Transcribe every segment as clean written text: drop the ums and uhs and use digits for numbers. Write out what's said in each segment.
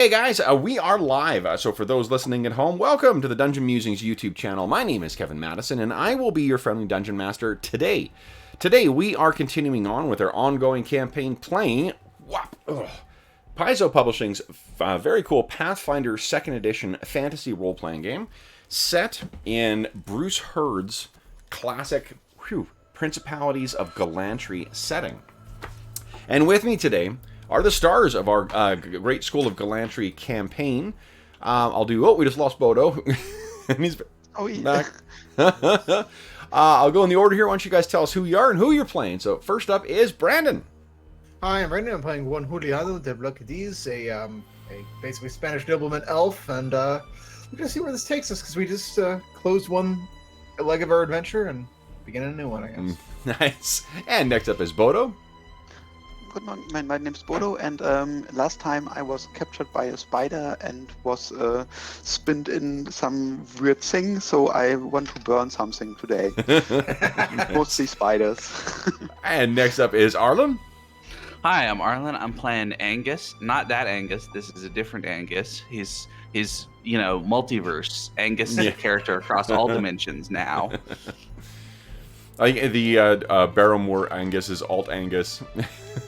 Hey guys, we are live. So for those listening at home, welcome to the Dungeon Musings YouTube channel. My name is Kevin Madison, and I will be your friendly dungeon master today. Today we are continuing on with our ongoing campaign playing Paizo Publishing's very cool Pathfinder 2nd Edition fantasy role-playing game set in Bruce Hurd's classic Principalities of Glantri setting. And with me today are the stars of our Great School of Glantri campaign. I'll do... Oh, we just lost Boto. And he's back. I'll go in the order here. Why don't you guys tell us who you are and who you're playing. So first up is Brandon. Hi, I'm Brandon. I'm playing Juan Juliado de Blocadiz, a basically Spanish nobleman elf, and we're going to see where this takes us, because we just closed one leg of our adventure and begin a new one, I guess. Nice. And next up is Boto. Good morning, my name's Boto, and last time I was captured by a spider and was spinned in some weird thing, so I want to burn something today. Mostly spiders. And next up is Arlen. Hi, I'm Arlen. I'm playing Angus. Not that Angus. This is a different Angus. He's multiverse. Angus is a character across all dimensions now. The Barrowmore Angus is Alt Angus.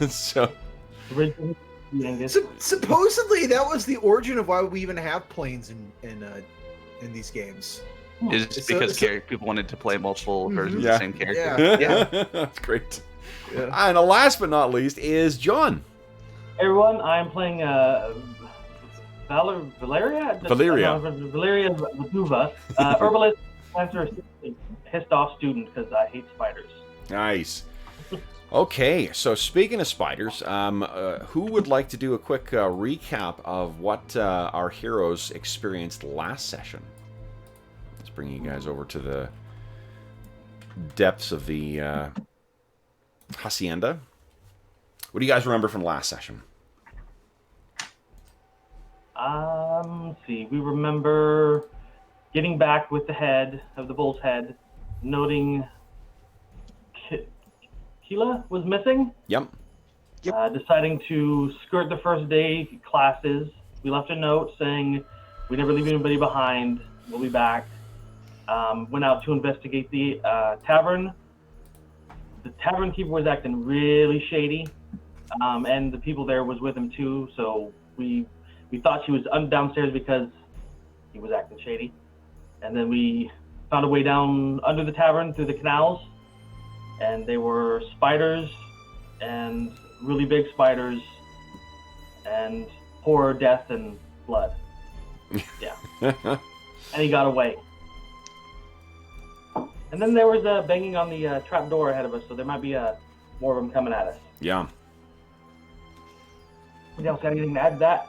So supposedly that was the origin of why we even have planes in these games. Is because people wanted to play multiple versions of the same character. Yeah. That's great. Yeah. And last but not least is John. Hey everyone, I'm playing Valeria Vatuva, herbalist, professor, pissed off student because I hate spiders. Nice. Okay, so speaking of spiders, who would like to do a quick recap of what our heroes experienced last session? Let's bring you guys over to the depths of the hacienda. What do you guys remember from last session? Let's see. We remember getting back with the head of the bull's head, noting Keela was missing. Yep. Deciding to skirt the first day classes. We left a note saying we never leave anybody behind. We'll be back. Went out to investigate the tavern. The tavern keeper was acting really shady, and the people there was with him too. So we thought she was downstairs because he was acting shady. And then we found a way down under the tavern through the canals, and they were spiders, and really big spiders, and horror, death, and blood. Yeah. And he got away. And then there was a banging on the trap door ahead of us, so there might be more of them coming at us. Yeah. Anybody else got anything to add to that?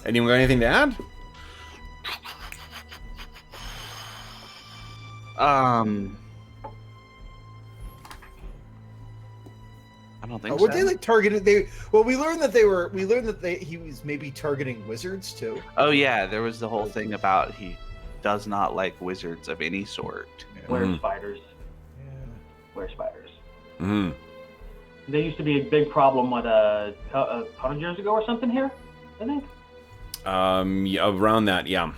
Anyone got anything to add? I don't think so. Were they like targeted? We learned that he was maybe targeting wizards too. Oh yeah, there was the whole thing about he does not like wizards of any sort. Where spiders. Yeah. Where spiders. Mm-hmm. They used to be a big problem what 100 years ago or something here, I think. Yeah, around that, yeah.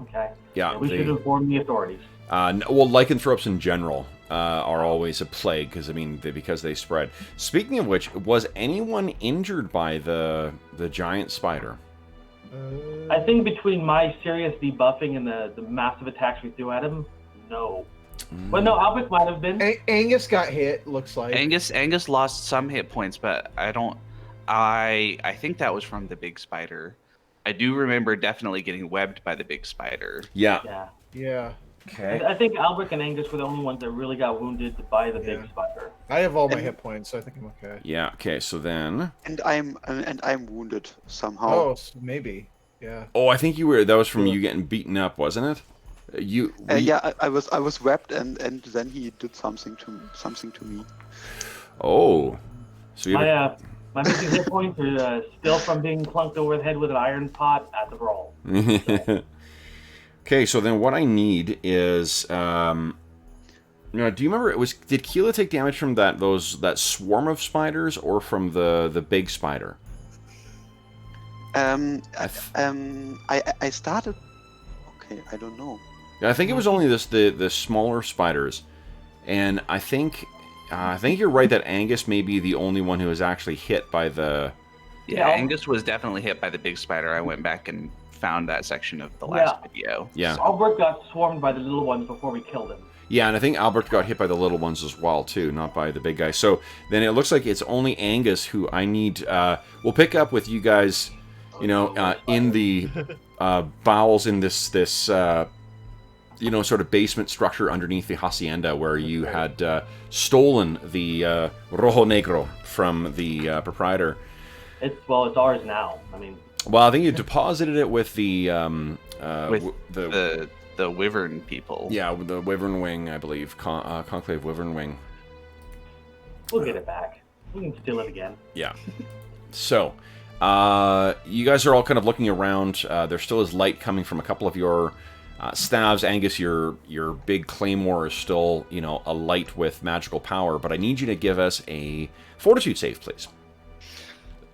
Okay. Yeah. We should inform the authorities. Well, lycanthropes in general are always a plague because they spread. Speaking of which, was anyone injured by the giant spider? I think between my serious debuffing and the massive attacks we threw at him, no. But no, Albert might have been. Angus got hit. Looks like Angus lost some hit points, but I think that was from the big spider. I do remember definitely getting webbed by the big spider. Yeah. Yeah. Okay. I think Albert and Angus were the only ones that really got wounded by the big spider. I have all my hit points, so I think I'm okay. Yeah. Okay. So then. And I'm wounded somehow. Oh, maybe. Yeah. Oh, I think you were. That was from you getting beaten up, wasn't it? Yeah, I was webbed, and then he did something to me. Oh. So you. My missing hit points are still from being clunked over the head with an iron pot at the brawl. Okay, so then what I need is, do you remember did Keela take damage from that swarm of spiders or from the big spider? I started. Okay, I don't know. I think it was only the smaller spiders, and I think you're right that Angus may be the only one who was actually hit by the. Yeah, Angus was definitely hit by the big spider. I went back and found that section of the last video. Yeah. Albert got swarmed by the little ones before we killed him. Yeah, and I think Albert got hit by the little ones as well, too, not by the big guy. So then it looks like it's only Angus who I need... we'll pick up with you guys, in the bowels in this sort of basement structure underneath the hacienda where you had stolen the Rojo Negro from the proprietor. It's ours now. I mean... Well, I think you deposited it with the... The Wyvern people. Yeah, the Wyvern Wing, I believe. Conclave Wyvern Wing. We'll get it back. We can steal it again. Yeah. So, you guys are all kind of looking around. There still is light coming from a couple of your staves. Angus, your big claymore is still, alight with magical power. But I need you to give us a fortitude save, please.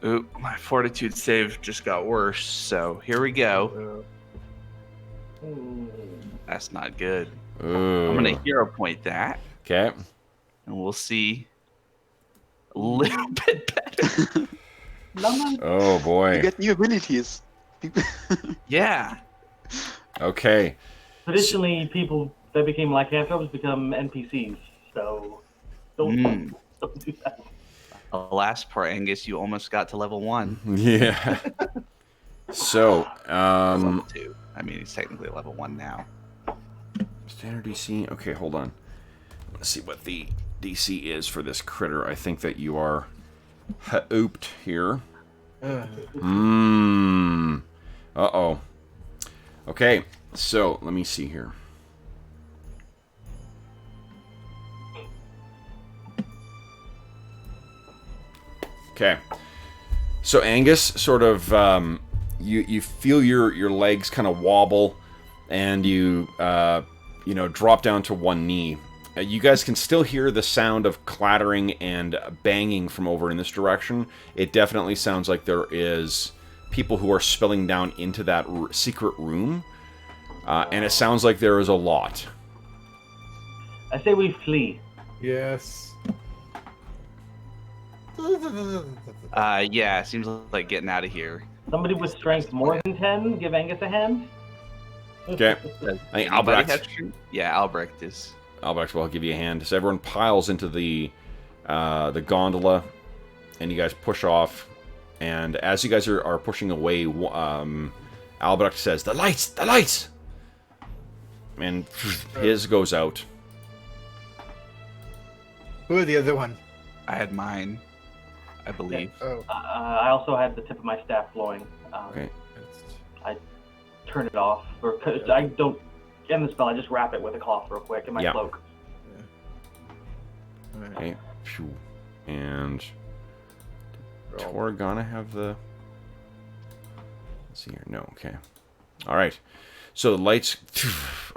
Ooh, my fortitude save just got worse. So here we go. That's not good. Ooh. I'm gonna hero point that. Okay. And we'll see a little bit better. Oh boy. You get new abilities. Yeah. Okay. Traditionally, people that became lycanthropes become NPCs. So don't do that. Alas, poor Angus, you almost got to level 1. Yeah. So, Level 2. I mean, he's technically level 1 now. Standard DC. Okay, hold on. Let's see what the DC is for this critter. I think that you are ooped here. Uh-oh. Okay, so let me see here. Okay. So Angus sort of you feel your legs kind of wobble, and you drop down to one knee. You guys can still hear the sound of clattering and banging from over in this direction. It definitely sounds like there is people who are spilling down into that secret room, and it sounds like there is a lot. I say we flee. Yes. Yeah, it seems like getting out of here. Somebody with strength more than 10, give Angus a hand. Okay. I think Albrecht. Yeah, Albrecht is. Albrecht will give you a hand. So everyone piles into the gondola, and you guys push off. And as you guys are pushing away, Albrecht says, "The lights! The lights!" And his goes out. Who are the other one? I had mine, I believe. Oh. I also had the tip of my staff glowing. Okay. I turn it off, or I don't end the spell. I just wrap it with a cloth real quick in my cloak. Okay. And Torgana have the... Let's see here. No, okay. All right. So the lights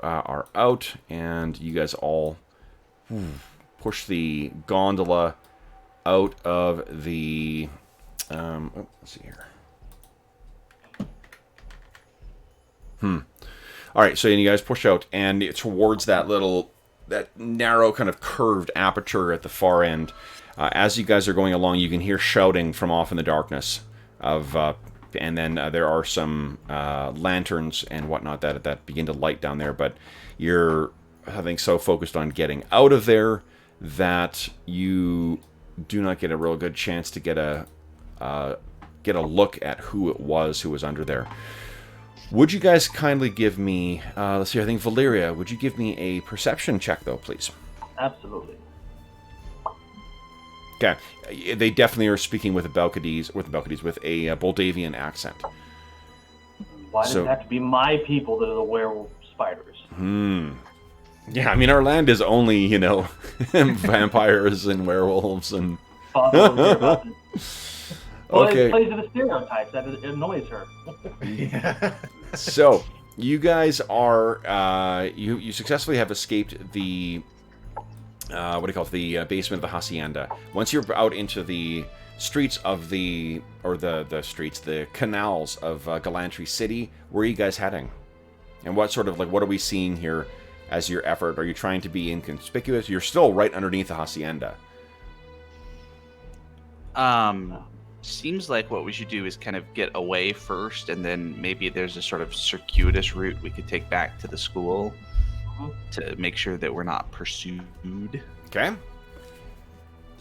are out, and you guys all push the gondola out of the... let's see here. All right, so you guys push out, and towards that narrow kind of curved aperture at the far end. As you guys are going along, you can hear shouting from off in the darkness and then there are some lanterns and whatnot that begin to light down there. But you're, I think, so focused on getting out of there that you do not get a real good chance to get a look at who it was who was under there. Would you guys kindly give me, let's see, I think Valeria, would you give me a perception check, though, please? Absolutely. Okay. They definitely are speaking with a Moldavian accent. Why does it have to be my people that are the werewolf spiders? Yeah, I mean, our land is only, vampires and werewolves and... Well, Okay. it plays to the stereotypes. That annoys her. Yeah. So, you guys are, you successfully have escaped the, the basement of the hacienda. Once you're out into the streets of the canals of Glantri City. Where are you guys heading? And what sort of, like, what are we seeing here as your effort? Are you trying to be inconspicuous? You're still right underneath the hacienda. Seems like what we should do is kind of get away first, and then maybe there's a sort of circuitous route we could take back to the school to make sure that we're not pursued. Okay.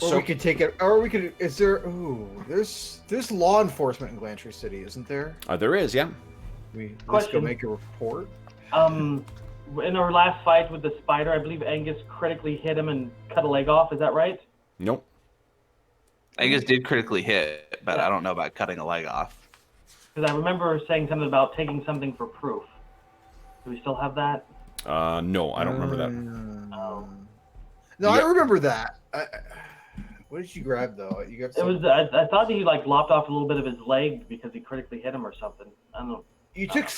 Or we could take it, or we could. Is there? Ooh, there's law enforcement in Glantri City, isn't there? There is, yeah. Let's go make a report. In our last fight with the spider, I believe Angus critically hit him and cut a leg off. Is that right? Nope. Angus did critically hit, but I don't know about cutting a leg off. Because I remember saying something about taking something for proof. Do we still have that? No, I don't remember that. No, I remember that. What did you grab though? You got. It was. I thought he like lopped off a little bit of his leg because he critically hit him or something. I don't know. You took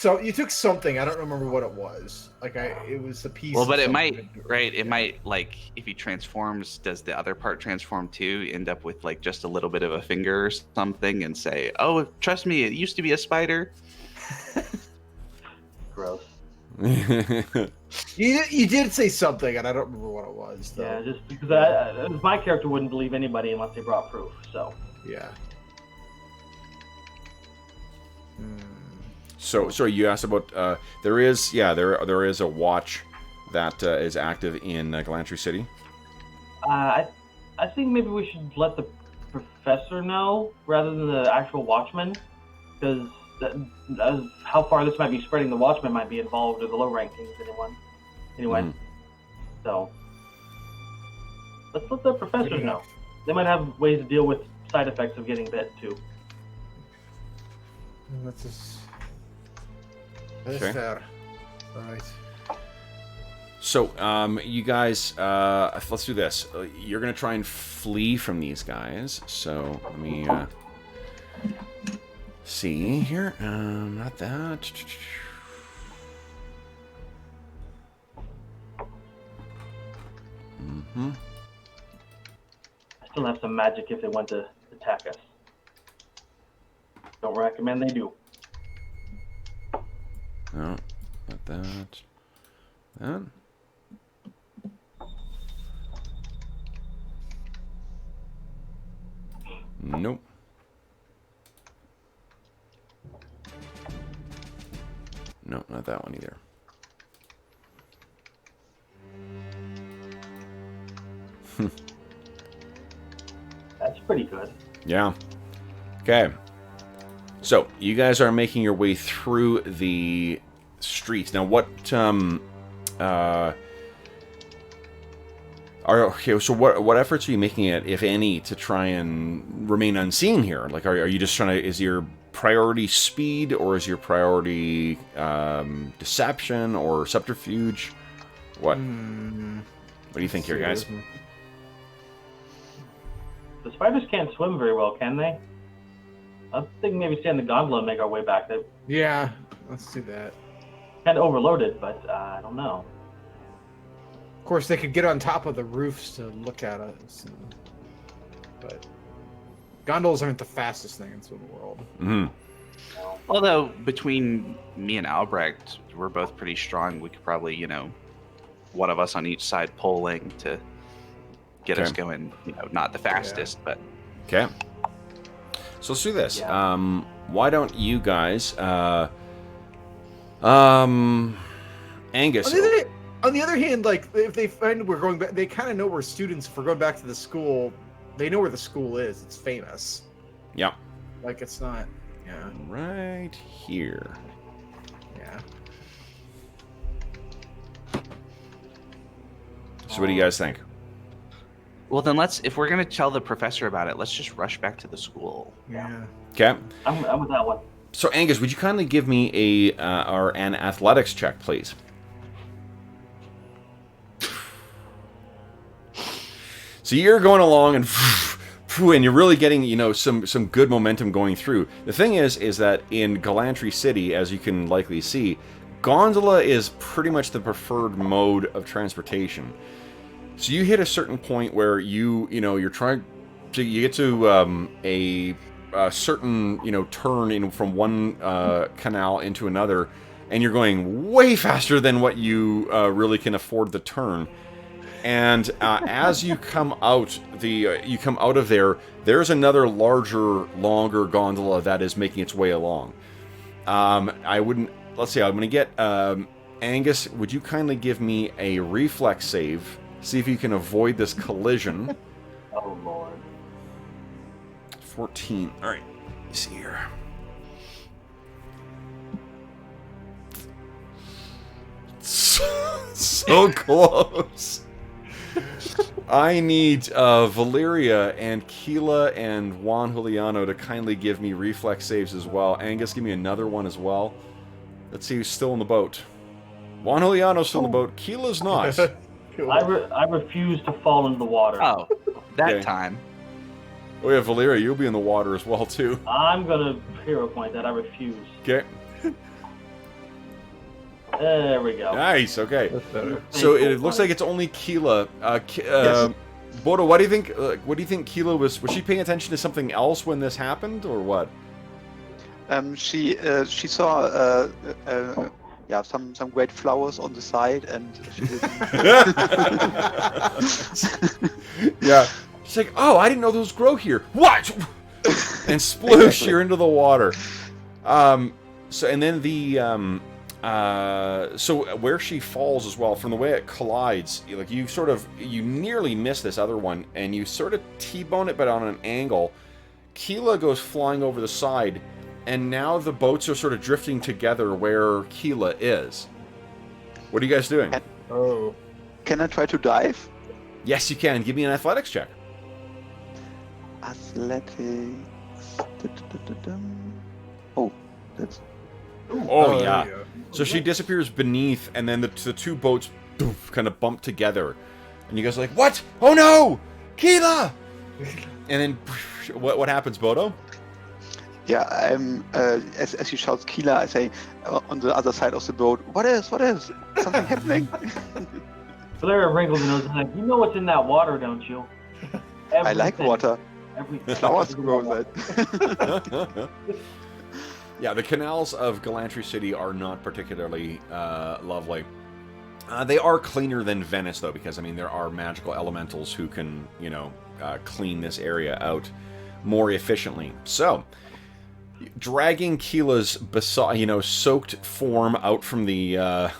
something. I don't remember what it was. Like it was a piece. Well, but of it might, something. right? It might, like, if he transforms, does the other part transform too? End up with like just a little bit of a finger or something, and say, "Oh, trust me, it used to be a spider." Gross. You did say something, and I don't remember what it was. Though. Yeah, just because my character wouldn't believe anybody unless they brought proof. So. Yeah. So you asked about there is a watch that is active in Glantri City. I think maybe we should let the professor know rather than the actual watchman, because how far this might be spreading, the watchman might be involved, or the low rankings, anyway. So let's let the professor know. They might have ways to deal with side effects of getting bit too. That's Okay. fair. All right. So you guys, let's do this. You're gonna try and flee from these guys. So let me see here. Not that. I still have some magic if they want to attack us. Don't recommend they do. No, not that. That. Nope. No, not that one either. That's pretty good. Yeah. Okay. So, you guys are making your way through the streets. Now, what, what efforts are you making, if any, to try and remain unseen here? Like, are you just trying to, is your priority speed, or is your priority, deception, or subterfuge? What? What do you think here, guys? The spiders can't swim very well, can they? I think maybe stay in the gondola and make our way back. They're Yeah, let's do that. kind of overloaded, but I don't know. Of course, they could get on top of the roofs to look at us, but gondolas aren't the fastest things in the world. Mm-hmm. Although between me and Albrecht, we're both pretty strong. We could probably, one of us on each side pulling to get us going. Not the fastest, but Okay. So let's do this. Yeah. Why don't you guys, Angus? On the other hand, like, if they find we're going back, they kind of know we're students. If we're going back to the school, they know where the school is. It's famous. Yeah. Like, it's not. Yeah. Right here. Yeah. So what do you guys think? well, then if we're gonna tell the professor about it, let's just rush back to the school. Yeah. Okay. I'm with that one. So Angus, would you kindly give me an athletics check, please? So you're going along and you're really getting, some good momentum going through. The thing is that in Glantri City, as you can likely see, gondola is pretty much the preferred mode of transportation. So you hit a certain point where you're trying So you get to a certain, turn in from one canal into another, and you're going way faster than what you really can afford the turn. And as you come out of there, there's another larger, longer gondola that is making its way along. Let's see, I'm going to get Angus. Would you kindly give me a reflex save? See if you can avoid this collision. Oh lord. 14. All right. Let me see here. So close. I need Valeria and Keela and Juan Juliano to kindly give me reflex saves as well. Angus, give me another one as well. Let's see who's still in the boat. Juan Juliano's still in the boat. Keela's not. I refuse to fall into the water. Oh, that Okay. time. Oh yeah, Valeria, you'll be in the water as well too. I'm gonna hero point that. I refuse. Okay. There we go. Nice. Okay. That's better. So it looks like it's only Keela. Yes. Boto, what do you think? What do you think Keela was she paying attention to something else when this happened, or what? She saw some great flowers on the side, and she didn't. Yeah. She's like, oh, I didn't know those grow here. What? And sploosh, Exactly. you're into the water. So and then the so where she falls as well, from the way it collides, like you nearly miss this other one, and you sort of T-bone it, but on an angle. Keela goes flying over the side, and now the boats are sort of drifting together where Keela is. What are you guys doing? Oh. Can I try to dive? Yes, you can. Give me an athletics check. Athletics. Oh, that's. Oh, yeah. there you go. So she disappears beneath, and then the two boats kind of bump together. And you guys are like, what? Oh no! Keela! And then, what happens, Boto? Yeah, I'm. As she shouts Keela, I say on the other side of the boat, What is? Something happening? Valeria wrinkles her nose and is like, you know what's in that water, don't you? I like Everything. water. Everything. Flowers grow that. Yeah, the canals of Glantri City are not particularly lovely. They are cleaner than Venice, though, because, I mean, there are magical elementals who can, clean this area out more efficiently. So, dragging Keela's soaked form out from the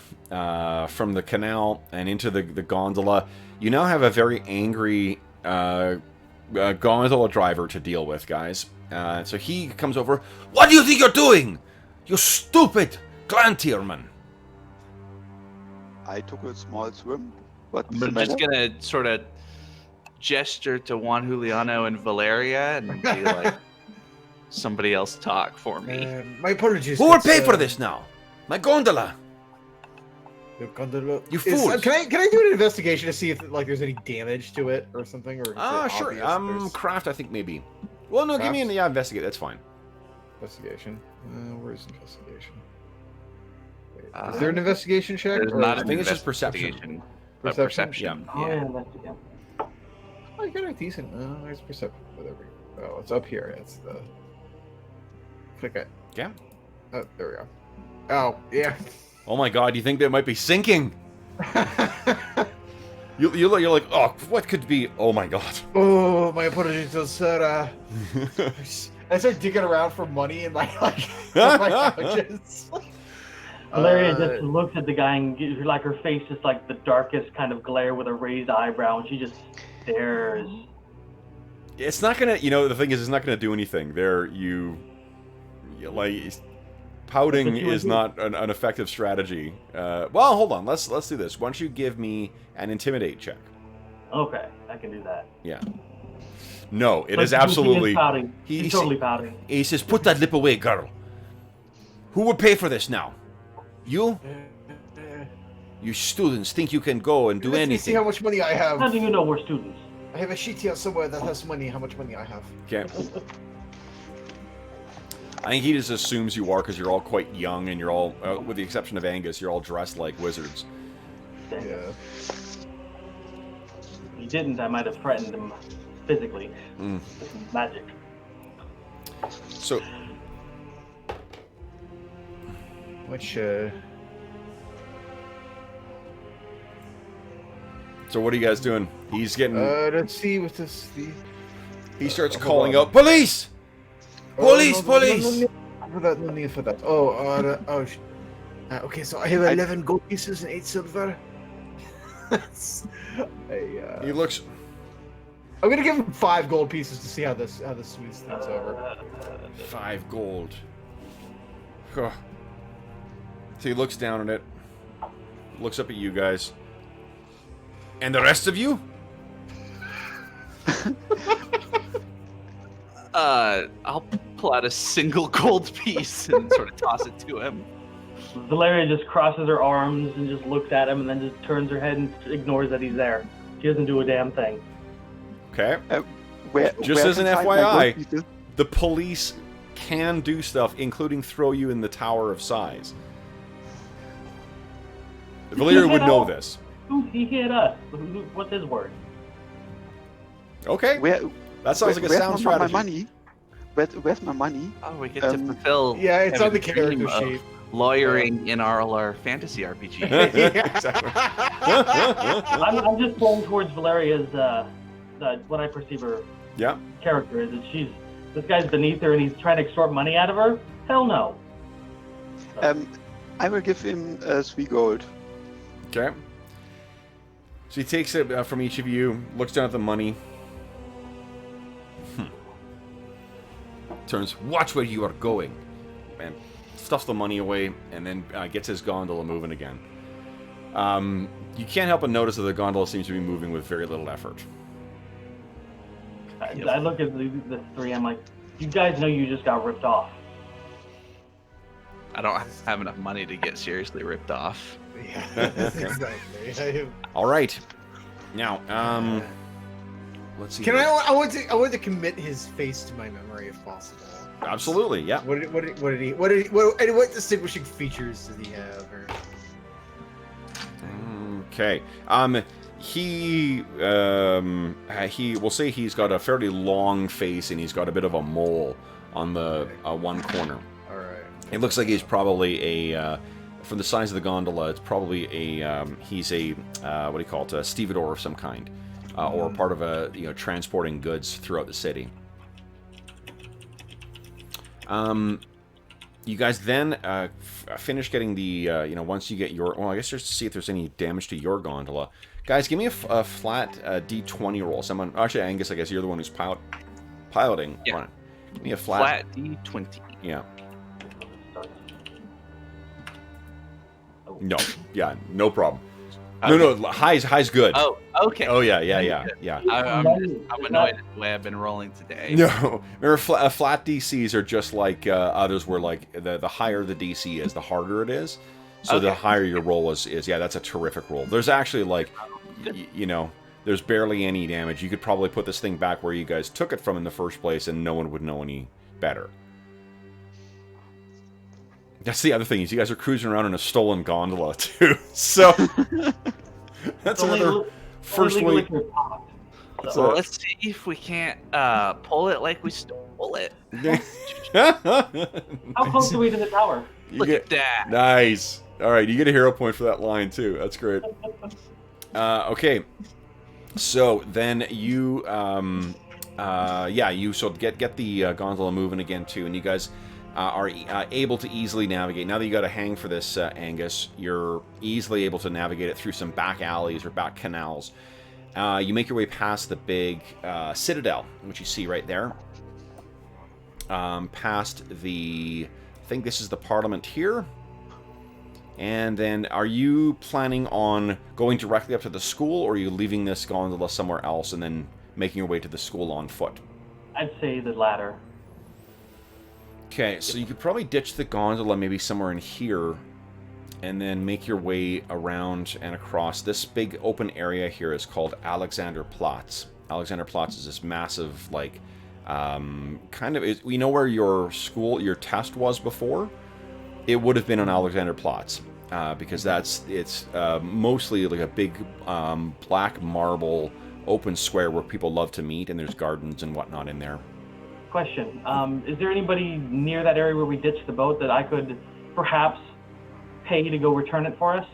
canal and into the gondola, you now have a very angry gondola driver to deal with, guys. So he comes over. What do you think you're doing? You stupid Glantierman! I took a small swim. What's the I'm just matter? gonna sort of gesture to Juan Juliano and Valeria and be like, somebody else talk for me. My apologies. Who will it's, pay for this now? My gondola! the gondola- You is- fools. Can I do an investigation to see if there's any damage to it or something? Or is it Sure. obvious there's Craft, I think maybe. Well, no, give me Craft? investigate. That's fine. investigation. Where's investigation? Wait, is Uh, there an investigation check? There's or not is I it- think it's just investigation. Perception? Perception. Oh, Yeah. yeah, that's yeah. Oh, you got a decent. There's perception. Oh, there we go. Oh, it's up here. It's the. Click it. Yeah. Oh, there we go. Oh, yeah. Oh my god, you think they might be sinking? You're like, oh, what could be? Oh my god. Oh, my apologies, sir. I start digging around for money in my my pouches. Valeria just looks at the guy and like her face is like the darkest kind of glare with a raised eyebrow, and she just stares. It's not gonna, the thing is, it's not gonna do anything. Pouting That's what you is would do. not an effective strategy. Well, hold on. Let's do this. Why don't you give me an intimidate check? Okay, I can do that. Yeah. No, it But is she absolutely. pouting. he- She's totally pouting. He says, "Put that lip away, girl. Who will pay for this now? You? You students think you can go and do Let me see anything?" how much money I have. How do you know we're students? I have a sheet here somewhere that has money. How much money I have? Okay. I think he just assumes you are because you're all quite young and you're all, with the exception of Angus, you're all dressed like wizards. Yeah. If he didn't, I might have threatened him. physically. Mm. This is magic. So, Which, so what are you guys doing? He's getting. let's see what this. He starts hold calling on. out, police! Police! No, Police! no need for that. Okay, so I have 11 gold pieces and 8 silver. He looks. I'm gonna give him 5 gold pieces to see how this smooths things over. 5 gold. Huh. So he looks down at it, looks up at you guys. And the rest of you? I'll pull out a single gold piece and sort of toss it to him. Valeria just crosses her arms and just looks at him and then just turns her head and ignores that he's there. She doesn't do a damn thing. Okay. Where As an can I find my FYI, gold pieces? the police can do stuff, including throw you in the Tower of Size. Valeria would know this. He hit us. What's his word? Okay. That sounds like a sound where's my strategy. money? Where's my money? Oh, we get to fulfill. Yeah, it's on the Kevin's dream character of sheet. Lawyering in our fantasy RPG. Exactly. I'm just pulling towards Valeria's, what I perceive her Yeah. character is. That this guy's beneath her and he's trying to extort money out of her? Hell no. I will give him 3 gold. Okay. So he takes it from each of you, looks down at the money. Turns, watch where you are going. And stuffs the money away, and then gets his gondola moving again. You can't help but notice that the gondola seems to be moving with very little effort. I look at the 3, I'm like, you guys know you just got ripped off. I don't have enough money to get seriously ripped off. Yeah, exactly. All right. Now, let's see. Can I want to commit his face to my memory if possible. Absolutely, yeah. What distinguishing features does he have? Or... Okay. He will say he's got a fairly long face and he's got a bit of a mole on the one corner. All right. It looks like he's probably from the size of the gondola, it's probably he's a what do you call it? A stevedore of some kind, or part of a transporting goods throughout the city. You guys then finish getting the once you get your I guess just to see if there's any damage to your gondola. Guys, give me a flat D20 roll. Someone actually, Angus, I guess you're the one who's piloting. Yeah. Right. Give me a flat D20. Yeah. No. Yeah, no problem. Okay. No, high's good. Oh, okay. Oh, yeah. I'm annoyed at the way I've been rolling today. No. Remember, flat DCs are just like others where, like, the higher the DC is, the harder it is. So the higher your roll is, yeah, that's a terrific roll. There's actually, like, there's barely any damage. You could probably put this thing back where you guys took it from in the first place and no one would know any better. That's the other thing, is you guys are cruising around in a stolen gondola, too. So, that's another first way. So let's see if we can't pull it like we stole it. How close are we to the tower? Look at that. Nice. All right, you get a hero point for that line, too. That's great. Okay. So, then you, you get the gondola moving again, too, and you guys are able to easily navigate. Now that you got a hang for this, Angus, you're easily able to navigate it through some back alleys or back canals. You make your way past the big citadel, which you see right there. Past the... I think this is the Parliament here. And then, are you planning on going directly up to the school, or are you leaving this gondola somewhere else and then making your way to the school on foot? I'd say the latter. Okay, so you could probably ditch the gondola maybe somewhere in here, and then make your way around and across. This big open area here is called Alexanderplatz. Alexanderplatz is this massive, like, we know where your test was before. It would have been on Alexanderplatz, because it's mostly like a big black marble open square where people love to meet, and there's gardens and whatnot in there. Question: is there anybody near that area where we ditched the boat that I could perhaps pay to go return it for us?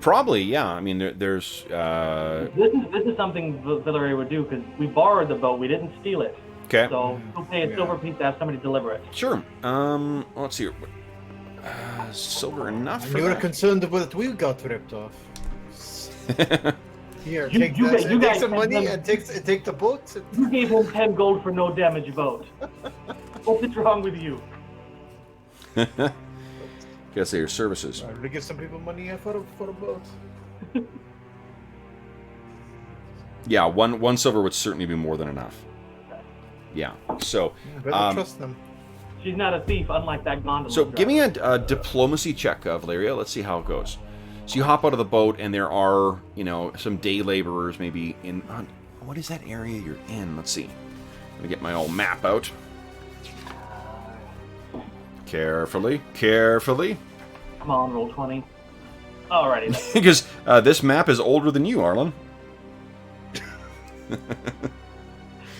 Probably, yeah. I mean, there's. This is something Villeray would do because we borrowed the boat, we didn't steal it. Okay. So we'll pay a silver piece to have somebody deliver it. Sure. Let's see. Silver enough for You were that? concerned about it. We got ripped off. Here, You- take you this. guys- you Take guys some money sent and take the boat. You gave him 10 gold for no damage boat. What's wrong with you? Gotta say your services. I'm gonna give some people money for a boat. Yeah, one silver would certainly be more than enough. Yeah. So. Better trust them. She's not a thief, unlike that gondola. So driver. give me a diplomacy check, Valeria. Let's see how it goes. So you hop out of the boat, and there are, some day laborers maybe in... what is that area you're in? Let's see. Let me get my old map out. Carefully. Come on, roll 20. Alrighty then. Because this map is older than you, Arlen.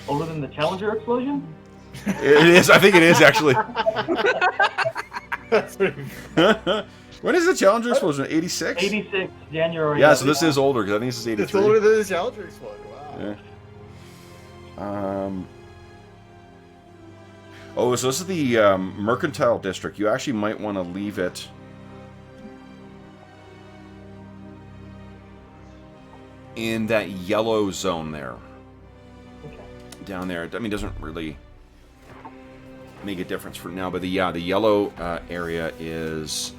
Older than the Challenger explosion? It is. I think it is, actually. When is the Challenger explosion? 86? 86, January. Yeah, so this is older, because I think this is 83. It's older than the Challenger explosion. Wow. Yeah. Oh, so this is the Mercantile District. You actually might want to leave it... in that yellow zone there. Okay. Down there. I mean, it doesn't really make a difference for now, but the yellow area is...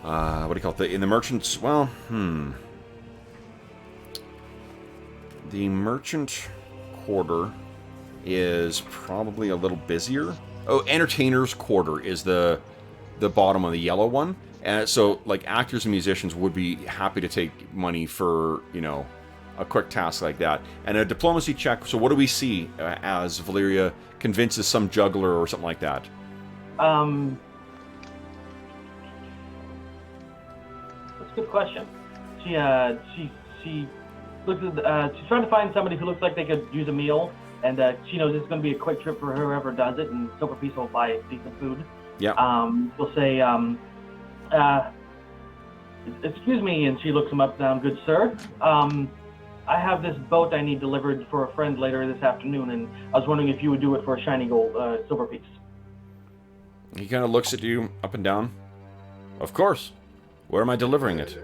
what do you call it? In the merchants... Well, The merchant quarter is probably a little busier. Oh, entertainers quarter is the bottom of the yellow one. And so, like, actors and musicians would be happy to take money for, a quick task like that. And a diplomacy check. So what do we see as Valeria convinces some juggler or something like that? That's a good question. She looks at, she's trying to find somebody who looks like they could use a meal, and she knows it's going to be a quick trip for whoever does it, and Silver Piece will buy decent food. Yeah. We'll say, excuse me, and she looks him up, good sir. I have this boat I need delivered for a friend later this afternoon, and I was wondering if you would do it for a shiny gold silver piece. He kind of looks at you up and down. Of course. Where am I delivering it?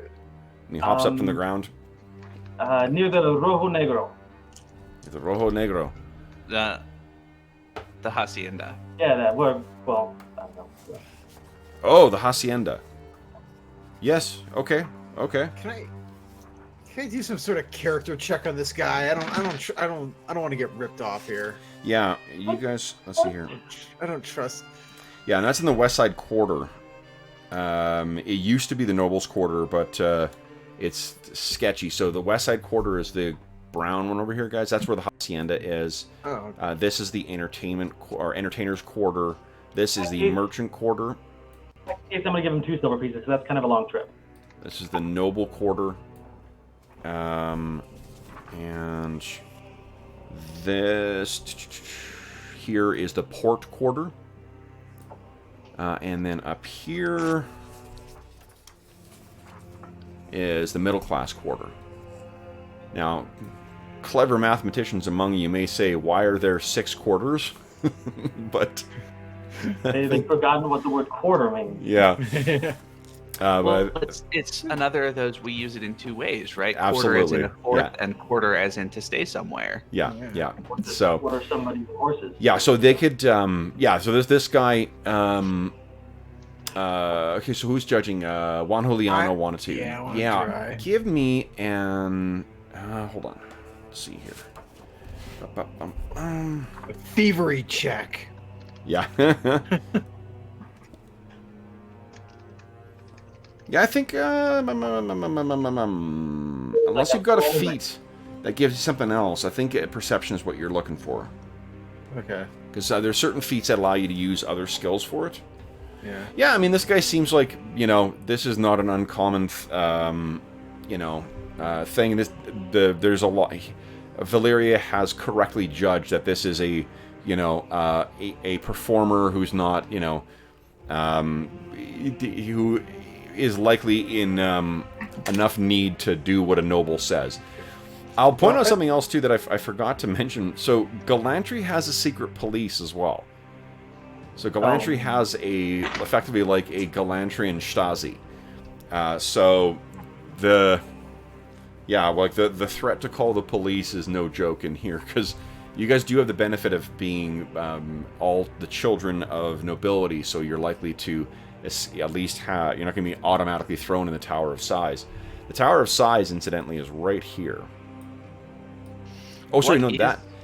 And he hops up from the ground. Near the Rojo Negro. The Rojo Negro. The hacienda. Yeah, I don't know. Oh, the hacienda. Yes. Okay. Can I do some sort of character check on this guy? I don't want to get ripped off here. Yeah, you guys. Let's see here. I don't trust. Yeah, and that's in the West Side Quarter. It used to be the Nobles Quarter, but it's sketchy. So the West Side Quarter is the brown one over here, guys. That's where the hacienda is. Oh. This is the entertainers quarter. This is the merchant quarter. In case I'm going to give him 2 silver pieces, because that's kind of a long trip. This is the noble quarter. And this here is the port quarter. And then up here is the middle class quarter. Now, clever mathematicians among you may say, why are there 6 quarters? But They've forgotten what the word quarter means. yeah. Well, But it's another of those, we use it in 2 ways, right? Absolutely, Quarter as in a fourth, yeah. and quarter as in to stay somewhere. yeah. So What are somebody's horses? yeah, so they could so there's this guy okay, so who's judging? Juan Juliano wanted to. Yeah, I wanna try. Give me an hold on. Let's see here. A thievery check. Yeah. Yeah, I think unless you've got a feat that gives you something else, I think perception is what you're looking for. Okay. Because there's certain feats that allow you to use other skills for it. Yeah. Yeah, I mean, this guy seems like, this is not an uncommon, thing. There's a lot. Valeria has correctly judged that this is a performer who's not who is likely in enough need to do what a noble says. I'll point out something else too that I forgot to mention. So Glantri has a secret police as well. So Glantri has effectively like a Galantrian Stasi. So the threat to call the police is no joke in here, because you guys do have the benefit of being all the children of nobility, so you're likely to at least have, you're not going to be automatically thrown in the Tower of Size. The Tower of Size, incidentally, is right here. Oh, sorry, no,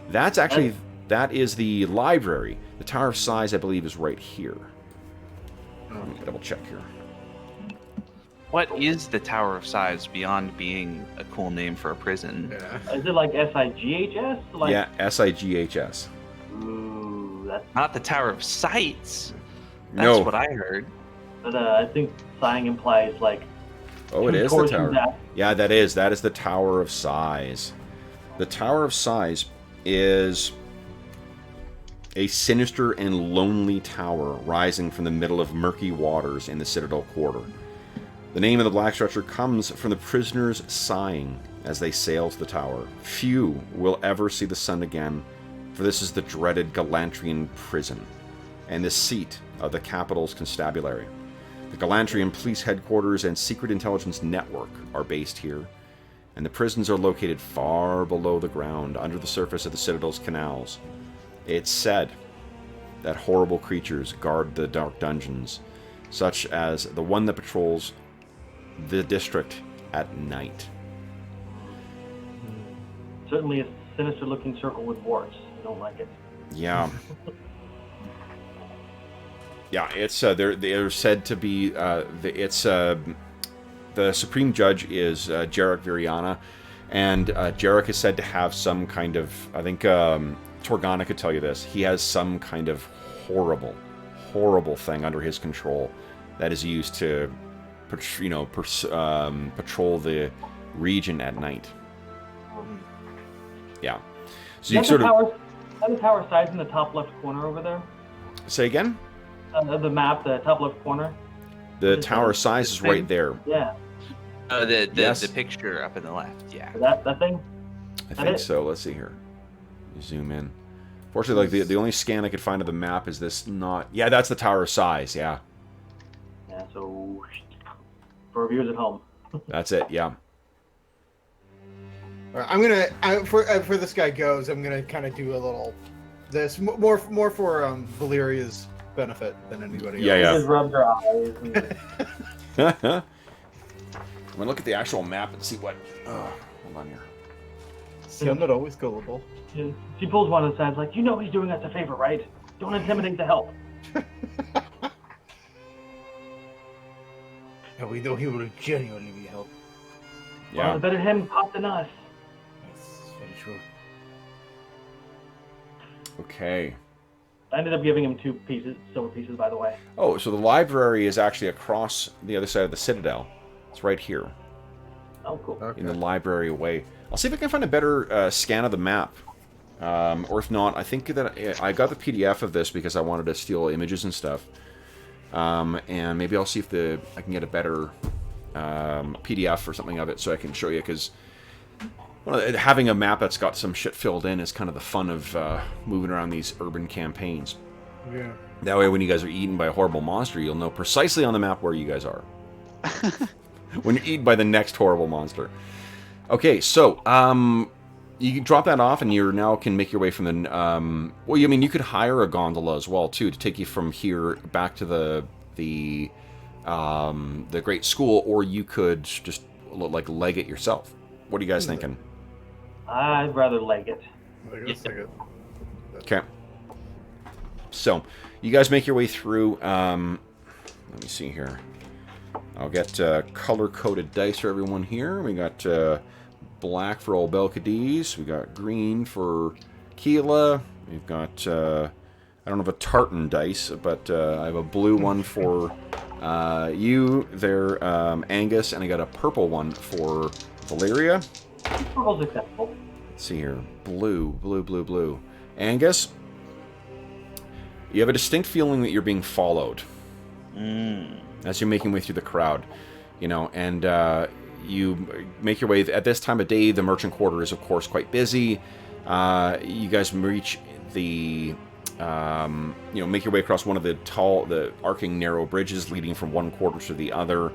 that's actually, that is the library. The Tower of Size, I believe, is right here. Let me double check here. What is the Tower of Size beyond being a cool name for a prison? Yeah. Is it like SIGHS? Like... Yeah, SIGHS. Ooh, that's... Not the Tower of Sights. That's what I heard. But I think sighing implies like... Oh, it is the Tower. That. Yeah, that is the Tower of Size. The Tower of Size is a sinister and lonely tower rising from the middle of murky waters in the Citadel Quarter. The name of the black structure comes from the prisoners sighing as they sail to the tower. Few will ever see the sun again, for this is the dreaded Galantrian prison, and the seat of the capital's constabulary. The Galantrian police headquarters and secret intelligence network are based here, and the prisons are located far below the ground, under the surface of the Citadel's canals. It's said that horrible creatures guard the dark dungeons, such as the one that patrols the district at night. Certainly a sinister-looking circle with warts. I don't like it. Yeah. Yeah, it's they're said to be the Supreme Judge is Jarek Viriana, and Jarek is said to have some kind of, I think Torgana could tell you this, he has some kind of horrible thing under his control that is used to patrol the region at night. Yeah. So you sort of... the tower size in the top left corner over there? Say again? The map, the top left corner. The tower size is right there. Yeah. The picture up in the left, yeah. That thing? I think so. Let's see here. Zoom in. Fortunately, like the only scan I could find of the map is this not... Yeah, that's the tower size, yeah. Yeah, so... For viewers at home. That's it, yeah. All right, I'm gonna for this guy goes. I'm gonna kind of do a little this more for Valeria's benefit than anybody else. Yeah. Just rub her eyes. I'm gonna look at the actual map and see what. Hold on here. See, I'm not always gullible. Yeah. She pulls one of the sides like, you know he's doing us a favor, right? Don't intimidate the help. And we know he will genuinely be helped. Yeah. Well, better him pop than us. That's very true. Okay. I ended up giving him 2 silver pieces, by the way. Oh, so the library is actually across the other side of the Citadel. It's right here. Oh, cool. Okay. In the library way. I'll see if I can find a better scan of the map. Or if not, I think that I got the PDF of this because I wanted to steal images and stuff. And maybe I'll see if I can get a better PDF or something of it so I can show you, because having a map that's got some shit filled in is kind of the fun of moving around these urban campaigns. Yeah. That way when you guys are eaten by a horrible monster, you'll know precisely on the map where you guys are. When you're eaten by the next horrible monster. Okay, so, you can drop that off and you now can make your way from the... well, I mean, you could hire a gondola as well, too, to take you from here back to the great school, or you could just, like, leg it yourself. What are you guys thinking? I'd rather leg it. Okay. So, you guys make your way through... let me see here. I'll get color-coded dice for everyone here. We got... black for old Belcades. We got green for Keela. We've got, I don't have a tartan dice, but I have a blue one for you there, Angus, and I got a purple one for Valeria? Purple's acceptable. Let's see here. Blue, blue, blue, blue. Angus? You have a distinct feeling that you're being followed. As you're making your way through the crowd. You know, and you make your way... At this time of day, the merchant quarter is, of course, quite busy. You guys reach the... make your way across one of the arcing narrow bridges leading from one quarter to the other.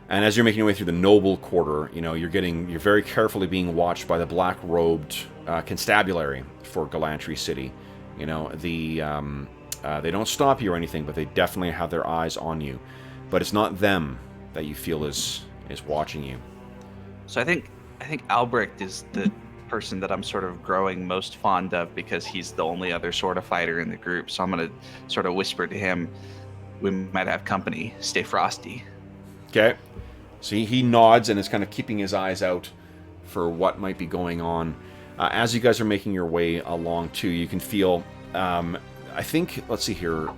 And as you're making your way through the noble quarter, you know, you're very carefully being watched by the black-robed constabulary for Glantri City. You know, they don't stop you or anything, but they definitely have their eyes on you. But it's not them that you feel is watching you. So I think Albrecht is the person that I'm sort of growing most fond of because he's the only other sort of fighter in the group. So I'm going to sort of whisper to him, we might have company. Stay frosty. Okay. So he nods and is kind of keeping his eyes out for what might be going on. As you guys are making your way along, too, you can feel... I think... Let's see here.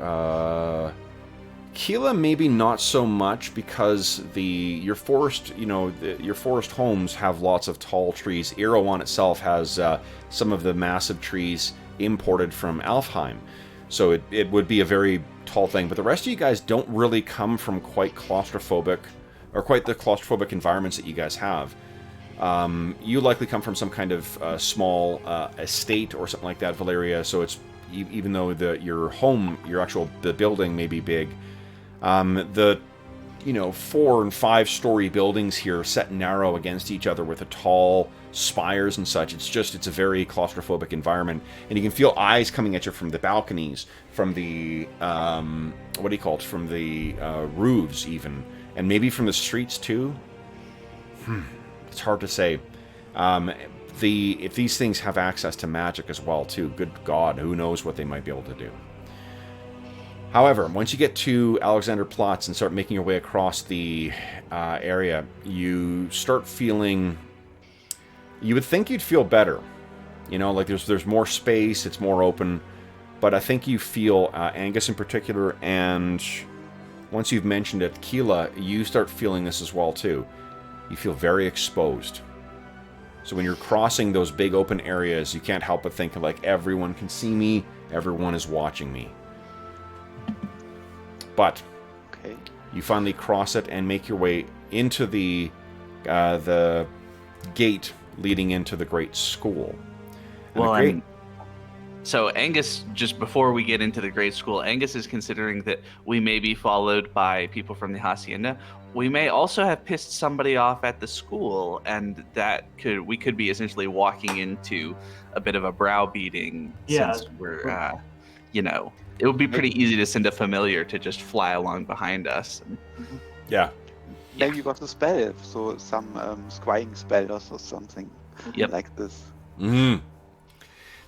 Keela maybe not so much because your forest homes have lots of tall trees. Erewhon itself has some of the massive trees imported from Alfheim. So it would be a very tall thing. But the rest of you guys don't really come from quite claustrophobic, or quite the claustrophobic environments that you guys have. You likely come from some kind of small estate or something like that, Valeria. So it's even though your home, the building may be big, the 4 and 5 story buildings here set narrow against each other with the tall spires and such. It's a very claustrophobic environment, and you can feel eyes coming at you from the balconies, from the from the roofs even, and maybe from the streets too. It's hard to say. If these things have access to magic as well too, good God, who knows what they might be able to do. However, once you get to Alexanderplatz and start making your way across the area, you start feeling... You would think you'd feel better. You know, like there's more space, it's more open. But I think you feel, Angus in particular, and once you've mentioned it, Keela, you start feeling this as well too. You feel very exposed. So when you're crossing those big open areas, you can't help but think of, like, everyone can see me, everyone is watching me. But you finally cross it and make your way into the gate leading into the great school. And so Angus, just before we get into the great school, Angus is considering that we may be followed by people from the hacienda. We may also have pissed somebody off at the school, and we could be essentially walking into a bit of a browbeating. Yeah. Since we're, it would be pretty easy to send a familiar to just fly along behind us. Yeah. Maybe you got a spell, so some scrying spell or something like this. Mm-hmm.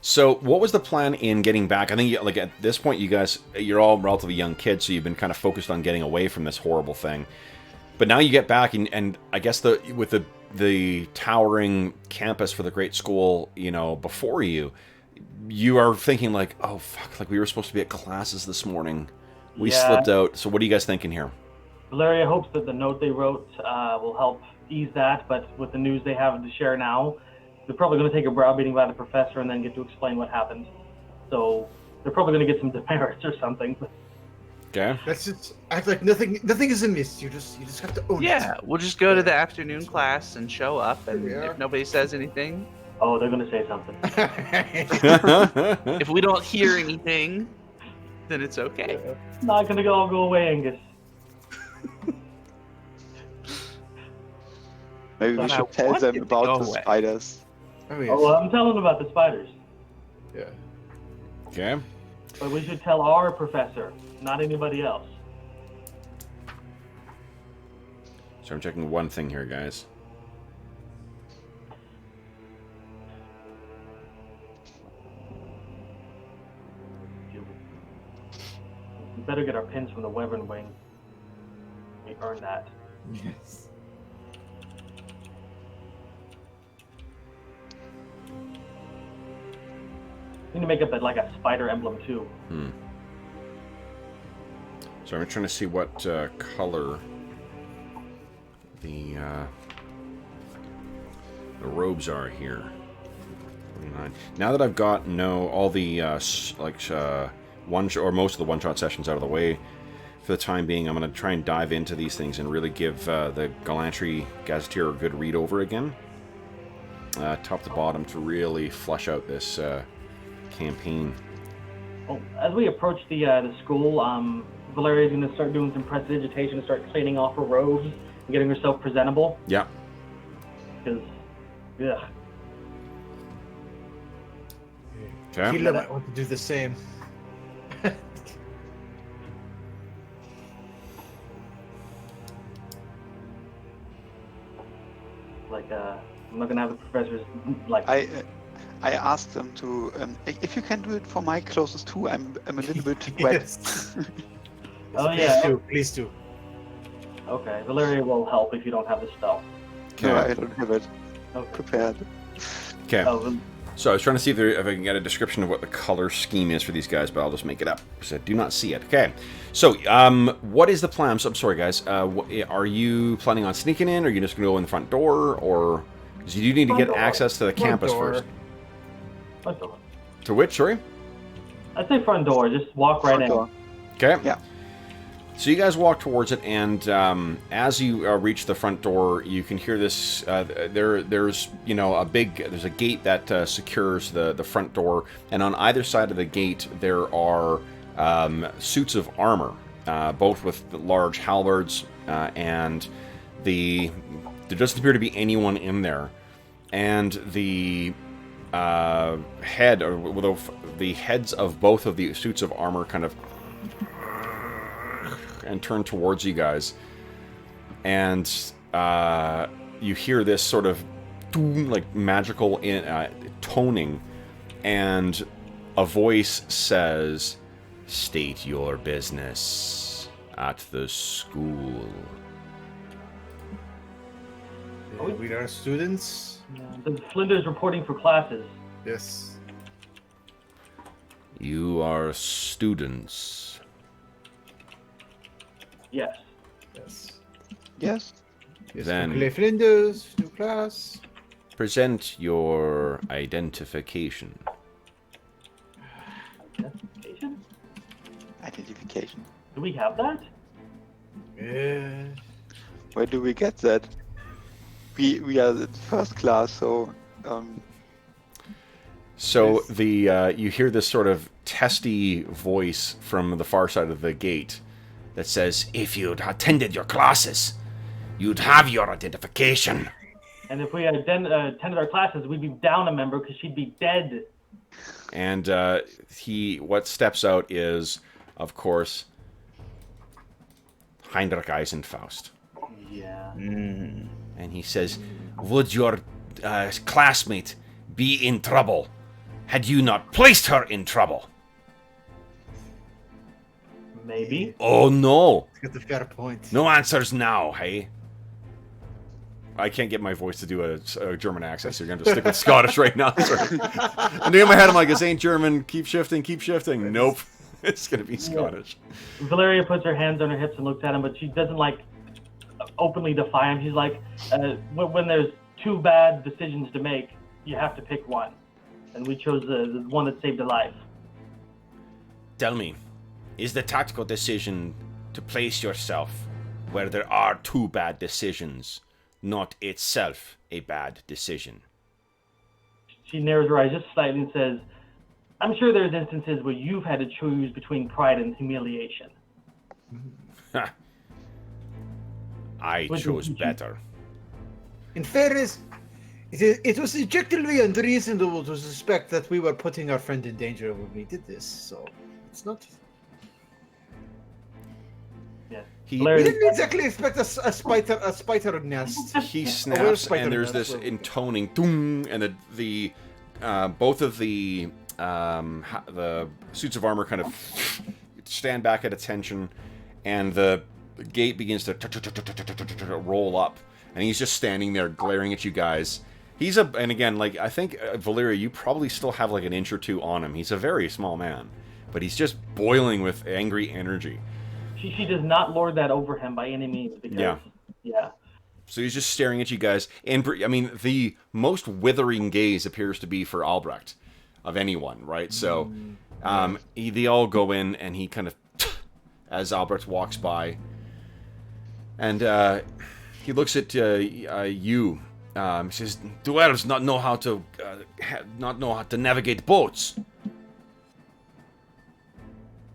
So, what was the plan in getting back? I think, like, at this point, you're all relatively young kids, so you've been kind of focused on getting away from this horrible thing. But now you get back, and I guess with the towering campus for the great school, before you are thinking, like, oh, fuck, like, we were supposed to be at classes this morning. We slipped out. So what are you guys thinking here? Valeria hopes that the note they wrote will help ease that, but with the news they have to share now, they're probably going to take a browbeating by the professor and then get to explain what happened. So they're probably going to get some demerits or something. Okay. Let's just act like nothing is amiss. You just have to own it. Yeah, we'll just go to the afternoon class and show up, and if nobody says anything... Oh, they're going to say something. If we don't hear anything, then it's okay. It's not going to all go away, Angus. Maybe we should tell them about the spiders. Oh, I'm telling them about the spiders. Yeah. Okay. But we should tell our professor, not anybody else. So I'm checking one thing here, guys. We better get our pins from the Wyvern Wing. We earned that. Yes. We need to make up a spider emblem too. So I'm trying to see what color the the robes are here. Now that I've got all the or most of the one-shot sessions out of the way for the time being, I'm going to try and dive into these things and really give the Glantri Gazetteer a good read over again, top to bottom, to really flesh out this campaign. Well, as we approach the school, Valeria's going to start doing some prestidigitation to start cleaning off her robes and getting herself presentable. Yeah. Because, yeah. Okay. Kila might want to do the same. I'm not gonna have the professors I asked them to if you can do it for my closest too. I'm a little bit wet. Yes. Oh yeah. Please do. Okay, Valeria will help if you don't have the spell. No, I don't have it Okay. prepared. Okay. Oh, So I was trying to see if I can get a description of what the color scheme is for these guys, but I'll just make it up because I do not see it. Okay. So, what is the plan? So, I'm sorry, guys. Are you planning on sneaking in, or are you just going to go in the front door, or because you do need to get access to the campus first? front door. To which? Sorry. I'd say front door. Just walk right in. Okay. Yeah. So you guys walk towards it, and as you reach the front door, you can hear this. There's there's a gate that secures the front door, and on either side of the gate there are suits of armor, both with large halberds, and there doesn't appear to be anyone in there, and the the heads of both of the suits of armor kind of and turn towards you guys, and you hear this sort of like magical toning, and a voice says, "State your business at the school." We are students. The Flinders reporting for classes. Yes. You are students. Yes. Yes. Yes. Yes. Then- Play Flinders, new class. Present your identification. Identification? Identification. Do we have that? Yeah. Where do we get that? We are the first class, so So the you hear this sort of testy voice from the far side of the gate that says, "If you'd attended your classes, you'd have your identification." And if we had attended our classes, we'd be down a member because she'd be dead. And what steps out is, of course, Heinrich Eisenfaust. Yeah. And he says, "Would your classmate be in trouble had you not placed her in trouble?" Maybe. Oh no! That's a fair point. No answers now, hey? I can't get my voice to do a German accent, so you're going to stick with Scottish right now. Sorry. And in my head, I'm like, this ain't German. Keep shifting, keep shifting. Nope. It's going to be Scottish. Valeria puts her hands on her hips and looks at him, but she doesn't openly defy him. She's like, when there's two bad decisions to make, you have to pick one. And we chose the one that saved a life. Tell me, is the tactical decision to place yourself where there are two bad decisions not itself a bad decision? She narrows her eyes just slightly and says, "I'm sure there's instances where you've had to choose between pride and humiliation." I chose better. In fairness, it was objectively unreasonable to suspect that we were putting our friend in danger when we did this, so it's not... Yeah. He We didn't exactly expect a spider nest. snaps, Spider-Man, and there's that's this what- intoning, doom, and the both of the suits of armor kind of stand back at attention, and the gate begins to roll up, and he's just standing there glaring at you guys. And again, like, I think, Valeria, you probably still have like an inch or two on him. He's a very small man, but he's just boiling with angry energy. She does not lord that over him by any means because, yeah. So he's just staring at you guys. And, I mean, the most withering gaze appears to be for Albrecht of anyone, right? So they all go in, and he kind of, as Albrecht walks by, and he looks at you. He says, "Do elves not know how to navigate boats?"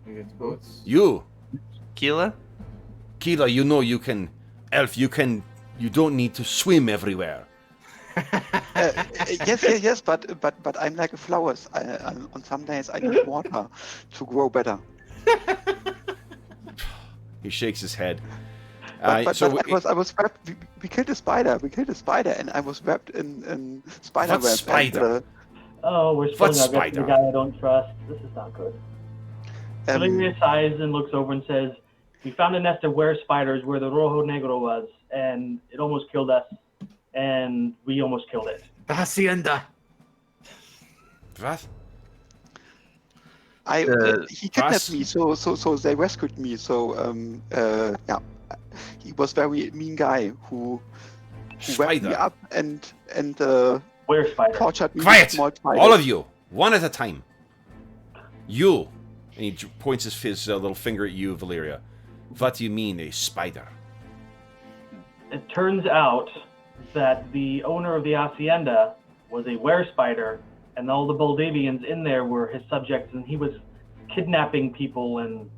You get the boats. You, Keela? Keela, you know you can, elf. You don't need to swim everywhere. Yes, but I'm like a flowers. On some days I need water to grow better. He shakes his head. I was wrapped. We killed a spider. And I was wrapped in spider web. What spider? Oh, we're spilling our guts to spider? the guy I don't trust. This is not good. Valeria sighs and looks over and says, "We found a nest of were spiders where the Rojo Negro was, and it almost killed us, and we almost killed it." The hacienda. What? He kidnapped me, so they rescued me. So yeah, he was very mean guy who wrapped me up and Were spiders. tortured me. Quiet! With small spiders. All of you, one at a time. You, and he points his little finger at you, Valeria. What do you mean, a spider? It turns out that the owner of the hacienda was a were spider, and all the Boldavians in there were his subjects, and he was kidnapping people and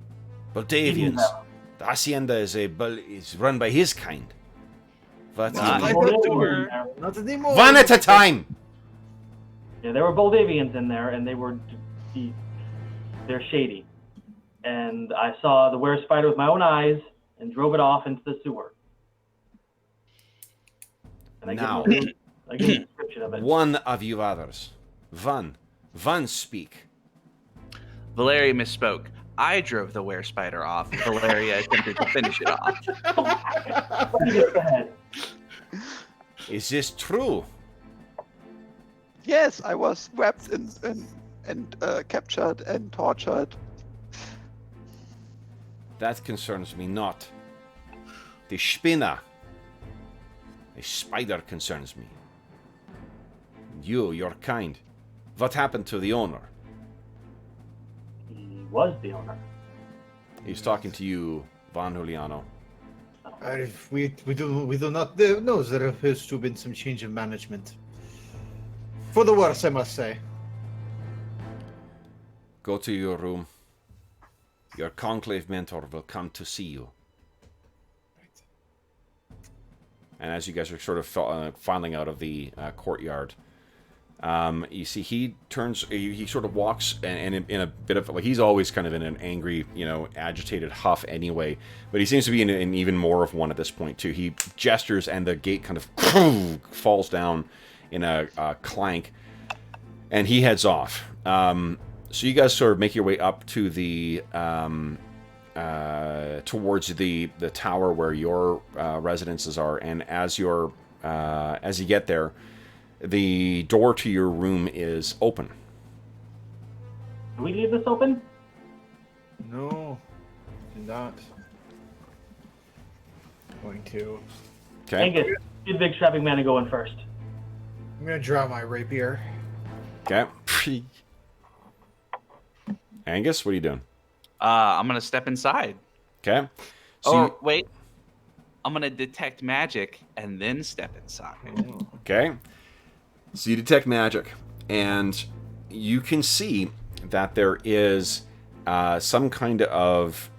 eating Boldavians. them. The hacienda is run by his kind. What do you Not mean? Boldavians Not anymore. One at a time. Yeah, there were Boldavians in there, and they're shady. And I saw the were spider with my own eyes and drove it off into the sewer. And I give a description of it. One of you others. One speak. Valeria misspoke. I drove the were spider off. Valeria attempted to finish it off. Go ahead. Is this true? Yes, I was wrapped and captured and tortured. That concerns me not. The spinner. A spider concerns me. You, your kind. What happened to the owner? He was the owner. He's talking to you, Von Juliano. We do not know. There appears to have been some change of management. For the worse, I must say. Go to your room. Your conclave mentor will come to see you. And as you guys are sort of filing out of the courtyard, you see he turns, he sort of walks and in a bit of, like, he's always kind of in an angry, agitated huff anyway, but he seems to be in even more of one at this point too. He gestures and the gate kind of falls down in a clank, and he heads off. So you guys sort of make your way up to the towards the tower where your residences are, and as you get there, the door to your room is open. Do we leave this open? No, do not. Going to. Okay. Angus, be the big strapping man and go in first. I'm gonna draw my rapier. Okay. Angus, what are you doing? I'm gonna step inside. Okay. So Wait. I'm gonna detect magic and then step inside. okay. So you detect magic, and you can see that there is some kind of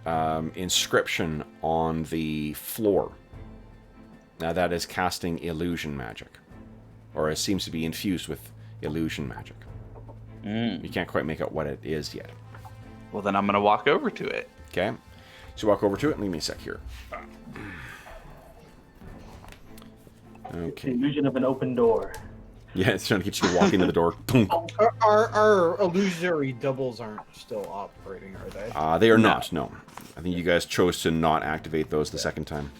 inscription on the floor. Now that is casting illusion magic, or it seems to be infused with illusion magic. You can't quite make out what it is yet. Well, then I'm gonna walk over to it. Okay. So walk over to it and leave me a sec here. The Okay. illusion of an open door. Yeah, it's trying to get you to walk into the door. Thunk. Our illusory doubles aren't still operating, are they? They are not, no. I think you guys chose to not activate those the second time.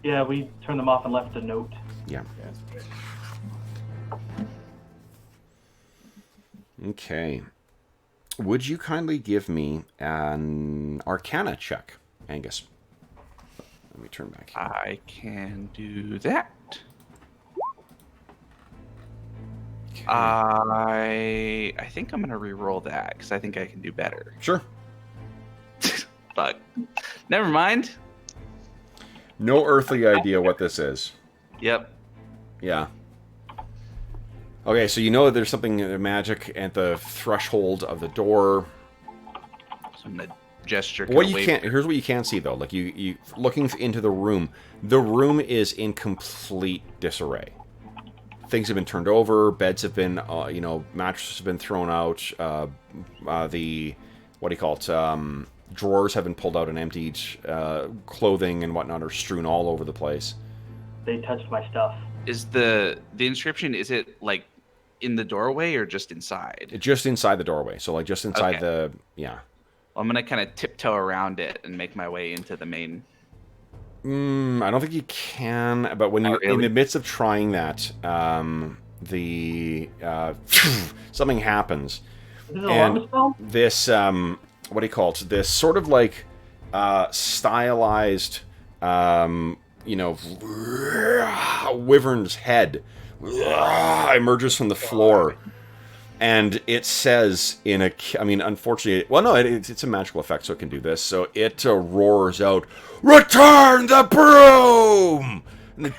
Yeah, we turned them off and left a note. Yeah. Yes. Okay. Would you kindly give me an Arcana check, Angus? Let me turn back here. I can do that. I think I'm gonna re-roll that because I think I can do better. Sure. Fuck. Never mind. No earthly idea what this is. Yep. Yeah. Okay, so you know that there's something magic at the threshold of the door. So I'm gonna gesture. What you can't. Here's what you can see though. Like you looking into the room. The room is in complete disarray. Things have been turned over. Beds have been, mattresses have been thrown out. What do you call it? Drawers have been pulled out and emptied. Clothing and whatnot are strewn all over the place. They touched my stuff. Is the inscription? Is it like in the doorway or just inside? Just inside the doorway. So like just inside Okay. yeah. I'm gonna kind of tiptoe around it and make my way into the main. I don't think you can, but when you're in the midst of trying that, something happens. Is this an alarm spell? This, what do you call it? This sort of like stylized, wyvern's head emerges from the floor. And it says unfortunately, well, no, it's a magical effect, so it can do this. So it roars out, "Return the broom!" And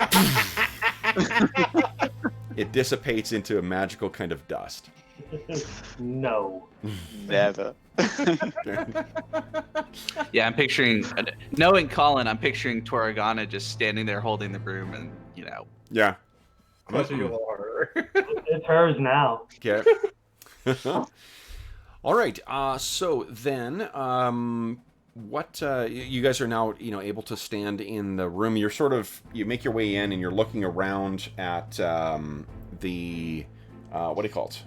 it dissipates into a magical kind of dust. No. Never. Yeah, I'm picturing, knowing Colin, I'm picturing Toragana just standing there holding the broom and, Yeah. Closer you are. It's hers now. Okay. All right. So then, what you guys are now, able to stand in the room. You make your way in, and you're looking around at the what do you call it?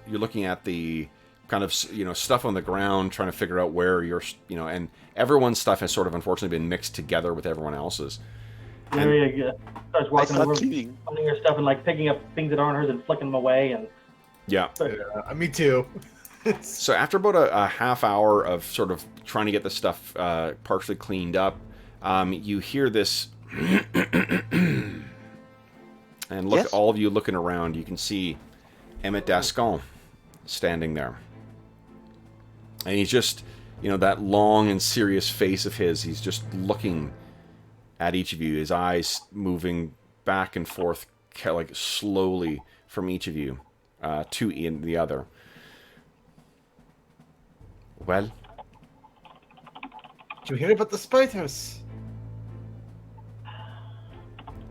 You're looking at the kind of stuff on the ground, trying to figure out where and everyone's stuff has sort of unfortunately been mixed together with everyone else's. Maria starts walking over, cleaning. finding her stuff and like picking up things that aren't hers and flicking them away. And Yeah. Me too. So after about a half hour of sort of trying to get the stuff partially cleaned up, you hear this, and look, Yes? all of you looking around, you can see Emmett Dascon standing there, and he's just, that long and serious face of his. He's just looking at each of you, his eyes moving back and forth, like slowly from each of you to the other. Well, Did you hear about the spiders?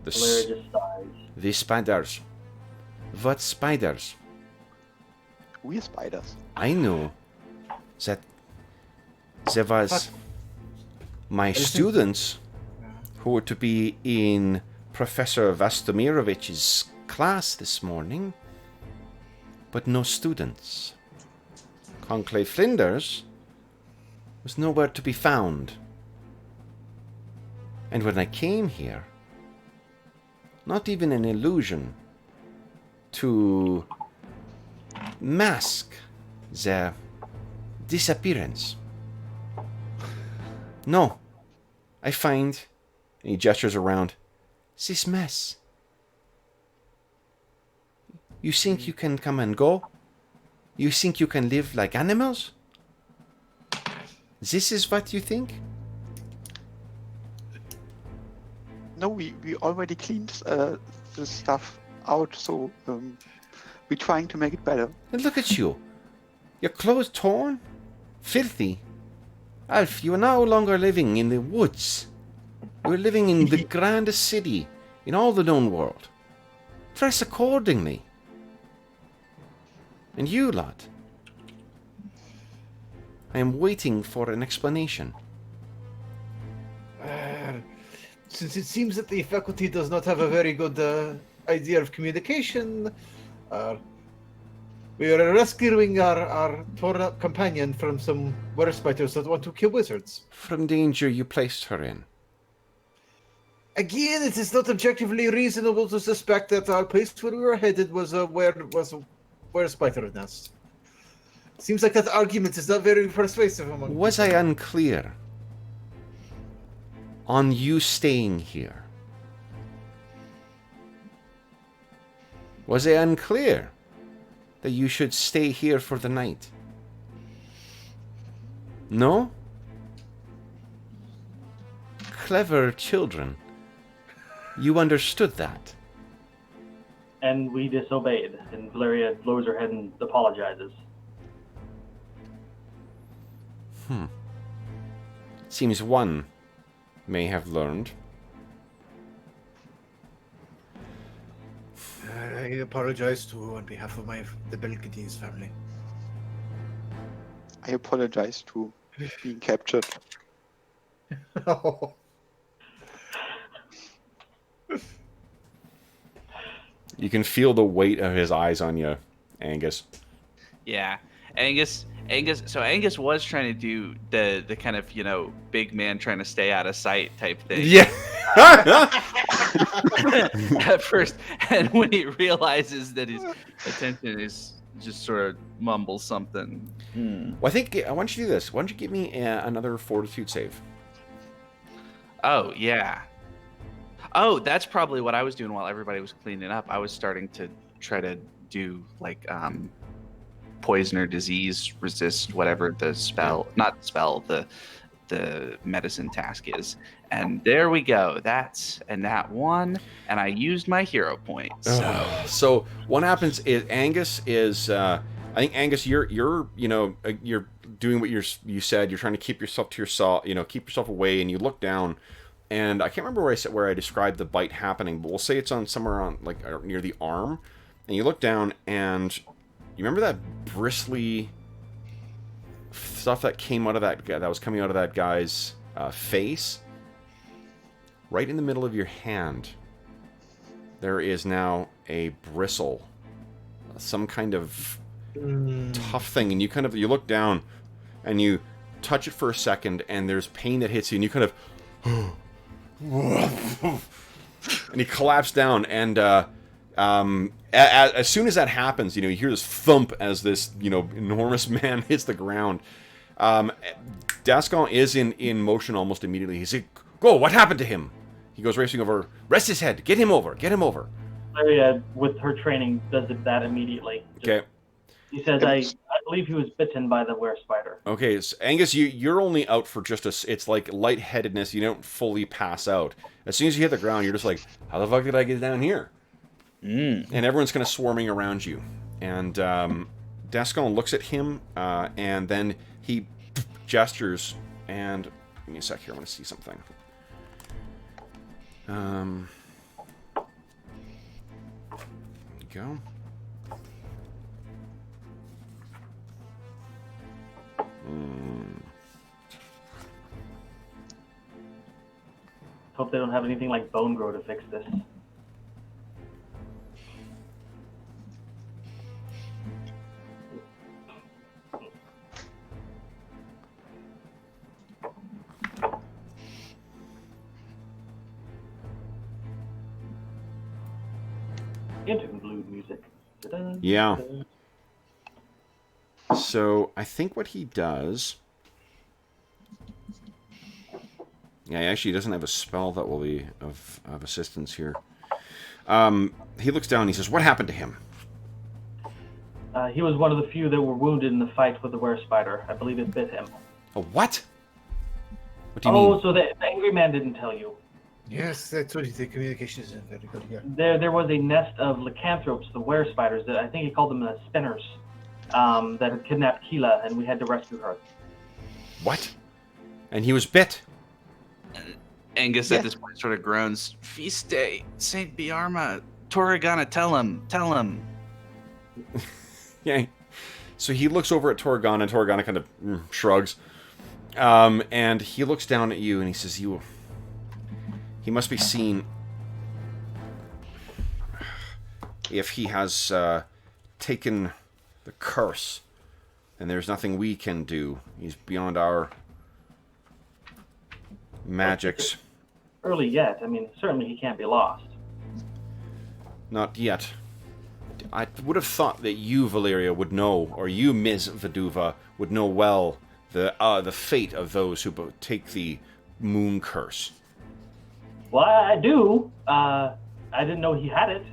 Valeria just sighs. the spiders. What spiders? We're spiders. I know that there was my students who were to be in Professor Vastomirovich's class this morning, but no students. Conclave Flinders was nowhere to be found. And when I came here, not even an illusion to mask their disappearance. No, I find, and he gestures around, this mess. You think you can come and go? You think you can live like animals? This is what you think? No, we already cleaned the stuff out, so we're trying to make it better. And look at you. Your clothes torn? Filthy. Alf, you are no longer living in the woods. You're living in the grandest city in all the known world. Dress accordingly. And you, lad. I am waiting for an explanation. Since it seems that the faculty does not have a very good idea of communication, we are rescuing our torn up companion from some were spiders that want to kill wizards. From danger you placed her in. Again, it is not objectively reasonable to suspect that our place where we were headed was a spider nest. Seems like that argument is not very persuasive among Was I unclear on you staying here? Was it unclear that you should stay here for the night? No? Clever children. You understood that. And we disobeyed. And Valeria lowers her head and apologizes. Seems one may have learned. I apologize too on behalf of the Belkades family. I apologize to being captured. Oh. You can feel the weight of his eyes on you, Angus. Yeah, Angus. So Angus was trying to do the kind of, you know, big man trying to stay out of sight type thing. Yeah. At first, and when he realizes that his attention is just sort of mumbles something. Well, I think I want you to do this. Why don't you give me another fortitude save? Oh yeah. Oh, that's probably what I was doing while everybody was cleaning up. I was starting to try to do like poison or disease resist whatever the spell, not spell, the medicine task is. And there we go. That's and that one, and I used my hero point. So what happens is Angus is I think Angus you're you know you're doing what you said. You're trying to keep yourself to yourself, you know, keep yourself away, and you look down. And I can't remember where I described the bite happening, but we'll say it's on somewhere on like near the arm. And you look down, and you remember that bristly stuff that came out of that guy, that was coming out of that guy's face, right in the middle of your hand. There is now a bristle, some kind of tough thing, and you look down, and you touch it for a second, and there's pain that hits you, and you kind of. And he collapsed down, and as soon as that happens, you know, you hear this thump as this, you know, enormous man hits the ground. Dascon is in motion almost immediately. He's like, "Go! What happened to him?" He goes racing over. "Rest his head. Get him over. Get him over." Valeria, with her training, does that immediately. Okay. He says, I believe he was bitten by the were-spider. Okay, so Angus, you're only out for just it's like lightheadedness. You don't fully pass out. As soon as you hit the ground, you're just like, how the fuck did I get down here? And everyone's kind of swarming around you. And Dascon looks at him, and then he gestures, and give me a sec here, I want to see something. There you go. Hope they don't have anything like bone grow to fix this. Interlude music. Yeah. So I think what he does. Yeah, he actually doesn't have a spell that will be of assistance here. He looks down and he says, "What happened to him?" He was one of the few that were wounded in the fight with the were-spider. I believe it bit him. A what? What do you mean? Oh, so the angry man didn't tell you. Yes, that's what the communication is very good here. There was a nest of lycanthropes, the were-spiders, that I think he called them the spinners, that had kidnapped Keela, and we had to rescue her. What? And he was bit? Angus at this point sort of groans, "Feast day, Saint Biarma, Toragana, tell him. Yeah. So he looks over at Toragana, and Toragana kind of shrugs. And he looks down at you, and he says, he must be seen if he has taken the curse, and there's nothing we can do. He's beyond our magics. Early yet. I mean, certainly he can't be lost. Not yet. I would have thought that you, Valeria, would know, or you, Ms. Viduva, would know well the fate of those who take the moon curse. Well, I do. I didn't know he had it.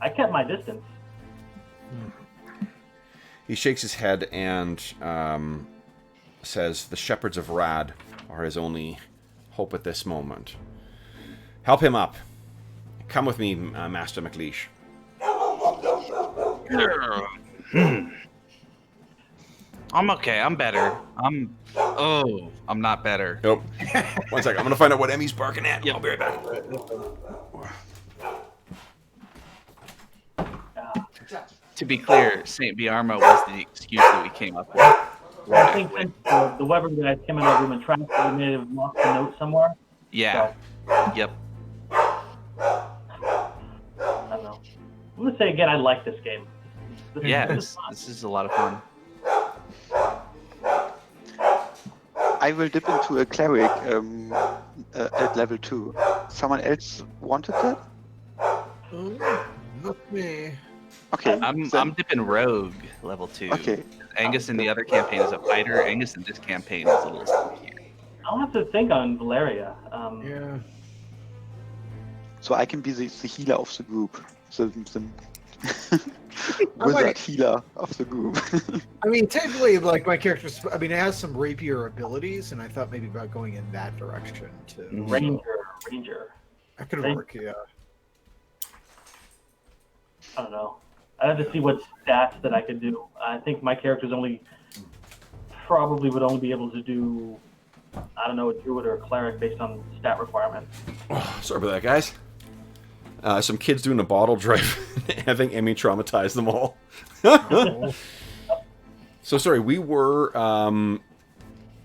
I kept my distance. He shakes his head and says, "The shepherds of Rad are his only hope at this moment. Help him up. Come with me, Master McLeish." I'm okay. I'm better. I'm not better. Nope. One second. I'm going to find out what Emmy's barking at. Yep. I'll be right back. To be clear, St. Biarmo was the excuse that we came up with. I think since the Weber guys came in our room and trapped, they may have lost the note somewhere. Yeah. So, Yep. I don't know. I'm gonna say again, I like this game. Yeah, This is fun. this is a lot of fun. I will dip into a cleric at level 2. Someone else wanted that? Not me. Okay. I'm dipping rogue level 2. Okay. Angus in the other campaign is a fighter. Angus in this campaign is a little sneakier. I'll have to think on Valeria. Yeah. So I can be the healer of the group. The wizard healer of the group. I mean, technically, like my character's. I mean, it has some rapier abilities, and I thought maybe about going in that direction too. Ranger. That could work. Yeah. I don't know. I have to see what stats that I could do. I think my character's probably would only be able to do, I don't know, a druid or a cleric based on stat requirements. Oh, sorry about that, guys. Some kids doing a bottle drive. I think Emmy traumatized them all. So sorry, we were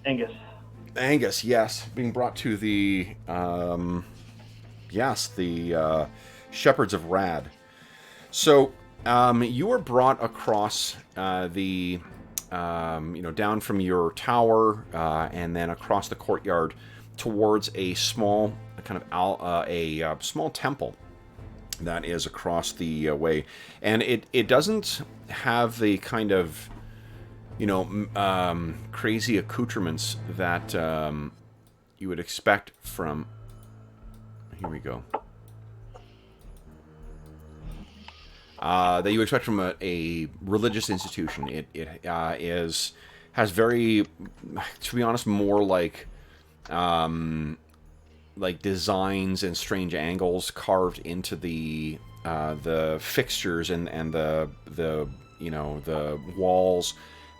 Angus. Angus, yes, being brought to the the Shepherds of Rad. So you were brought across down from your tower and then across the courtyard towards a small small temple that is across the way, and it doesn't have the kind of crazy accoutrements that you would expect from. Here we go. That you expect from a religious institution. It has very, to be honest, more like designs and strange angles carved into the fixtures and the walls,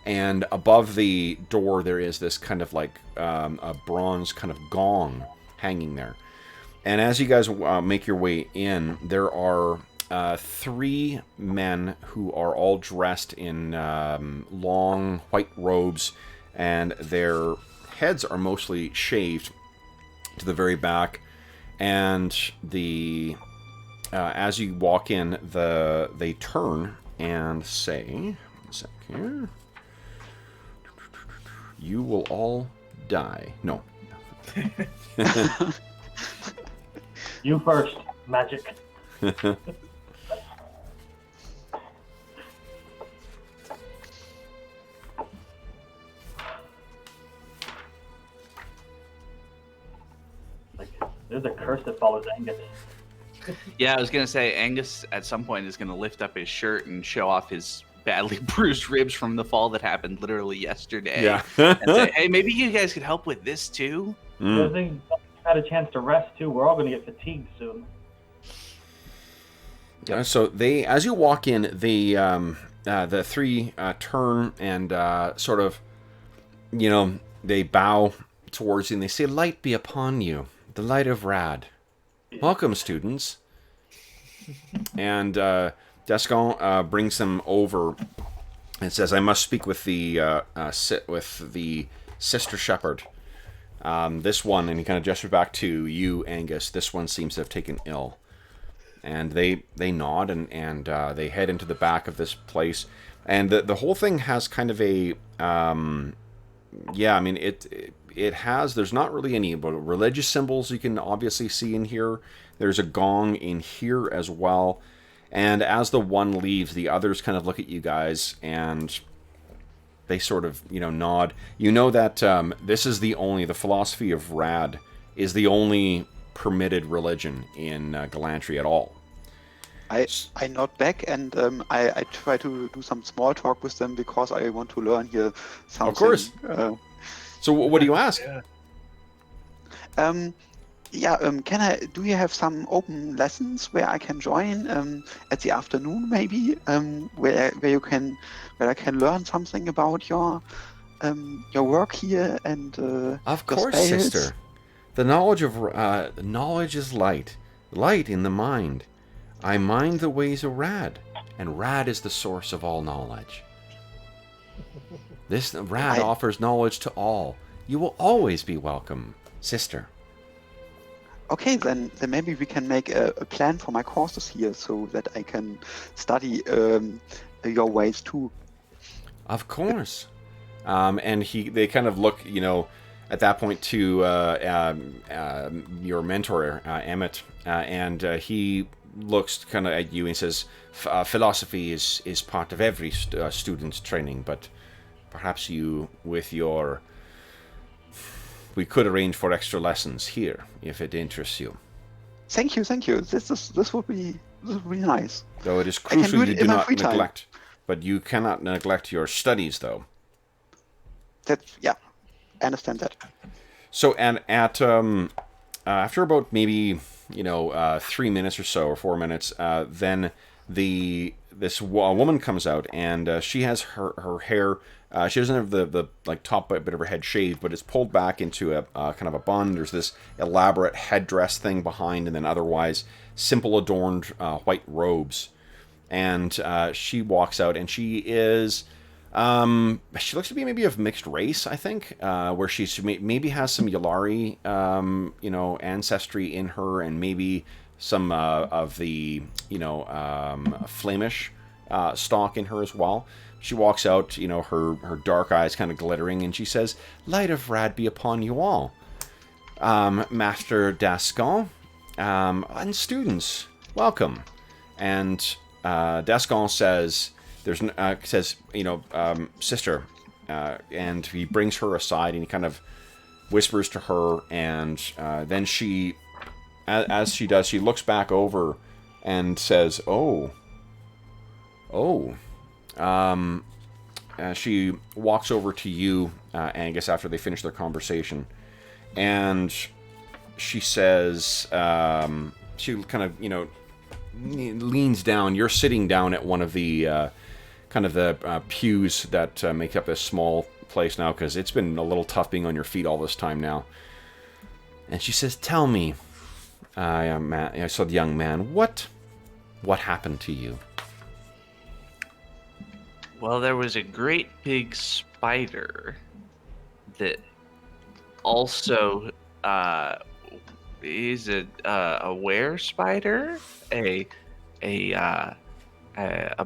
and above the door there is this kind of like a bronze kind of gong hanging there. And as you guys make your way in, there are 3 men who are all dressed in long white robes, and their heads are mostly shaved to the very back. And as you walk in, they turn and say, "One sec here. You will all die." No. You first, magic. There's a curse that follows Angus. Yeah, I was gonna say Angus at some point is gonna lift up his shirt and show off his badly bruised ribs from the fall that happened literally yesterday. Yeah. And say, hey, maybe you guys could help with this too. I think you've had a chance to rest too. We're all going to get fatigued soon. So as you walk in, the 3 turn and sort of, they bow towards you and they say, "Light be upon you, the light of Rad. Welcome, students." And Descon brings them over and says, "I must speak with the sister shepherd. This one," and he kind of gestures back to you, Angus. "This one seems to have taken ill." And they nod and they head into the back of this place. And the whole thing has kind of a it has, there's not really any religious symbols you can obviously see in here. There's a gong in here as well. And as the one leaves, the others kind of look at you guys and they sort of, nod. You know that this is the philosophy of Rad is the only permitted religion in Glantri at all. I nod back and I try to do some small talk with them because I want to learn here something. Of course. So what do you ask? Yeah. Do you have some open lessons where I can join at the afternoon maybe? Where I can learn something about your work here and Of your course, spells? sister. The knowledge is light in the mind. I mind the ways of Rad, and Rad is the source of all knowledge. This Rad offers knowledge to all. You will always be welcome, sister. Okay, then maybe we can make a plan for my courses here so that I can study your ways too. Of course. And they kind of look, at that point to your mentor, Emmett, and he looks kind of at you and says, philosophy is part of every student's training, but perhaps you, we could arrange for extra lessons here, if it interests you. Thank you. This would be nice. Though it is crucial you do not free time. neglect, but you cannot neglect your studies, though. Yeah, I understand that. So, and at after about maybe 3 minutes or so, or 4 minutes, then this woman comes out, and she has her hair. She doesn't have the like top bit of her head shaved, but it's pulled back into a kind of a bun. There's this elaborate headdress thing behind, and then otherwise simple adorned white robes. And she walks out, and she is. She looks to be maybe of mixed race, I think, where she maybe has some Yalari, ancestry in her, and maybe some of the, Flemish stock in her as well. She walks out, her dark eyes kind of glittering, and she says, "Light of Rad be upon you all. Master Dascon, and students, welcome." And Dascon says, "Sister," and he brings her aside and he kind of whispers to her, and then she, as she does, she looks back over and says, "Oh." She walks over to you, Angus, after they finish their conversation, and she says, she kind of, leans down. You're sitting down at one of the kind of the pews that make up this small place now, because it's been a little tough being on your feet all this time now. And she says, "Tell me, I saw the young man, what happened to you?" Well, there was a great big spider that also is a were spider, a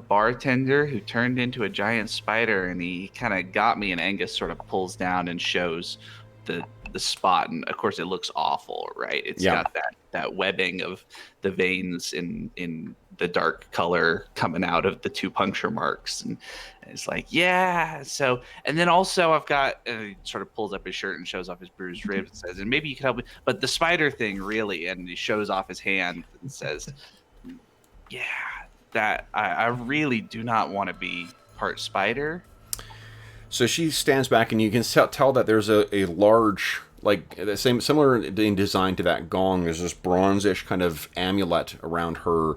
bartender who turned into a giant spider, and he kind of got me, and Angus sort of pulls down and shows the spot, and of course it looks awful, right? It's got that webbing of the veins in the dark color coming out of the 2 puncture marks, and it's like, yeah. So, and then also I've got, he sort of pulls up his shirt and shows off his bruised ribs and says, "And maybe you can help me, but the spider thing really," and he shows off his hand and says, "Yeah, that I really do not want to be part spider." So she stands back, and you can tell that there's a large, like the similar in design to that gong. There's this bronzish kind of amulet around her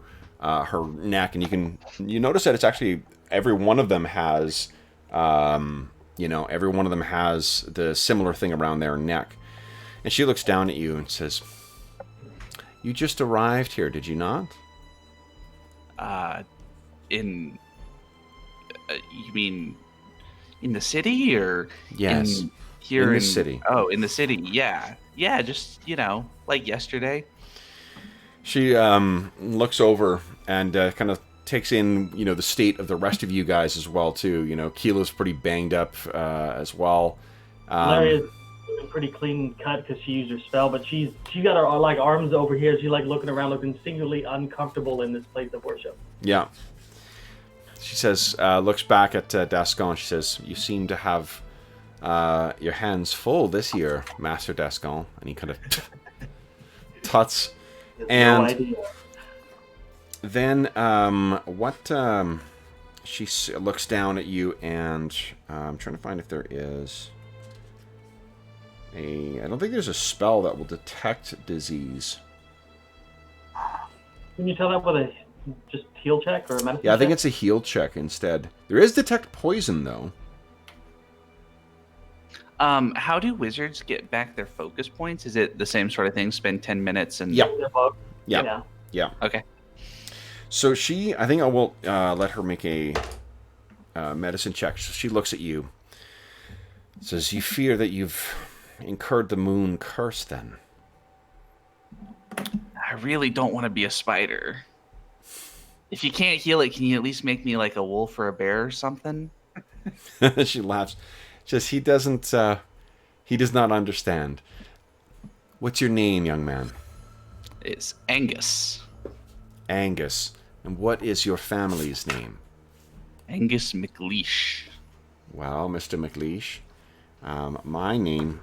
neck, and you notice that it's actually every one of them has, every one of them has the similar thing around their neck. And she looks down at you and says, "You just arrived here, did you not?" You mean in the city, or yes, here in the city? Oh, in the city, yeah, just like yesterday. She looks over and kind of takes in the state of the rest of you guys as well too. Kila's pretty banged up as well. Larry is pretty clean cut because she used her spell, but she's got her like arms over here. She's like looking around, looking singularly uncomfortable in this place of worship. Yeah. She says, looks back at Dascon. She says, "You seem to have your hands full this year, Master Dascon." And he kind of tuts. And no idea. Then, she looks down at you, and I'm trying to find if there is I don't think there's a spell that will detect disease. Can you tell that with a just heal check or a medicine Yeah, I think check? it's a heal check instead. There is detect poison, though. How do wizards get back their focus points? Is it the same sort of thing? Spend 10 minutes and... Yep. Yeah. Yeah. Okay. So I think I will let her make a medicine check. So she looks at you. Says, you fear that you've incurred the moon curse, then? I really don't want to be a spider. If you can't heal it, can you at least make me like a wolf or a bear or something? She laughs. Just he does not understand. What's your name, young man? It's Angus. Angus. And what is your family's name? Angus McLeish. Well, Mr. McLeish, my name...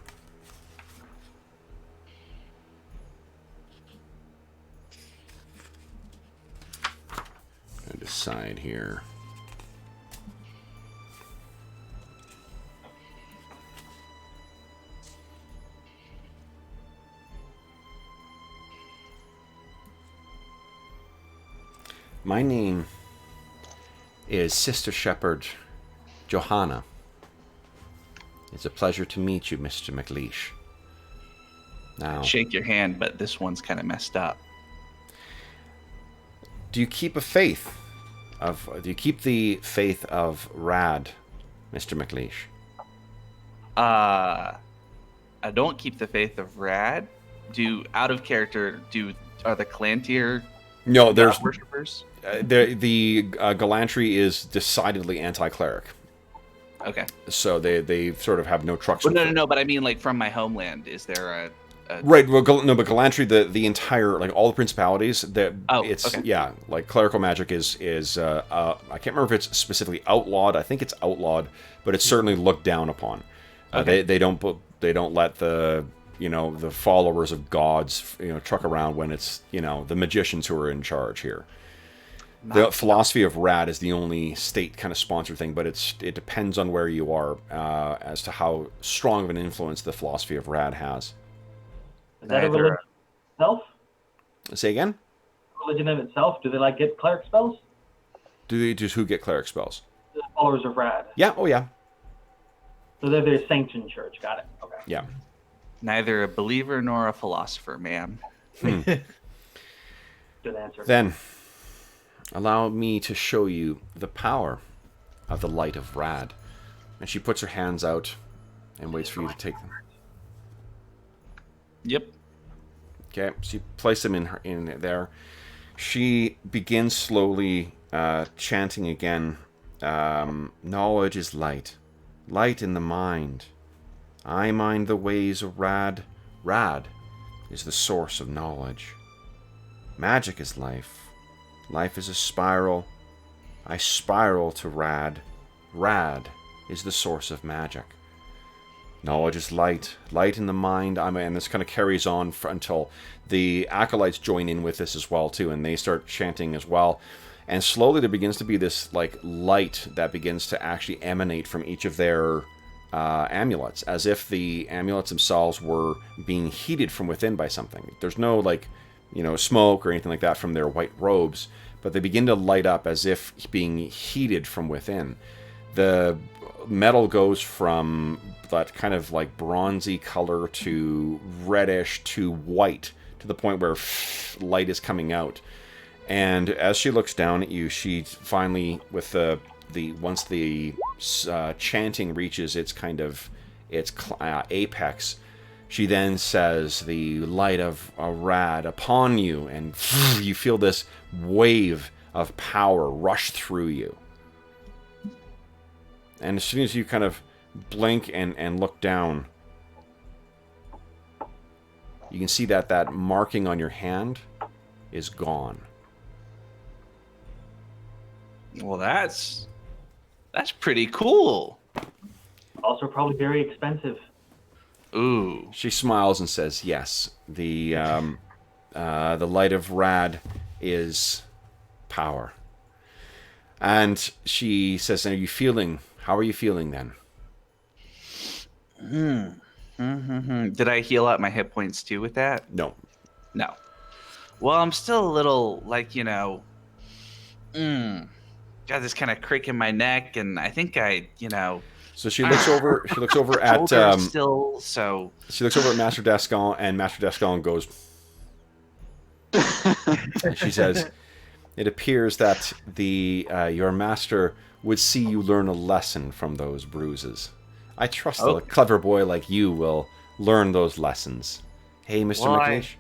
I'm going to decide here. My name is Sister Shepherd Johanna. It's a pleasure to meet you, Mr. McLeish. Now, Shake your hand, but this one's kind of messed up. do you keep the faith of Rad, Mr. McLeish? I don't keep the faith of Rad. Out of character, are the Glantri No, there's worshippers? the Glantri is decidedly anti-cleric. Okay. So they sort of have no trucks. Well, with no, but I mean, like, from my homeland, is there a Right, well, no, but Glantri, the entire, like, all the principalities, okay. Yeah, like, clerical magic is I can't remember if it's specifically outlawed. I think it's outlawed, but it's certainly looked down upon. Okay. They don't let the followers of gods truck around when it's the magicians who are in charge here. The philosophy of Rad is the only state kind of sponsored thing, but it depends on where you are as to how strong of an influence the philosophy of Rad has. Is that a religion itself? Say again? Religion in itself? Do they get cleric spells? Do they just who get cleric spells? The followers of Rad. Yeah. Oh yeah. So they're the sanctioned church. Got it. Okay. Yeah. Neither a believer nor a philosopher, ma'am. Good answer. Then, allow me to show you the power of the light of Rad. And she puts her hands out and waits for you to take them. Yep. Okay, so you place them in there. She begins slowly chanting again. Knowledge is light. Light in the mind. I mind the ways of Rad. Rad is the source of knowledge. Magic is life. Life is a spiral. I spiral to Rad. Rad is the source of magic. Knowledge is light. Light in the mind. And this kind of carries on until the acolytes join in with this as well, too. And they start chanting as well. And slowly there begins to be this light that begins to actually emanate from each of their amulets. As if the amulets themselves were being heated from within by something. There's no smoke or anything like that from their white robes. But they begin to light up as if being heated from within. The metal goes from that kind of bronzy color to reddish to white to the point where light is coming out. And as she looks down at you, she finally, with once the chanting reaches its apex, she then says, "The light of Rad upon you," and you feel this wave of power rush through you. And as soon as you kind of blink and look down, you can see that marking on your hand is gone. Well, that's pretty cool. Also, probably very expensive. Ooh. She smiles and says, "Yes, the light of Rad is power. And she says, how are you feeling then? Did I heal up my hit points too with that? No. No. Well, I'm still a little like, got this kind of crick in my neck, and I think So she looks over. She looks over at still. So she looks over at Master Descon, and Master Descon goes. And she says, "It appears that your master would see you learn a lesson from those bruises. I trust that a clever boy like you will learn those lessons. Hey, Mr. McLeish."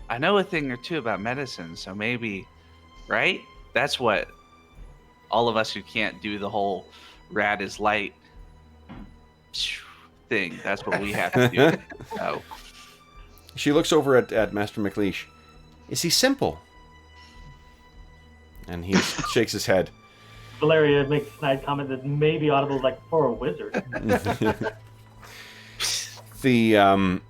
I know a thing or two about medicine, so maybe, right? That's what all of us who can't do the whole rad is light thing, that's what we have to do. So. She looks over at Master McLeish. Is he simple? And he shakes his head. Valeria makes a snide comment that may be audible, like, for a wizard. So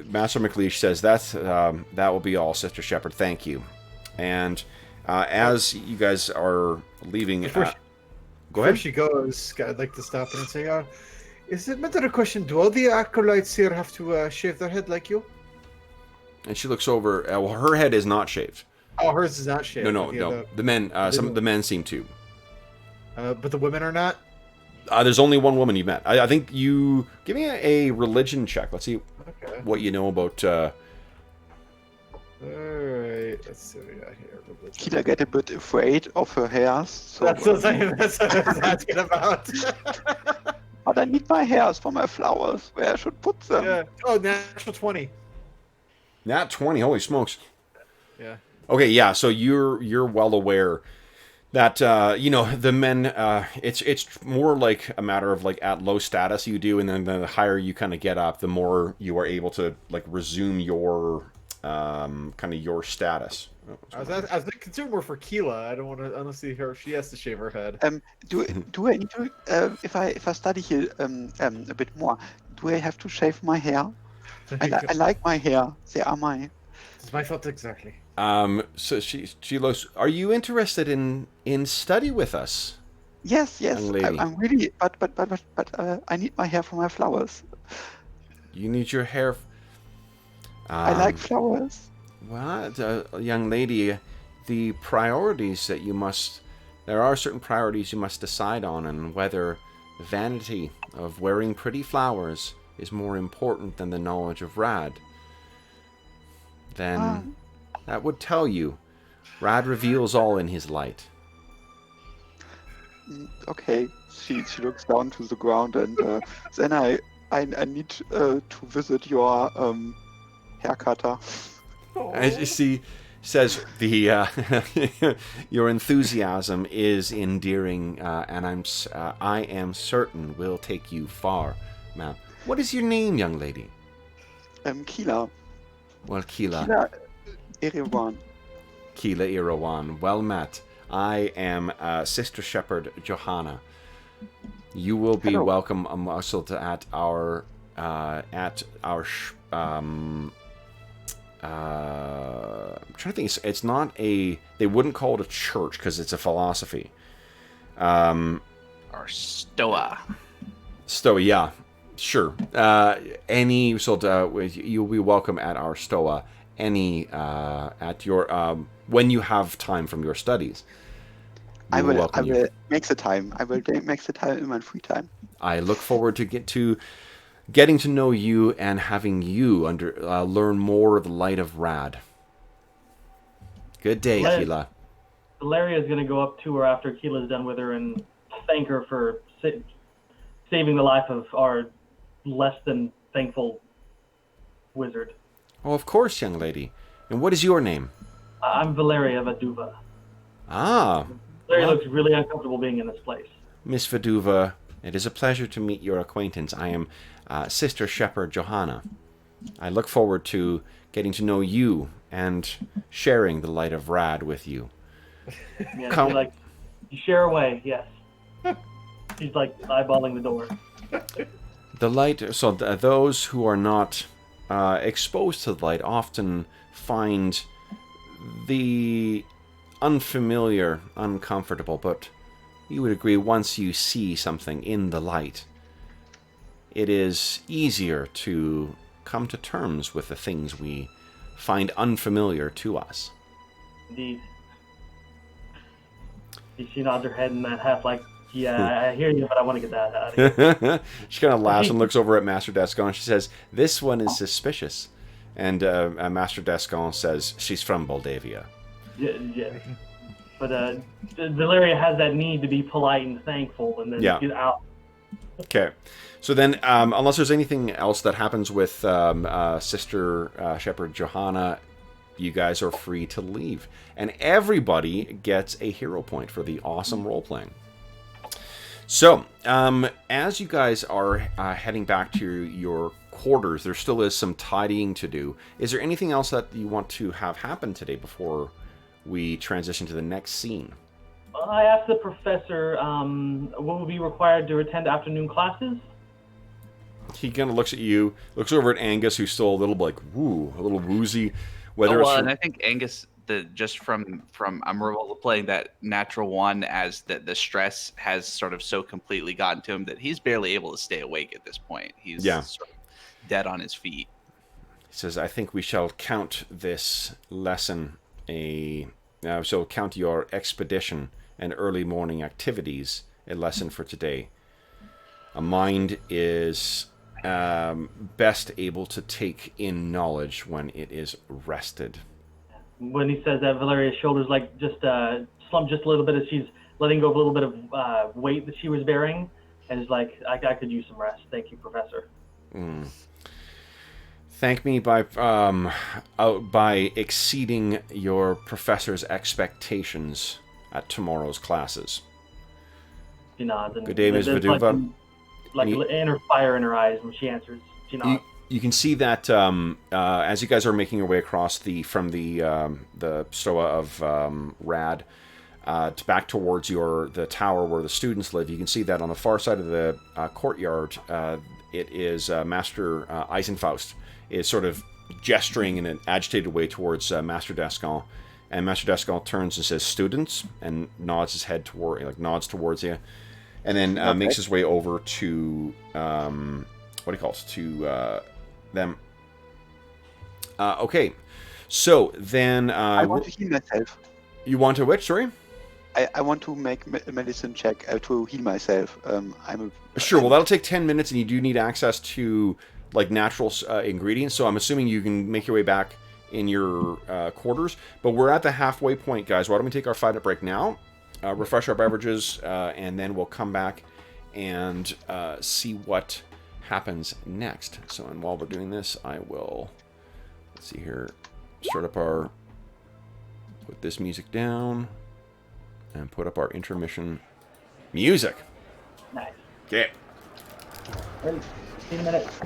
Master McLeish says that will be all, Sister Shepherd. Thank you. And as you guys are leaving, go ahead. Before she goes, I'd like to stop and say, is it matter of question? Do all the acolytes here have to shave their head like you? And she looks over. Well, her head is not shaved. Oh, hers is not shaved. No. The men, some of the men seem to. But the women are not? There's only one woman you met. I think you... Give me a religion check. Let's see what you know about... Alright, let's see what we got here. Kila get a bit afraid of her hairs. So, That's what I was asking about. But I need my hairs for my flowers, where I should put them. Yeah. Oh, natural 20. Nat 20, holy smokes. Yeah. Okay, yeah, so you're well aware that the men it's more like a matter of like at low status you do, and then the higher you kind of get up, the more you are able to like resume your kind of your status. I was concerned more for Keela. I don't want to honestly her. She has to shave her head. Do I need to if I study here a bit more? Do I have to shave my hair? I like my hair. They are mine. It's my fault exactly. So she looks. Are you interested in study with us? Yes. I'm really. But I need my hair for my flowers. You need your hair. I like flowers. Well, young lady, the priorities that you must... There are certain priorities you must decide on, and whether the vanity of wearing pretty flowers is more important than the knowledge of Rad. Then that would tell you. Rad reveals all in his light. Okay, she looks down to the ground, and then I need to visit your hair cutter. As she says, your enthusiasm is endearing, and I am certain will take you far, ma'am. What is your name, young lady? Keela. Well, Keela. Keela Irawan. Keela Irawan. Well met. I am Sister Shepherd Johanna. You will be welcome at our I'm trying to think. It's not a... They wouldn't call it a church because it's a philosophy. Our Stoa. Stoa, yeah. Sure. You'll be welcome at our Stoa. At your... when you have time from your studies. I will make the time. I will make the time in my free time. I look forward to getting to know you and having you learn more of the light of Rad. Good day, Keela. Valeria is going to go up to her after Keela's done with her and thank her for saving the life of our less than thankful wizard. Oh, of course, young lady. And what is your name? I'm Valeria Vaduva. Ah. Valeria looks really uncomfortable being in this place. Miss Vaduva, it is a pleasure to meet your acquaintance. I am Sister Shepherd Johanna. I look forward to getting to know you and sharing the light of Rad with you. Yeah, you share away, yes. She's like eyeballing the door. The light, so those who are not exposed to the light often find the unfamiliar, uncomfortable, but you would agree once you see something in the light, it is easier to come to terms with the things we find unfamiliar to us. Indeed. She nods her head in that half like, yeah, I hear you, but I want to get that out of here. She kind of laughs and looks over at Master Descon, and she says, "This one is suspicious." And Master Descon says, "She's from Moldavia." Yeah. But Valeria has that need to be polite and thankful, and then get out. Okay. So then, unless there's anything else that happens with Sister Shepherd Johanna, you guys are free to leave. And everybody gets a hero point for the awesome role-playing. So, as you guys are heading back to your quarters, there still is some tidying to do. Is there anything else that you want to have happen today before we transition to the next scene? I asked the professor what would be required to attend afternoon classes. He kind of looks at you, looks over at Angus, who's still a little like, woo, a little woozy. And I think Angus, just from I'm playing that natural one, as the stress has sort of so completely gotten to him that he's barely able to stay awake at this point. He's sort of dead on his feet. He says, "I think we shall count this lesson shall count your expedition and early morning activities a lesson for today. A mind is best able to take in knowledge when it is rested." When he says that, Valeria's shoulders like just slump just a little bit as she's letting go of a little bit of weight that she was bearing, and is like, I could use some rest. Thank you, Professor. Thank me by exceeding your professor's expectations at tomorrow's classes. She nods. And good day, Ms. Viduva. Like inner fire in her eyes when she answers. She nods. You can see that as you guys are making your way across from the Stoa of Rad back towards the tower where the students live, you can see that on the far side of the courtyard, it is Master Eisenfaust is sort of gesturing in an agitated way towards Master Descon, and Master Descon turns and says, "Students," and nods his head nods towards you, and then makes his way over to them. Okay, so then I want to heal myself. You want to which? Sorry. I want to make a medicine check to heal myself. Sure. Well, that'll take 10 minutes, and you do need access to natural ingredients. So I'm assuming you can make your way back in your quarters. But we're at the halfway point, guys. Why don't we take our 5-minute break now, refresh our beverages, and then we'll come back and see what happens next. So, and while we're doing this, I will let's see here, put this music down. And put up our intermission music. Nice. Okay. Ready. 15 minutes.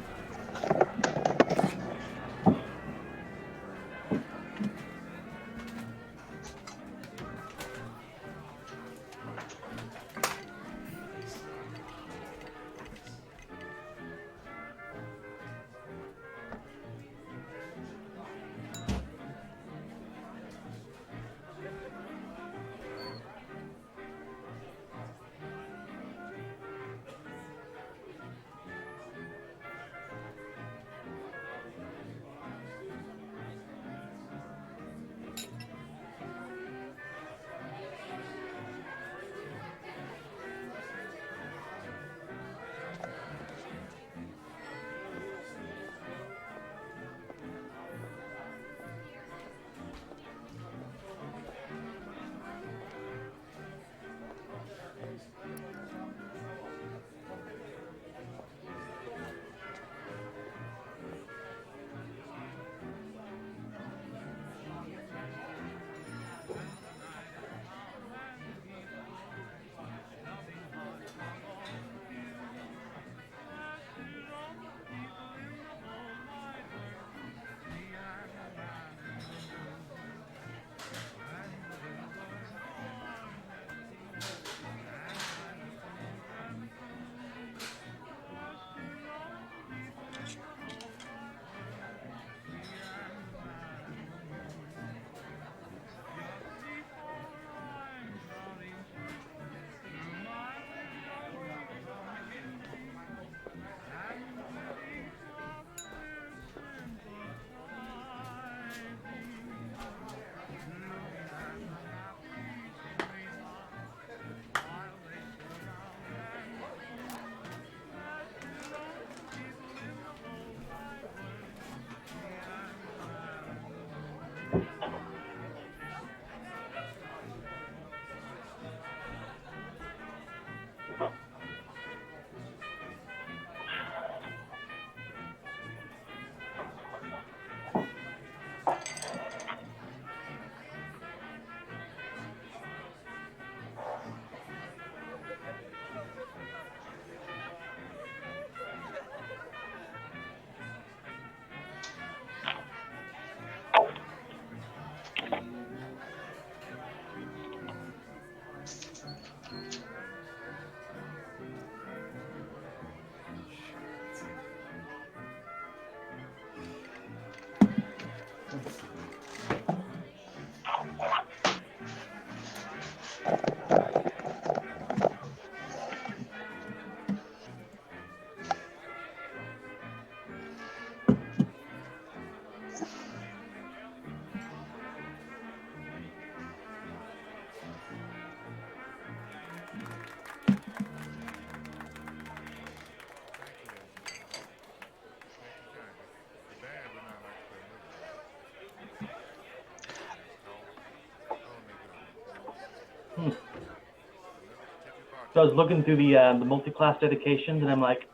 So I was looking through the multi-class dedications, and I'm like,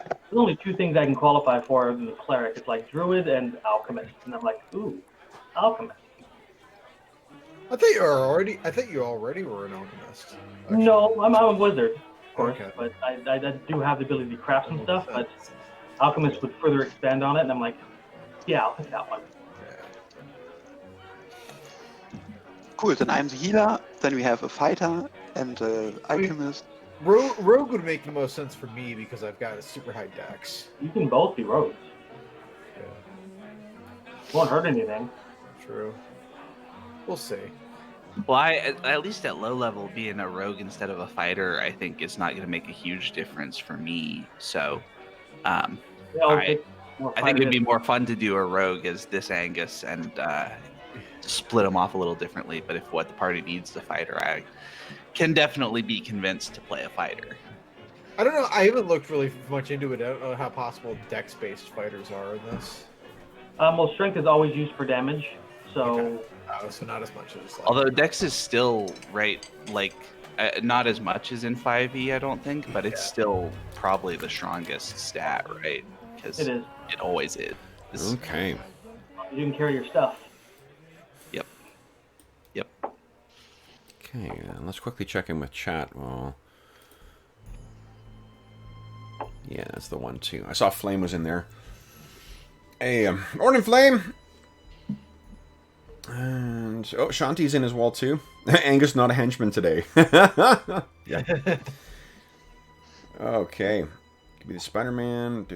there's only 2 things I can qualify for in the cleric. It's like druid and alchemist, and I'm like, ooh, alchemist. I thought you already were an alchemist. Actually. No, I'm a wizard, of course, Okay. but I do have the ability to craft some stuff. But alchemist would further expand on it, and I'm like, yeah, I'll pick that one. Cool, then I'm the healer, then we have a fighter and alchemist. Rogue would make the most sense for me because I've got a super high dex. You can both be rogues. Yeah, Won't hurt anything. true. We'll see. Well, at least at low level, being a rogue instead of a fighter, I think is not going to make a huge difference for me. So, Yeah, I'll I take more think it'd be fighters. more fun to do a rogue as this Angus and split them off a little differently. But if what the party needs the fighter, I can definitely be convinced to play a fighter. I don't know. I haven't looked really much into it. I don't know how possible dex-based fighters are in this. Well, strength is always used for damage, so Okay. So not as much as like. Although Dex is still not as much as in 5e, I don't think, but it's still probably the strongest stat, right? Because it is. it always is. Okay. You can carry your stuff. Yep. Okay, let's quickly check in with chat. Well, yeah, that's the one too. I saw Flame was in there. Hey, morning, Flame. And Shanti's in as well too. Angus not a henchman today. Yeah. Okay. Give me the Spider-Man.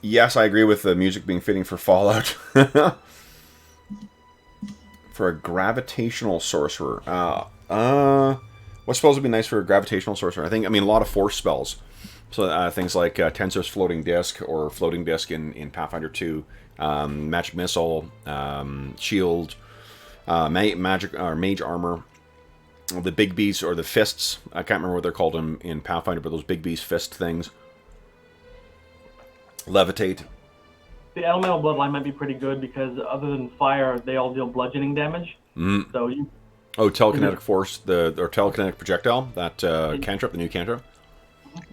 Yes, I agree with the music being fitting for Fallout. For a gravitational sorcerer. What's supposed to be nice for a gravitational sorcerer? I mean, a lot of force spells. So things like Tensor's Floating Disc or Floating Disc in Pathfinder 2, Magic Missile, Shield, Magic or Mage Armor, the Big Beast or the Fists. I can't remember what they're called in Pathfinder, but those Big Beast fist things. Levitate. The elemental bloodline might be pretty good because other than fire, they all deal bludgeoning damage. Mm. So you. Oh, telekinetic force, or telekinetic projectile, that cantrip, the new cantrip.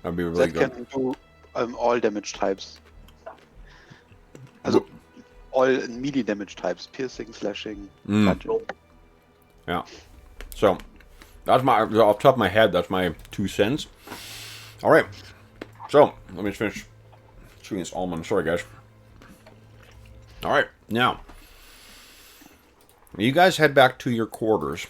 That'd be really That good. can do all damage types. Also, all melee damage types. Piercing, slashing, bludgeoning. Yeah. So, that's off the top of my head, that's my 2 cents. Alright. So, let me just finish chewing this almond. Sorry, guys. Alright, now. You guys head back to your quarters.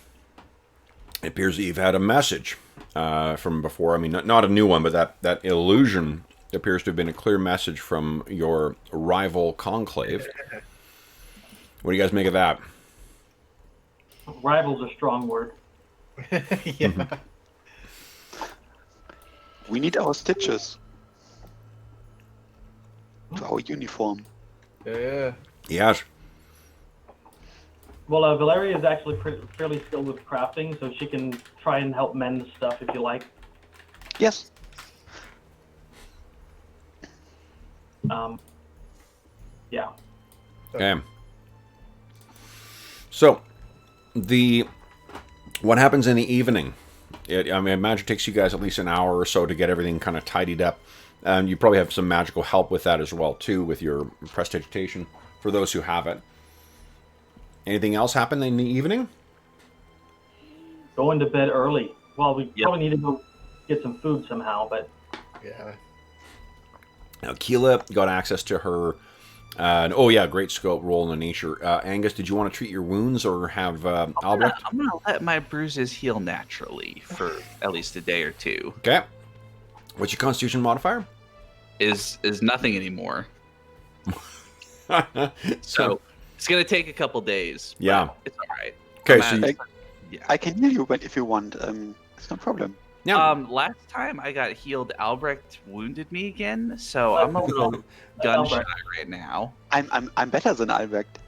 It appears that you've had a message from before. I mean, not a new one, but that illusion appears to have been a clear message from your rival conclave. What do you guys make of that? Rival's a strong word. Yeah. We need our stitches. To our uniform. Yeah. Yes. Well, Valeria is actually fairly skilled with crafting, so she can try and help mend stuff if you like. Yes. Yeah. Okay. So, what happens in the evening? I imagine it takes you guys at least an hour or so to get everything kind of tidied up. And you probably have some magical help with that as well, too, with your prestidigitation, for those who have it. Anything else happen in the evening? Going to bed early. Well, we probably need to go get some food somehow, but... Yeah. Now, Keela got access to her... great scope roll in the nature. Angus, did you want to treat your wounds or have Albrecht? I'm going to let my bruises heal naturally for at least a day or two. Okay. What's your constitution modifier? Is nothing anymore. So it's going to take a couple days. But Yeah. It's all right. Okay, so I can heal you if you want. It's no problem. yeah. Last time I got healed, Albrecht wounded me again, so I'm a little gun shy right now. I'm better than Albrecht.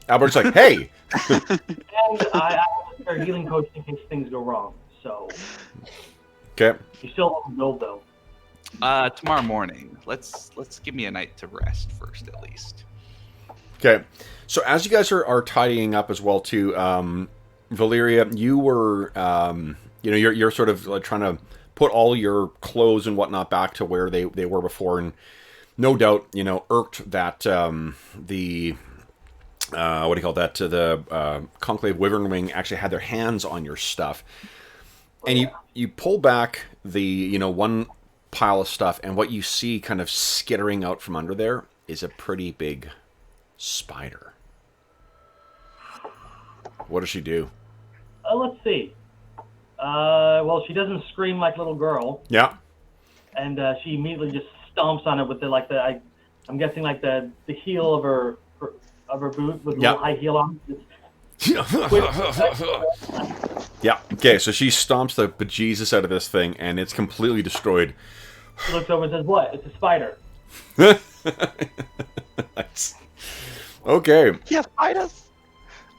Albert's like, hey. And I have a healing coach in case things go wrong, so... Okay. You still have a build, though. Tomorrow morning. Let's give me a night to rest first, at least. Okay. So as you guys are tidying up as well, too, Valeria, you were, you're sort of like trying to put all your clothes and whatnot back to where they were before, and no doubt, irked that the what do you call that? The Conclave Wyvern Wing actually had their hands on your stuff, and you pull back the one pile of stuff, and what you see kind of skittering out from under there is a pretty big spider. What does she do? Let's see. Well, she doesn't scream like little girl. Yeah. And she immediately just stomps on it with I'm guessing like the heel of her boot with a little high heel on. Yeah. Okay, so she stomps the bejesus out of this thing, and it's completely destroyed. She looks over and says, "What? It's a spider." Nice. Okay. Yeah, spiders.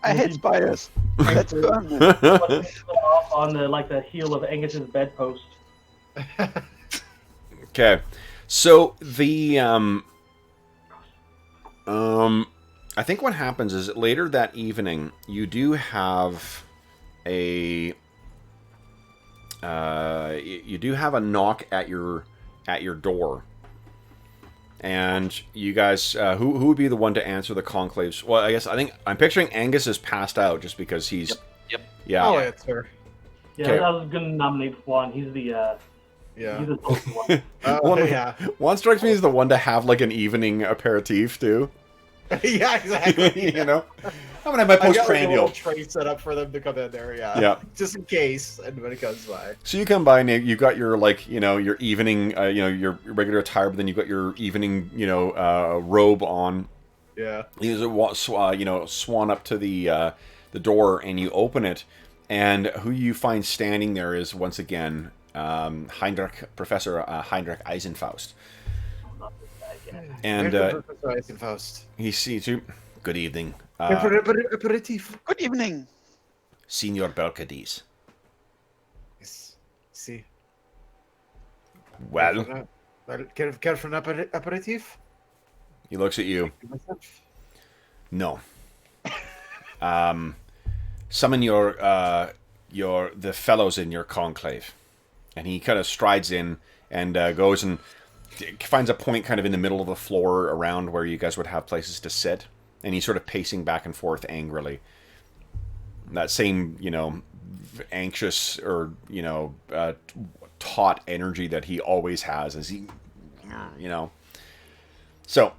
I hate spiders. Let's burn them. Off on the heel of Angus's bedpost. Okay. So the I think what happens is later that evening you do have a knock at your door. And you guys, who would be the one to answer the conclaves? Well, I think I'm picturing Angus is passed out just because he's. Yep. Yeah. I'll answer. Yeah, Okay. I was gonna nominate Juan. He's the Yeah. he's the social one. One strikes me as the one to have like an evening aperitif too. Yeah, exactly. I'm gonna have my I got like a postprandial. little tray set up for them to come in there. Yeah. Yeah. Just in case anybody comes by. So you come by and you've got your your evening, your regular attire, but then you've got your evening, robe on. Yeah. You swan up to the door and you open it, and who you find standing there is once again Professor Heinrich Eisenfaust. And he sees you. Good evening, Aperitif. Good evening. Signor Belcades. Yes. See. Well, Care for an aperitif? he looks at you. No. Summon the fellows in your conclave. And he kind of strides in and goes and finds a point kind of in the middle of the floor around where you guys would have places to sit. And he's sort of pacing back and forth angrily. That same, anxious or, taut energy that he always has as he, So,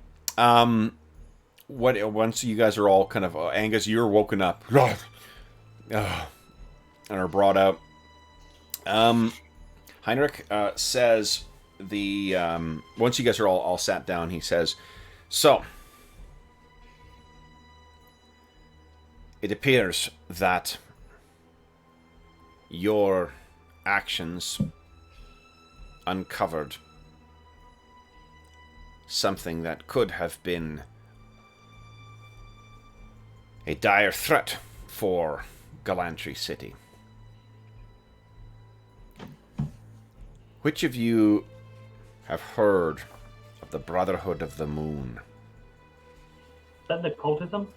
once you guys are all kind of, Angus, you're woken up. And are brought out. Heinrich says once you guys are all sat down, he says, so, it appears that your actions uncovered something that could have been a dire threat for Glantri City. Which of you have heard of the Brotherhood of the Moon? Is that the cultism?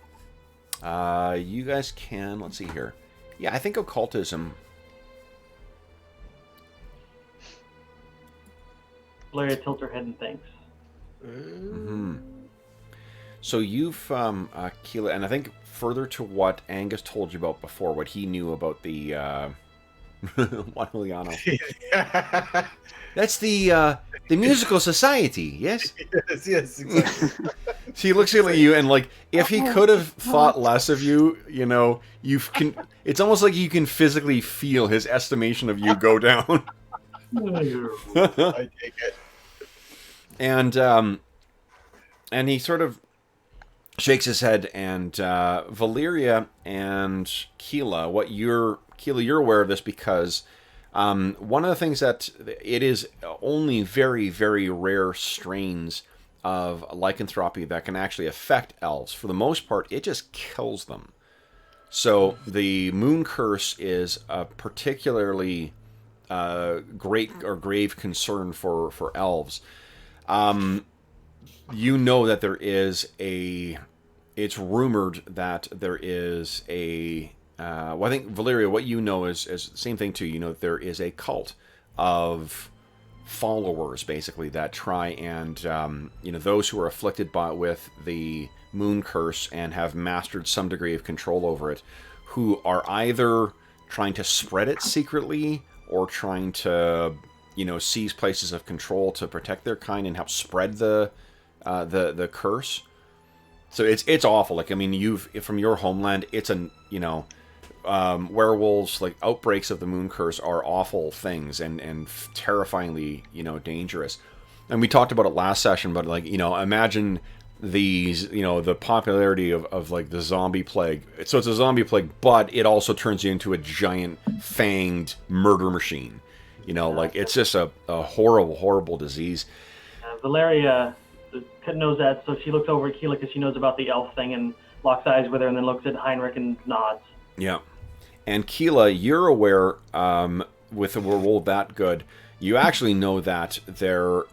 You guys can, let's see here. Yeah, I think occultism. Valeria tilts her head and thinks. Mm-hmm. So you've, Keela, and I think further to what Angus told you about before, what he knew about the, Juan Juliano. That's the musical society, yes? Yes, exactly. So he looks at you and, like, if he could have thought less of you, it's almost like you can physically feel his estimation of you go down. I take it. And he sort of shakes his head, and Valeria and Keela, you're aware of this because one of the things that it is only very, very rare strains of lycanthropy that can actually affect elves. For the most part, it just kills them. So the moon curse is a particularly great or grave concern for elves. You know that it's rumored that there is a well, I think, Valeria, what you know is the same thing too. You know that there is a cult of followers, basically, that try and, those who are afflicted with the moon curse and have mastered some degree of control over it, who are either trying to spread it secretly or trying to, seize places of control to protect their kind and help spread the curse. So it's awful. Like, I mean, you've, from your homeland, it's werewolves, like outbreaks of the moon curse are awful things and terrifyingly, dangerous. And we talked about it last session, but like, imagine these, the popularity of like the zombie plague. So it's a zombie plague, but it also turns you into a giant fanged murder machine. Like it's just a horrible, horrible disease. Valeria knows that, so she looks over at Keela because she knows about the elf thing and locks eyes with her and then looks at Heinrich and nods. Yeah. And Keela, you're aware, with a role that good, you actually know that there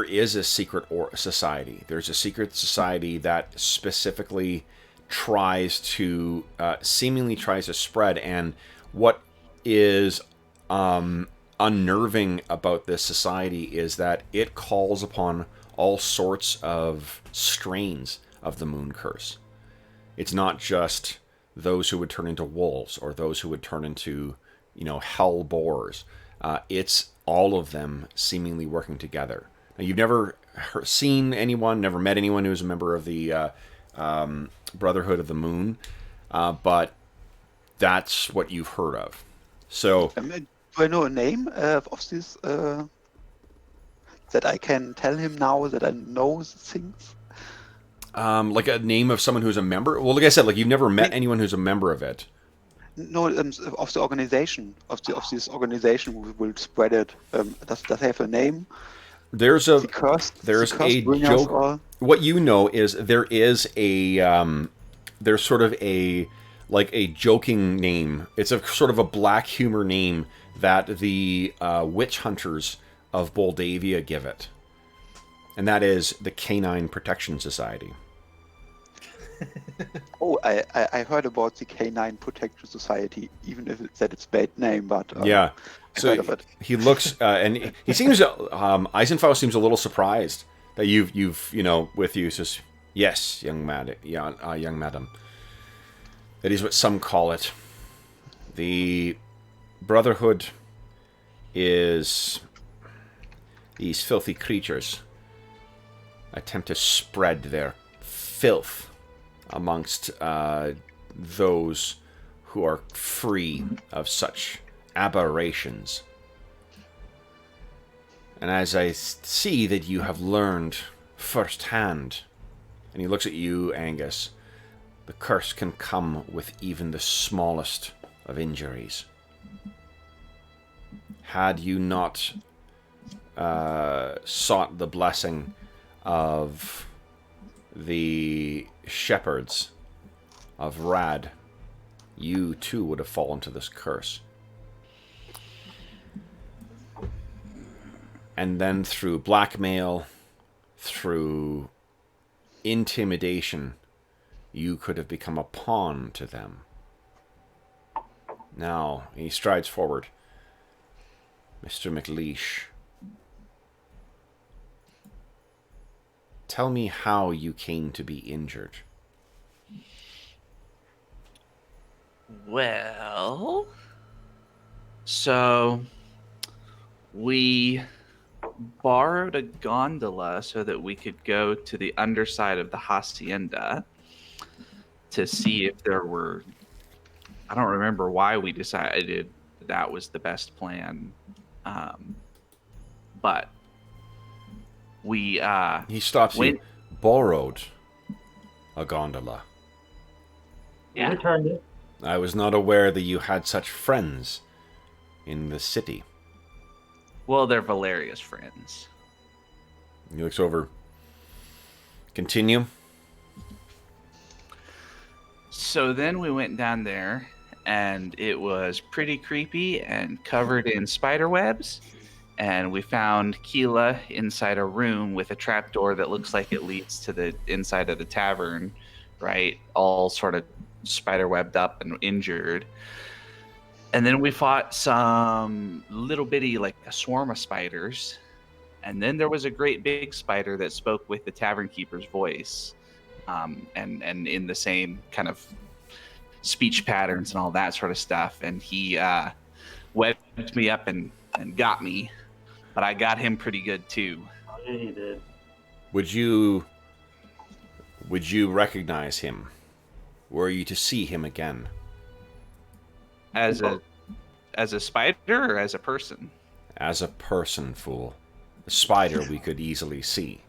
is a secret society. There's a secret society that specifically seemingly tries to spread. And what is unnerving about this society is that it calls upon all sorts of strains of the moon curse. It's not just those who would turn into wolves or those who would turn into, hell boars. It's all of them seemingly working together. Now, you've never seen anyone, never met anyone who's a member of the Brotherhood of the Moon, but that's what you've heard of. So, do I know a name of this that I can tell him now that I know things? Like a name of someone who's a member? Well, like I said, like you've never met anyone who's a member of it. No, of the organization, of this organization who will spread it. Does that have a name? There's a joke. Or... What you know is there is there's sort of a joking name. It's a sort of a black humor name that the witch hunters of Boldavia give it. And that is the Canine Protection Society. Oh, I heard about the Canine Protection Society, even if it's bad name, but yeah. So he looks and he seems Eisenfaust seems a little surprised that you've with you. Says, yes, young madam. That is what some call it. The Brotherhood is these filthy creatures attempt to spread their filth amongst those who are free of such aberrations. And as I see that you have learned firsthand, and he looks at you, Angus, the curse can come with even the smallest of injuries. Had you not sought the blessing of the shepherds of Rad, you too would have fallen to this curse. And then through blackmail, through intimidation, you could have become a pawn to them. Now, he strides forward. Mr. McLeish, tell me how you came to be injured. Well, so we borrowed a gondola so that we could go to the underside of the hacienda to see if there were... I don't remember why we decided that was the best plan. But we... he stops you. Borrowed a gondola. Yeah. We returned it. I was not aware that you had such friends in the city. Well, they're Valeria's friends. He looks over. Continue. So then we went down there, and it was pretty creepy and covered in spider webs. And we found Keela inside a room with a trapdoor that looks like it leads to the inside of the tavern, right? All sort of spider webbed up and injured. And then we fought some little bitty, like a swarm of spiders. And then there was a great big spider that spoke with the tavern keeper's voice, and in the same kind of speech patterns and all that sort of stuff. And he webbed me up and got me, but I got him pretty good too. Oh, yeah, he did. Would you recognize him? Were you to see him again? As a spider or as a person? As a person, fool. The spider we could easily see.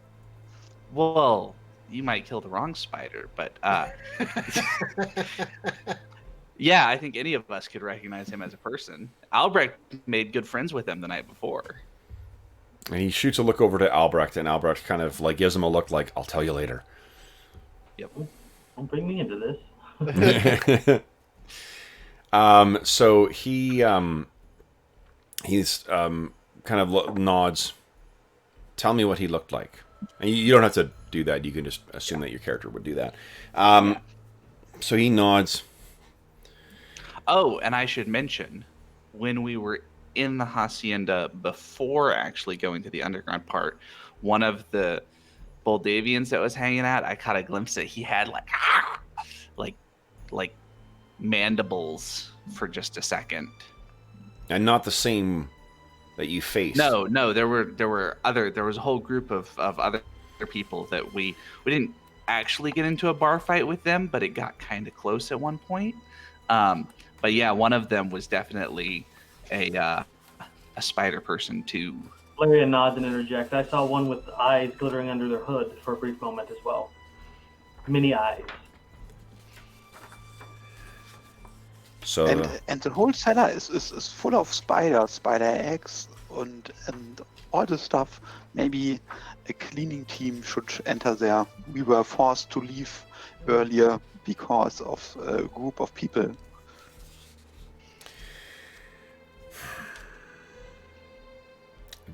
Well, you might kill the wrong spider, but yeah, I think any of us could recognize him as a person. Albrecht made good friends with him the night before. And he shoots a look over to Albrecht, and Albrecht kind of like gives him a look like, "I'll tell you later." Yep. Don't bring me into this. So he's kind of nods. Tell me what he looked like. And you don't have to do that. You can just assume that your character would do that. So he nods. Oh, and I should mention, when we were in the hacienda before actually going to the underground part, one of the Moldavians that was hanging out, I caught a glimpse that he had like mandibles for just a second. And not the same that you faced. No, there was a whole group of other people that we didn't actually get into a bar fight with them, but it got kind of close at one point. But yeah, one of them was definitely a spider person too. Larian nods and interjects. I saw one with eyes glittering under their hood for a brief moment as well. Mini eyes. So and the whole cellar is full of spiders, spider eggs, and all the stuff. Maybe a cleaning team should enter there. We were forced to leave earlier because of a group of people.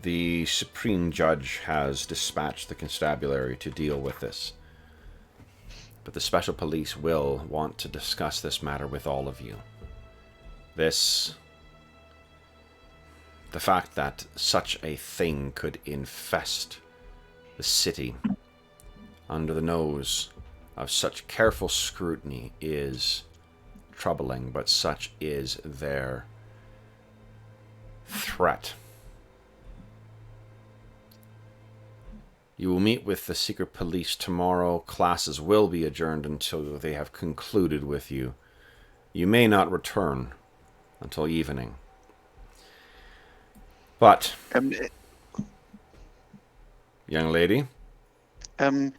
the Supreme Judge has dispatched the constabulary to deal with this. But the Special Police will want to discuss this matter with all of you. The fact that such a thing could infest the city under the nose of such careful scrutiny is troubling, but such is their threat. You will meet with the secret police tomorrow. Classes will be adjourned until they have concluded with you. You may not return until evening. But, young lady? The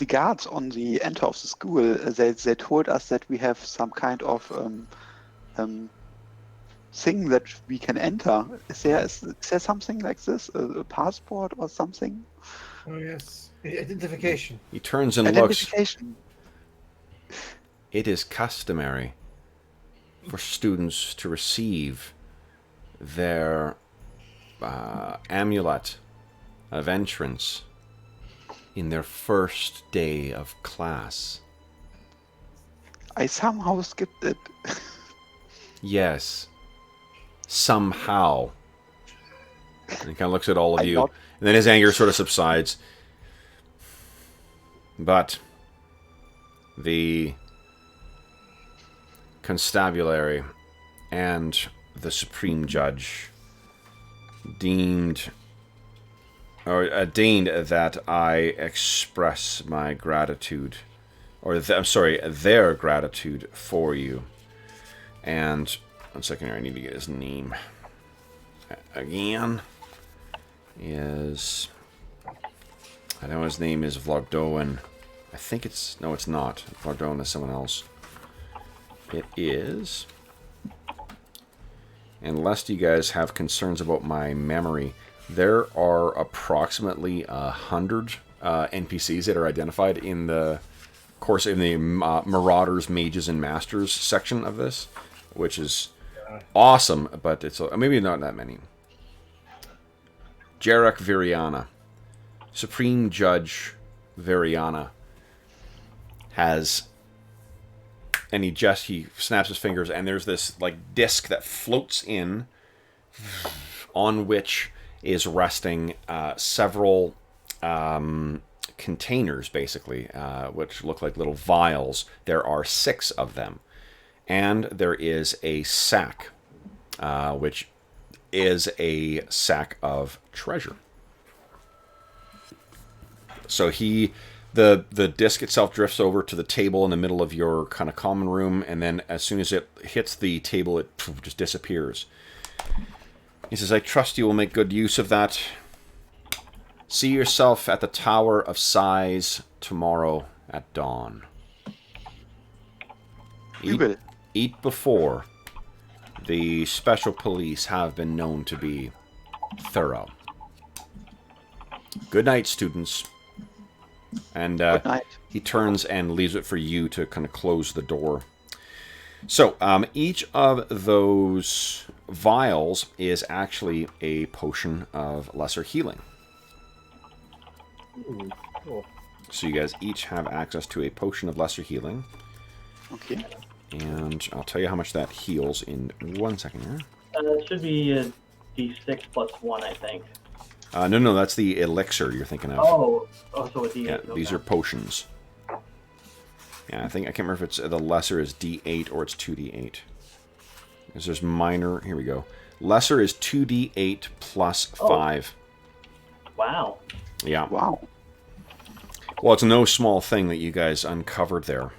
guards on the enter of the school, they told us that we have some kind of thing that we can enter. Is there something like this? A passport or something? Oh yes, identification. He turns and looks. Identification. It is customary for students to receive their Amulet of Entrance in their first day of class. I somehow skipped it. Yes. Somehow. And he kind of looks at all of you. And then his anger sort of subsides. But the constabulary and the Supreme Judge deigned that I express my gratitude, or their gratitude for you. And 1 second here, I need to get his name again. I know his name is Vlogdoen. I think it's not. Vlogdoen is someone else. It is, unless you guys have concerns about my memory, there are approximately 100 NPCs that are identified in the course in the Marauders, Mages, and Masters section of this, which is awesome, but it's maybe not that many. Jarek Viriana, Supreme Judge Viriana, has, and he snaps his fingers, and there's this like disc that floats in, on which is resting several containers, basically, which look like little vials. There are 6 of them, and there is a sack, which is a sack of treasure. So the disc itself drifts over to the table in the middle of your kind of common room, and then as soon as it hits the table, it just disappears. He says, "I trust you will make good use of that. See yourself at the Tower of Sighs tomorrow at dawn. We will. Eat before. The special police have been known to be thorough. Good night, students." And Good night. he turns and leaves it for you to kind of close the door. So, each of those vials is actually a potion of lesser healing. Ooh, cool. So you guys each have access to a potion of lesser healing. Okay. And I'll tell you how much that heals in 1 second here. It should be a D6 plus 1, I think. No, that's the elixir you're thinking of. Oh, so a D8. Yeah, okay. these are potions. Yeah, I can't remember if it's the lesser is D8 or it's 2D8. Because there's minor, here we go. Lesser is 2D8 plus 5. Wow. Yeah. Wow. Well, it's no small thing that you guys uncovered there.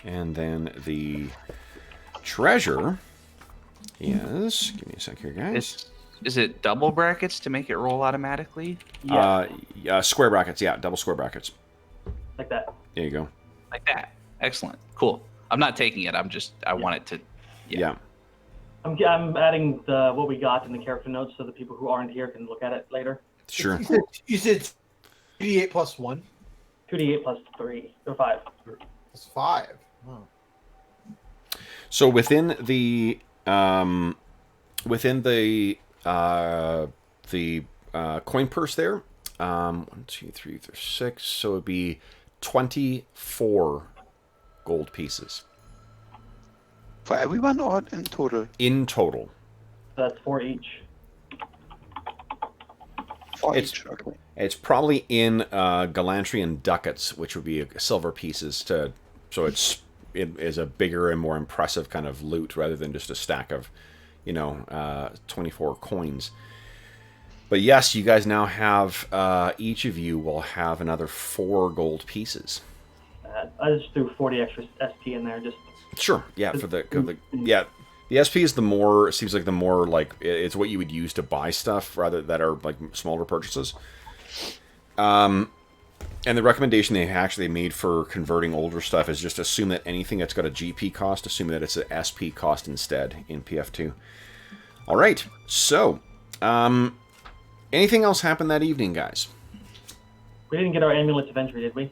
And then the treasure is... Give me a sec here, guys. Is it double brackets to make it roll automatically? Yeah, Square brackets, yeah. Double square brackets. like that. There you go. Like that. Excellent. Cool. I'm not taking it. I want it to... Yeah. I'm adding what we got in the character notes so the people who aren't here can look at it later. Sure. You said D8 plus 1? 2d8 plus 3, or 5. Plus 5. Oh. So within the coin purse there, 1, 2, 3, 4, 6. So it'd be 24 gold pieces For everyone or in total? in total. That's 4 each. For It's- each. Okay. It's probably in Galantri and ducats, which would be silver pieces. So it is a bigger and more impressive kind of loot rather than just a stack of, 24 coins. But yes, you guys now have, each of you will have another 4 gold pieces. I just threw 40 extra SP in there. Just Sure, yeah, the SP is seems like the more, like, it's what you would use to buy stuff rather that are, like, smaller purchases. And the recommendation they actually made for converting older stuff is just assume that anything that's got a GP cost, assume that it's an SP cost instead in PF2. All right, so, anything else happened that evening, guys? we didn't get our amulets of entry, did we?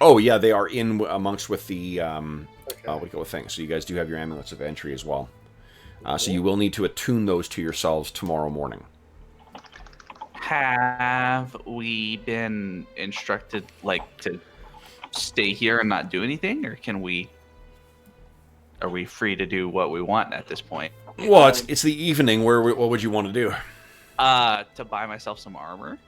Oh, yeah, they are in amongst with the, Okay. what do you call it thing. So you guys do have your amulets of entry as well. So you will need to attune those to yourselves tomorrow morning. Have we been instructed, like, to stay here and not do anything, or are we free to do what we want at this point? Well, it's the evening. What would you want to do? To buy myself some armor.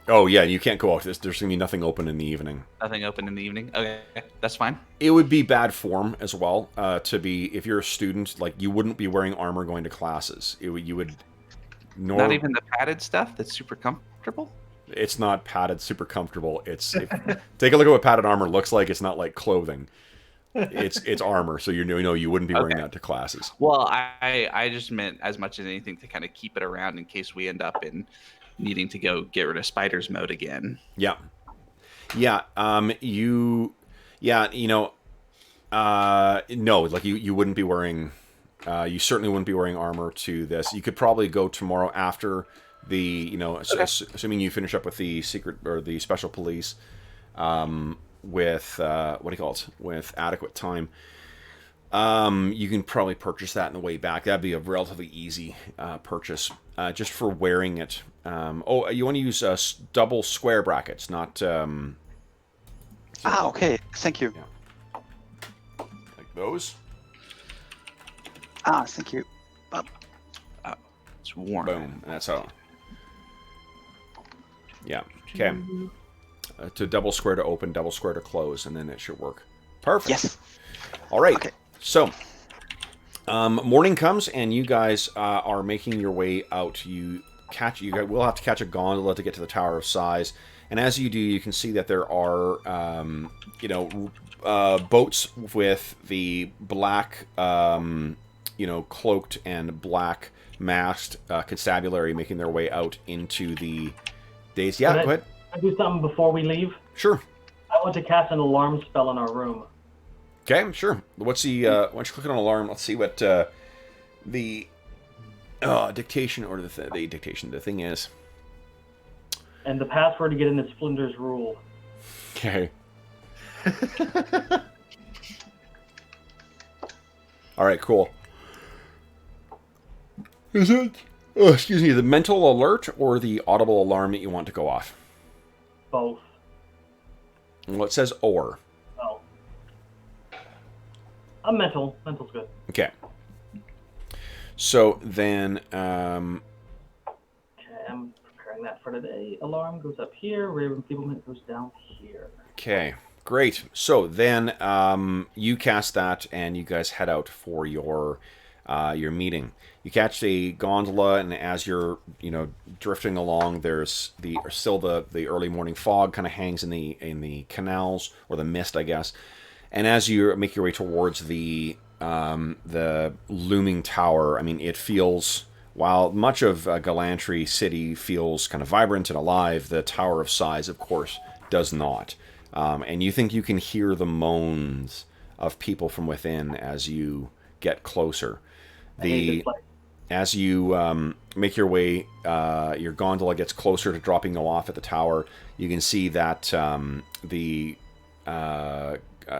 Oh, yeah, you can't go out. There's going to be nothing open in the evening. Nothing open in the evening. Okay, that's fine. It would be bad form as well to be, if you're a student, like, you wouldn't be wearing armor going to classes. You would... Not even the padded stuff that's super comfortable? It's not padded, super comfortable. Take a look at what padded armor looks like. It's not like clothing. It's armor, so you wouldn't be wearing that to classes. Well, I just meant as much as anything to kind of keep it around in case we end up in needing to go get rid of spiders mode again. Yeah. Yeah. No, like you wouldn't be wearing. You certainly wouldn't be wearing armor to this. You could probably go tomorrow after the, assuming you finish up with the secret or the special police, with with adequate time. You can probably purchase that on the way back. That'd be a relatively easy purchase, just for wearing it. Oh, you want to use double square brackets, not... Okay. Thank you. Yeah. Like those. Thank you. It's warm. Boom. And that's how... Yeah. Okay. To double square to open, double square to close, and then it should work. Perfect. Yes. All right. Okay. So, morning comes, and you guys are making your way out. You will have to catch a gondola to get to the Tower of Size, and as you do, you can see that there are, boats with the black, cloaked and black masked constabulary making their way out into the days. Yeah, go ahead. Can I do something before we leave? Sure. I want to cast an alarm spell in our room. Okay, sure. What's the, why don't you click on alarm? Let's see what the dictation, or the dictation, the thing is. And the password to get in is Flinder's Rule. Okay. All right, cool. Is it, excuse me, the mental alert or the audible alarm that you want to go off? Both. Well, it says or. Oh. I'm mental. Mental's good. Okay. So then, Okay, I'm preparing that for today. Alarm goes up here. Rate of enfeeblement goes down here. okay, great. So then, you cast that, and you guys head out for your meeting. You catch a gondola, and as you're, drifting along, there's still the early morning fog kind of hangs in the canals, or the mist, I guess. And as you make your way towards the looming tower, I mean, it feels, while much of Glantri City feels kind of vibrant and alive, the Tower of Size, of course, does not. And you think you can hear the moans of people from within as you get closer. As you make your way, your gondola gets closer to dropping off at the tower. You can see that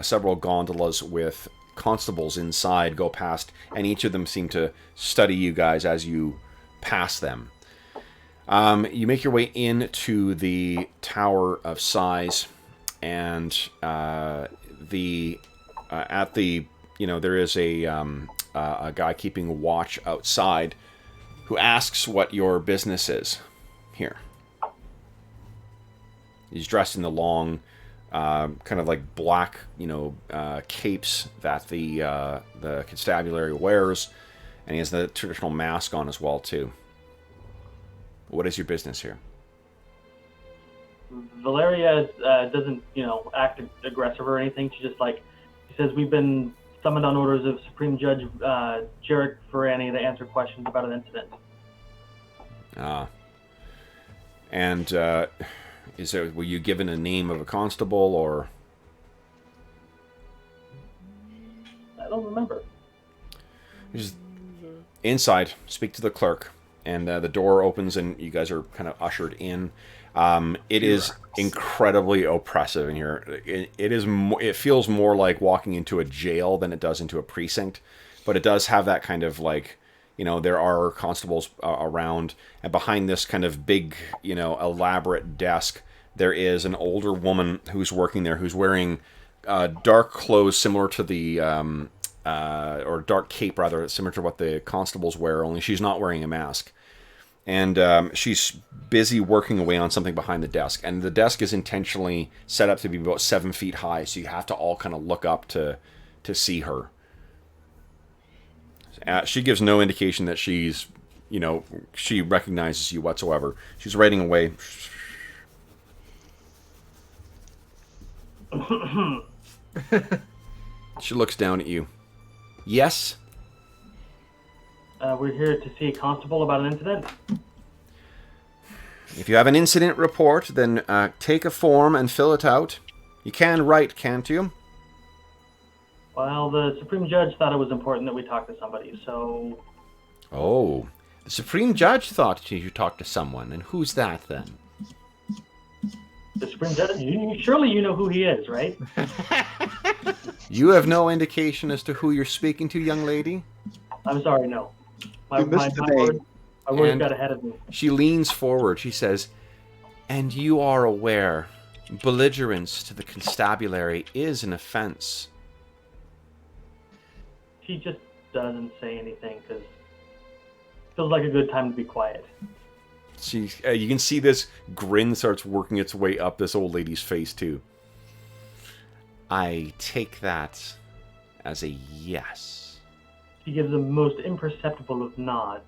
several gondolas with constables inside go past, and each of them seem to study you guys as you pass them. You make your way into the Tower of Size, and there is a guy keeping watch outside who asks what your business is here. He's dressed in the long, kind of like black, capes that the constabulary wears, and he has the traditional mask on as well too. What is your business here? Valeria doesn't, act aggressive or anything. She just he says, we've been summoned on orders of Supreme Judge Jarek Ferrani to answer questions about an incident. And were you given a name of a constable, or? I don't remember. Just inside, speak to the clerk, and the door opens, and you guys are kind of ushered in. It is incredibly oppressive in here. It feels more like walking into a jail than it does into a precinct, but it does have that kind of there are constables around, and behind this kind of big, elaborate desk, there is an older woman who's working there, who's wearing dark clothes similar to the, or dark cape rather, similar to what the constables wear, only she's not wearing a mask. And she's busy working away on something behind the desk. And the desk is intentionally set up to be about 7 feet high, so you have to all kind of look up to see her. She gives no indication that she's, she recognizes you whatsoever. She's writing away. She looks down at you. Yes? We're here to see a constable about an incident. If you have an incident report, then take a form and fill it out. You can write, can't you? Well, the Supreme Judge thought it was important that we talk to somebody, so... Oh, the Supreme Judge thought you should talk to someone, and who's that, then? The Supreme Judge? Surely you know who he is, right? You have no indication as to who you're speaking to, young lady? I'm sorry, no. My You missed the name. words got ahead of me. She leans forward. She says, "And you are aware, belligerence to the constabulary is an offense." She just doesn't say anything because it feels like a good time to be quiet. You can see this grin starts working its way up this old lady's face, too. I take that as a yes. She gives the most imperceptible of nods.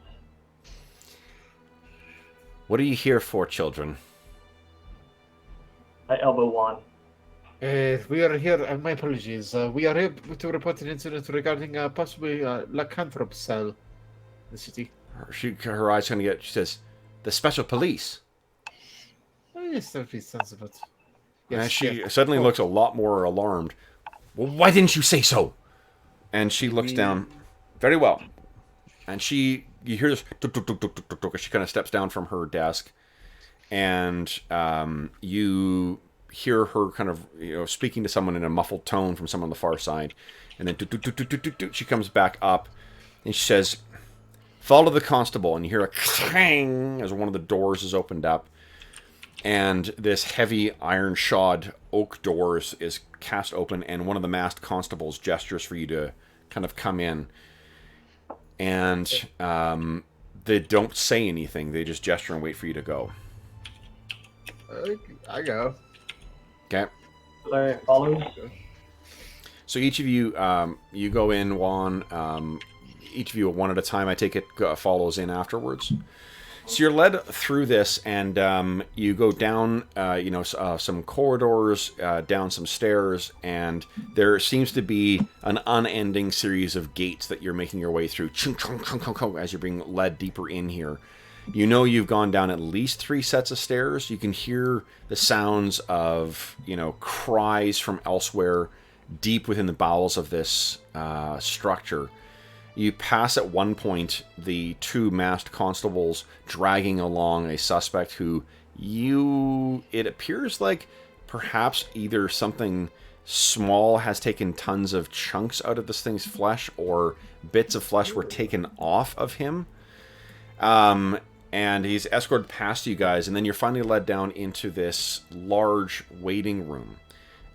What are you here for, children? I elbow Juan. We are here, my apologies. We are here to report an incident regarding possibly lycanthrope cell in the city. Her eyes kind of get, she says, "The special police." Oh, yes, that makes sense of it. And she suddenly looks a lot more alarmed. "Well, why didn't you say so?" And she looks down. "Very well." And you hear this, tuk, tuk, tuk, tuk, tuk, tuk, tuk, as she kind of steps down from her desk. And you hear her kind of, speaking to someone in a muffled tone from someone on the far side. And then she comes back up and she says, "Follow the constable." And you hear a clang as one of the doors is opened up. And this heavy iron-shod oak doors is cast open, and one of the masked constables gestures for you to kind of come in. And they don't say anything. They just gesture and wait for you to go. I go. Okay. Larry follows. So each of you, you go in, Juan. Each of you one at a time, I take it, follows in afterwards. So you're led through this, and you go down, some corridors, down some stairs, and there seems to be an unending series of gates that you're making your way through, as you're being led deeper in here. You know you've gone down at least 3 sets of stairs. You can hear the sounds of, cries from elsewhere, deep within the bowels of this structure. You pass at one point the 2 masked constables dragging along a suspect who it appears like perhaps either something small has taken tons of chunks out of this thing's flesh, or bits of flesh were taken off of him. And he's escorted past you guys, and then you're finally led down into this large waiting room.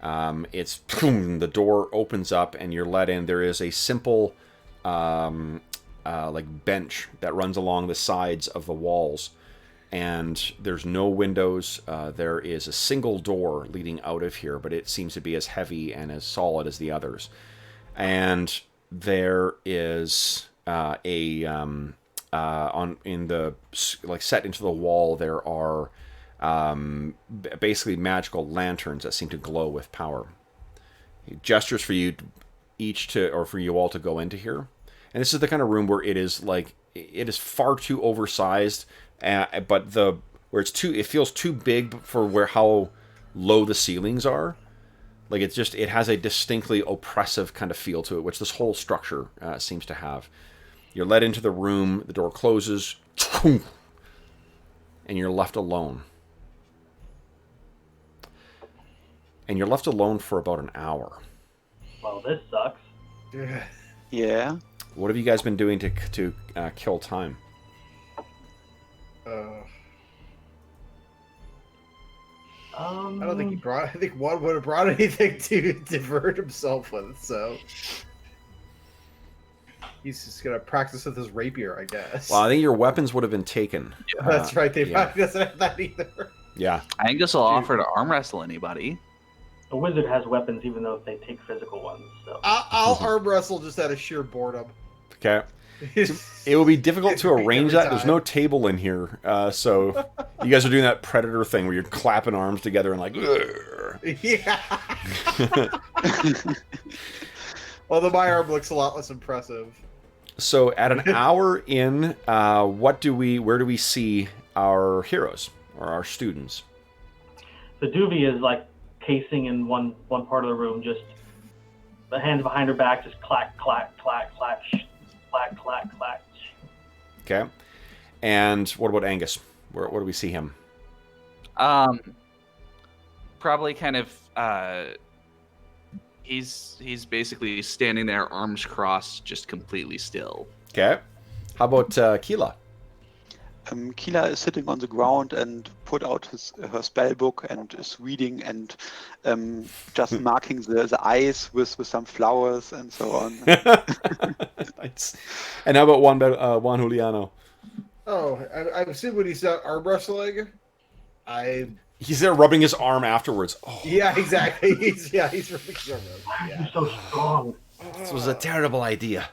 The door opens up and you're led in. There is a simple bench that runs along the sides of the walls, and there's no windows. There is a single door leading out of here, but it seems to be as heavy and as solid as the others. And there is set into the wall, there are basically magical lanterns that seem to glow with power. He gestures for you for you all to go into here. And this is the kind of room where it is far too oversized, but it feels too big for how low the ceilings are. Like it has a distinctly oppressive kind of feel to it, which this whole structure seems to have. You're led into the room, the door closes, and you're left alone. And you're left alone for about an hour. Well, this sucks. Yeah. What have you guys been doing to kill time? I don't think I think Juan would have brought anything to divert himself with, so he's just gonna practice with his rapier, I guess. Well, I think your weapons would have been taken. That's right. They probably doesn't have that either. Yeah. I think this will offer to arm wrestle anybody. A wizard has weapons, even though they take physical ones. So I'll arm wrestle just out of sheer boredom. Okay. It will be difficult to arrange that. There's no table in here, so you guys are doing that predator thing where you're clapping arms together and like. Ugh. Yeah. Although my arm looks a lot less impressive. So at an hour in, where do we see our heroes or our students? the Doovie is like casing in one part of the room, just the hands behind her back, just clack, clack, clack, clack, clack, clack, clack. Okay. And what about Angus? Where do we see him? probably kind of he's basically standing there, arms crossed, just completely still. Okay. How about Keela? Keela is sitting on the ground and put out her spell book and is reading and just marking the eyes with some flowers and so on. Nice. And how about Juan Juliano? Oh, I've seen when he's arm wrestling. He's there rubbing his arm afterwards. Oh, Yeah, exactly. He's rubbing his arm. You're so strong. this was a terrible idea.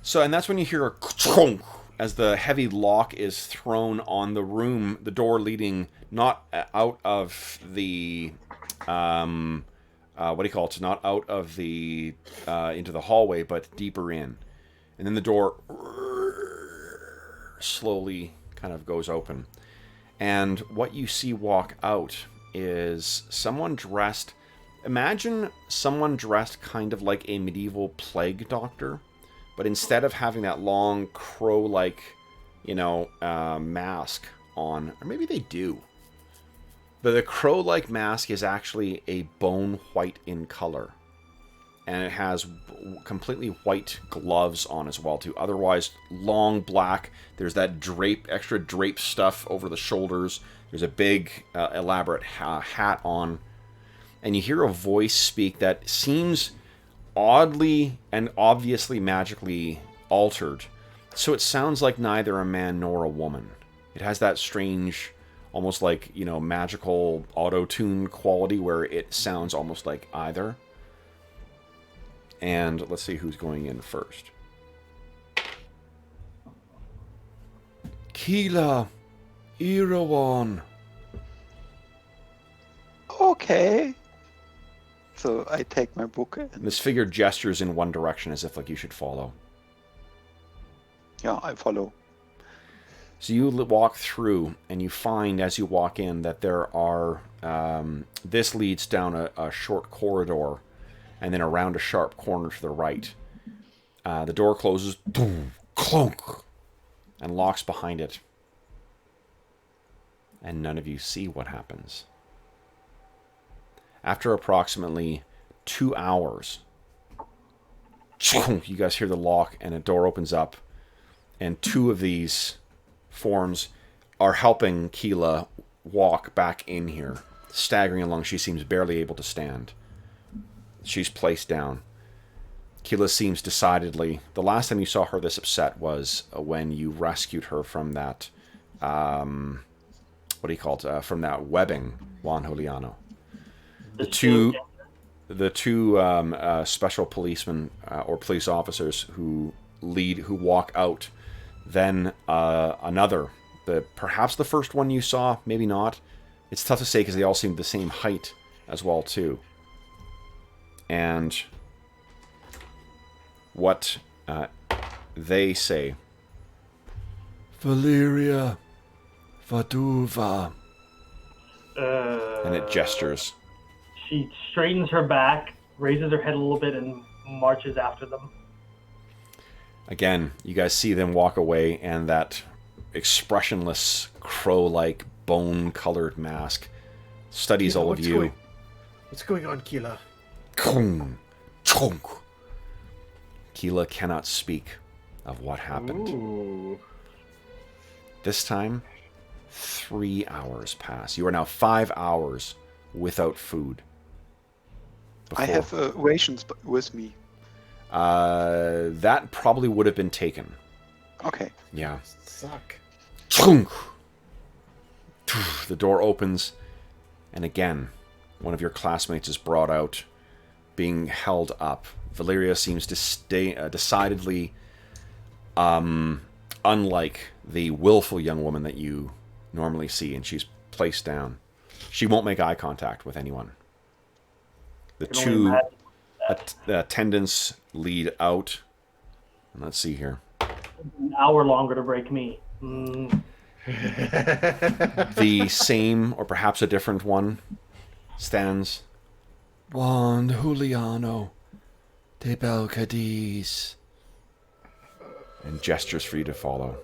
So, and that's when you hear a chonk as the heavy lock is thrown on the room, the door leading not out of the, what do you call it? Not out of the, into the hallway, but deeper in. And then the door slowly kind of goes open. And what you see walk out is someone dressed, imagine someone dressed kind of like a medieval plague doctor. But instead of having that long crow-like, mask on, or maybe they do. But the crow-like mask is actually a bone white in color. And it has completely white gloves on as well, too. Otherwise, long black. There's that extra drape stuff over the shoulders. There's a big, elaborate hat on. And you hear a voice speak that seems oddly and obviously magically altered, so it sounds like neither a man nor a woman. It has that strange, almost like, magical auto-tune quality where it sounds almost like either. And let's see who's going in first. Keela, Irawan. Okay. So I take my book and This figure gestures in one direction as if like you should follow. yeah, I follow. So you walk through, and you find as you walk in that there are... this leads down a short corridor, and then around a sharp corner to the right. The door closes, boom, clunk, and locks behind it. And none of you see what happens. After approximately 2 hours, you guys hear the lock, and a door opens up, and two of these forms are helping Keela walk back in here, staggering along. She seems barely able to stand. She's placed down. Keela seems decidedly... The last time you saw her this upset was when you rescued her from that... what do you call it? From that webbing, Juan Juliano. The two special policemen or police officers who walk out. Then another, perhaps the first one you saw, maybe not. It's tough to say because they all seem the same height as well too. And what they say. Valeria, Vaduva. And it gestures. She straightens her back, raises her head a little bit, and marches after them. Again, you guys see them walk away, and that expressionless, crow-like, bone-colored mask studies all of you. What's going on, Keela? Kong, chonk. Keela cannot speak of what happened. Ooh. This time, 3 hours pass. You are now 5 hours without food. I have rations with me. That probably would have been taken. Okay. Yeah. Suck. Chunk. The door opens, and again, one of your classmates is brought out, being held up. Valeria seems to stay decidedly unlike the willful young woman that you normally see, and she's placed down. She won't make eye contact with anyone. The two attendants lead out. Let's see here. An hour longer to break me. The same, or perhaps a different one, stands. Juan Juliano de Belcadiz. And gestures for you to follow.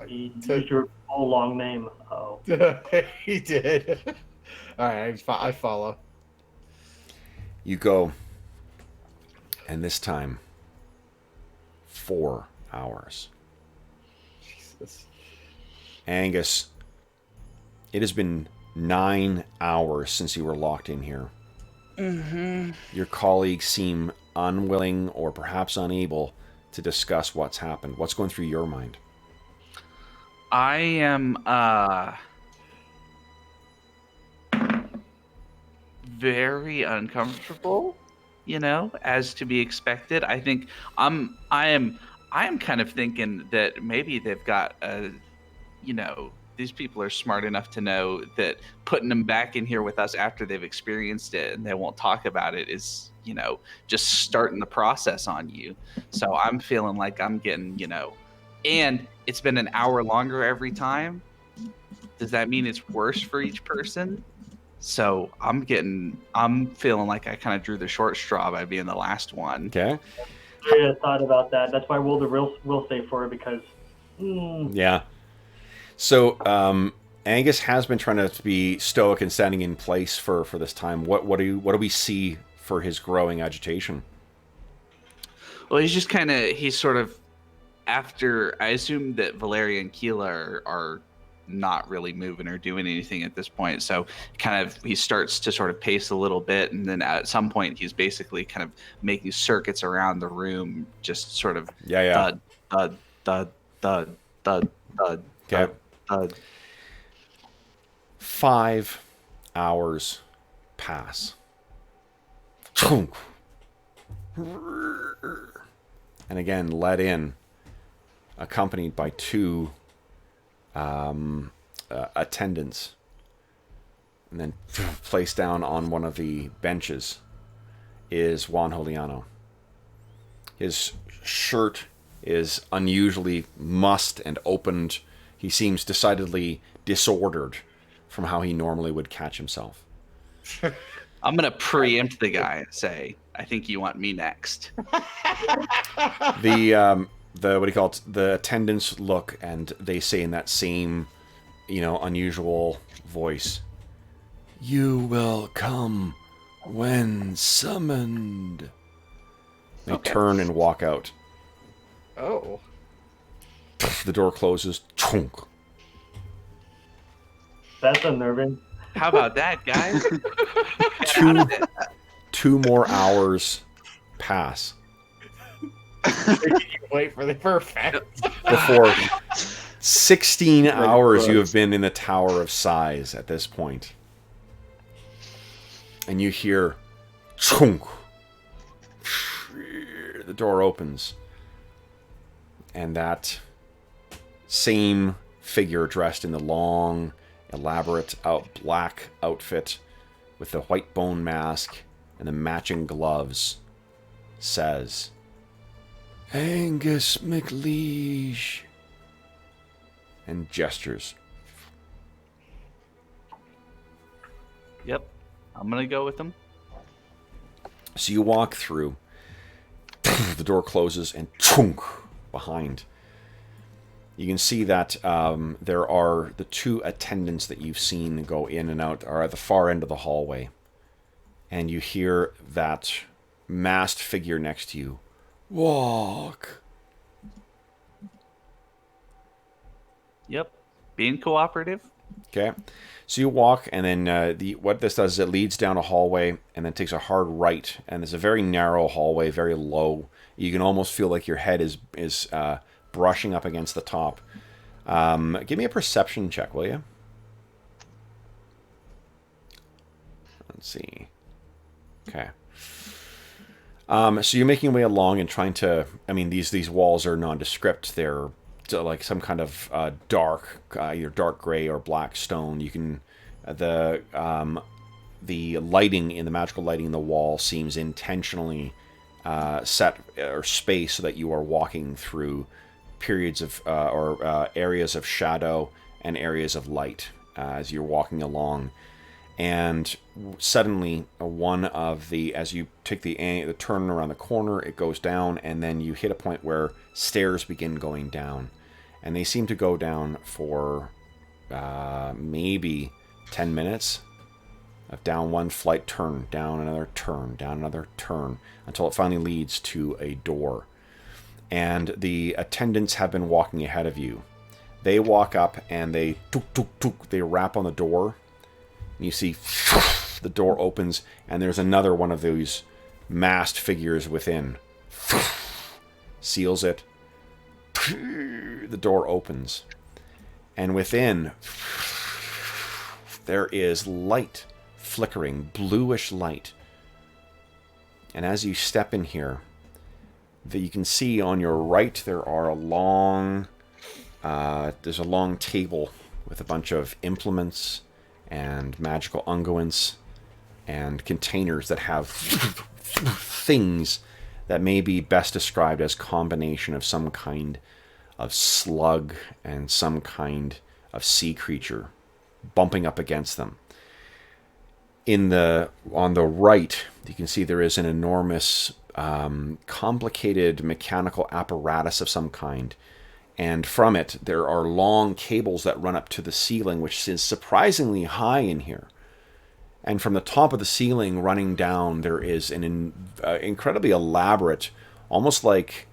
He used your whole long name. Oh. He did. All right, I follow. You go, and this time, 4 hours. Jesus. Angus, it has been 9 hours since you were locked in here. Mm-hmm. Your colleagues seem unwilling or perhaps unable to discuss what's happened. What's going through your mind? I am very uncomfortable, as to be expected. I think I am kind of thinking that maybe they've got these people are smart enough to know that putting them back in here with us after they've experienced it and they won't talk about it is, just starting the process on you. So I'm feeling like I'm getting, and it's been an hour longer every time. Does that mean it's worse for each person? So I'm feeling like I kind of drew the short straw by being the last one. Okay. I thought about that. That's why I rolled a real save for it because. Yeah. So Angus has been trying to be stoic and standing in place for this time. What do we see for his growing agitation? Well, he's sort of after. I assume that Valeria and Keela are not really moving or doing anything at this point. So he starts to sort of pace a little bit, and then at some point he's basically kind of making circuits around the room, just sort of thud, thud, thud, thud, thud, thud, okay. thud. 5 hours pass. And again, let in, accompanied by 2 attendants, and then placed down on one of the benches is Juan Juliano. His shirt is unusually mussed and opened. He seems decidedly disordered from how he normally would catch himself. I'm going to preempt the guy and say, I think you want me next. The what do you call it? The attendants look and they say in that same, unusual voice, "You will come when summoned." They turn and walk out. Oh. The door closes. Chunk. That's unnerving. How about that, guys? 2 more hours pass Wait for the perfect. before 16 hours you have been in the Tower of Sighs at this point. And you hear chunk. The door opens. And that same figure dressed in the long, elaborate black outfit with the white bone mask and the matching gloves says, "Angus McLeish," and gestures. Yep, I'm gonna go with them. So you walk through. The door closes and chunk behind. You can see that there are the 2 attendants that you've seen go in and out are at the far end of the hallway. And you hear that masked figure next to you. Walk. Yep, being cooperative. Okay. So you walk, and then what this does is it leads down a hallway, and then takes a hard right. And it's a very narrow hallway, very low. You can almost feel like your head is brushing up against the top. Give me a perception check, will you? Let's see. Okay. So you're making your way along and trying to... I mean, these walls are nondescript. They're like some kind of dark, either dark gray or black stone. You can... The lighting, in the magical lighting in the wall seems intentionally set or spaced so that you are walking through periods of areas of shadow and areas of light as you're walking along. And suddenly, as you take the turn around the corner, it goes down, and then you hit a point where stairs begin going down, and they seem to go down for maybe 10 minutes, Down one flight, turn, down another turn, down another turn, until it finally leads to a door. And the attendants have been walking ahead of you. They walk up and they tuk, tuk, tuk, they rap on the door. And you see the door opens and there's another one of those masked figures within. Seals it. The door opens. And within there is light. Flickering, bluish light. And as you step in here, that you can see on your right there are there's a long table with a bunch of implements and magical unguents and containers that have things that may be best described as combination of some kind of slug and some kind of sea creature bumping up against them. On the right, you can see there is an enormous, complicated mechanical apparatus of some kind. And from it, there are long cables that run up to the ceiling, which is surprisingly high in here. And from the top of the ceiling running down, there is an incredibly elaborate, almost like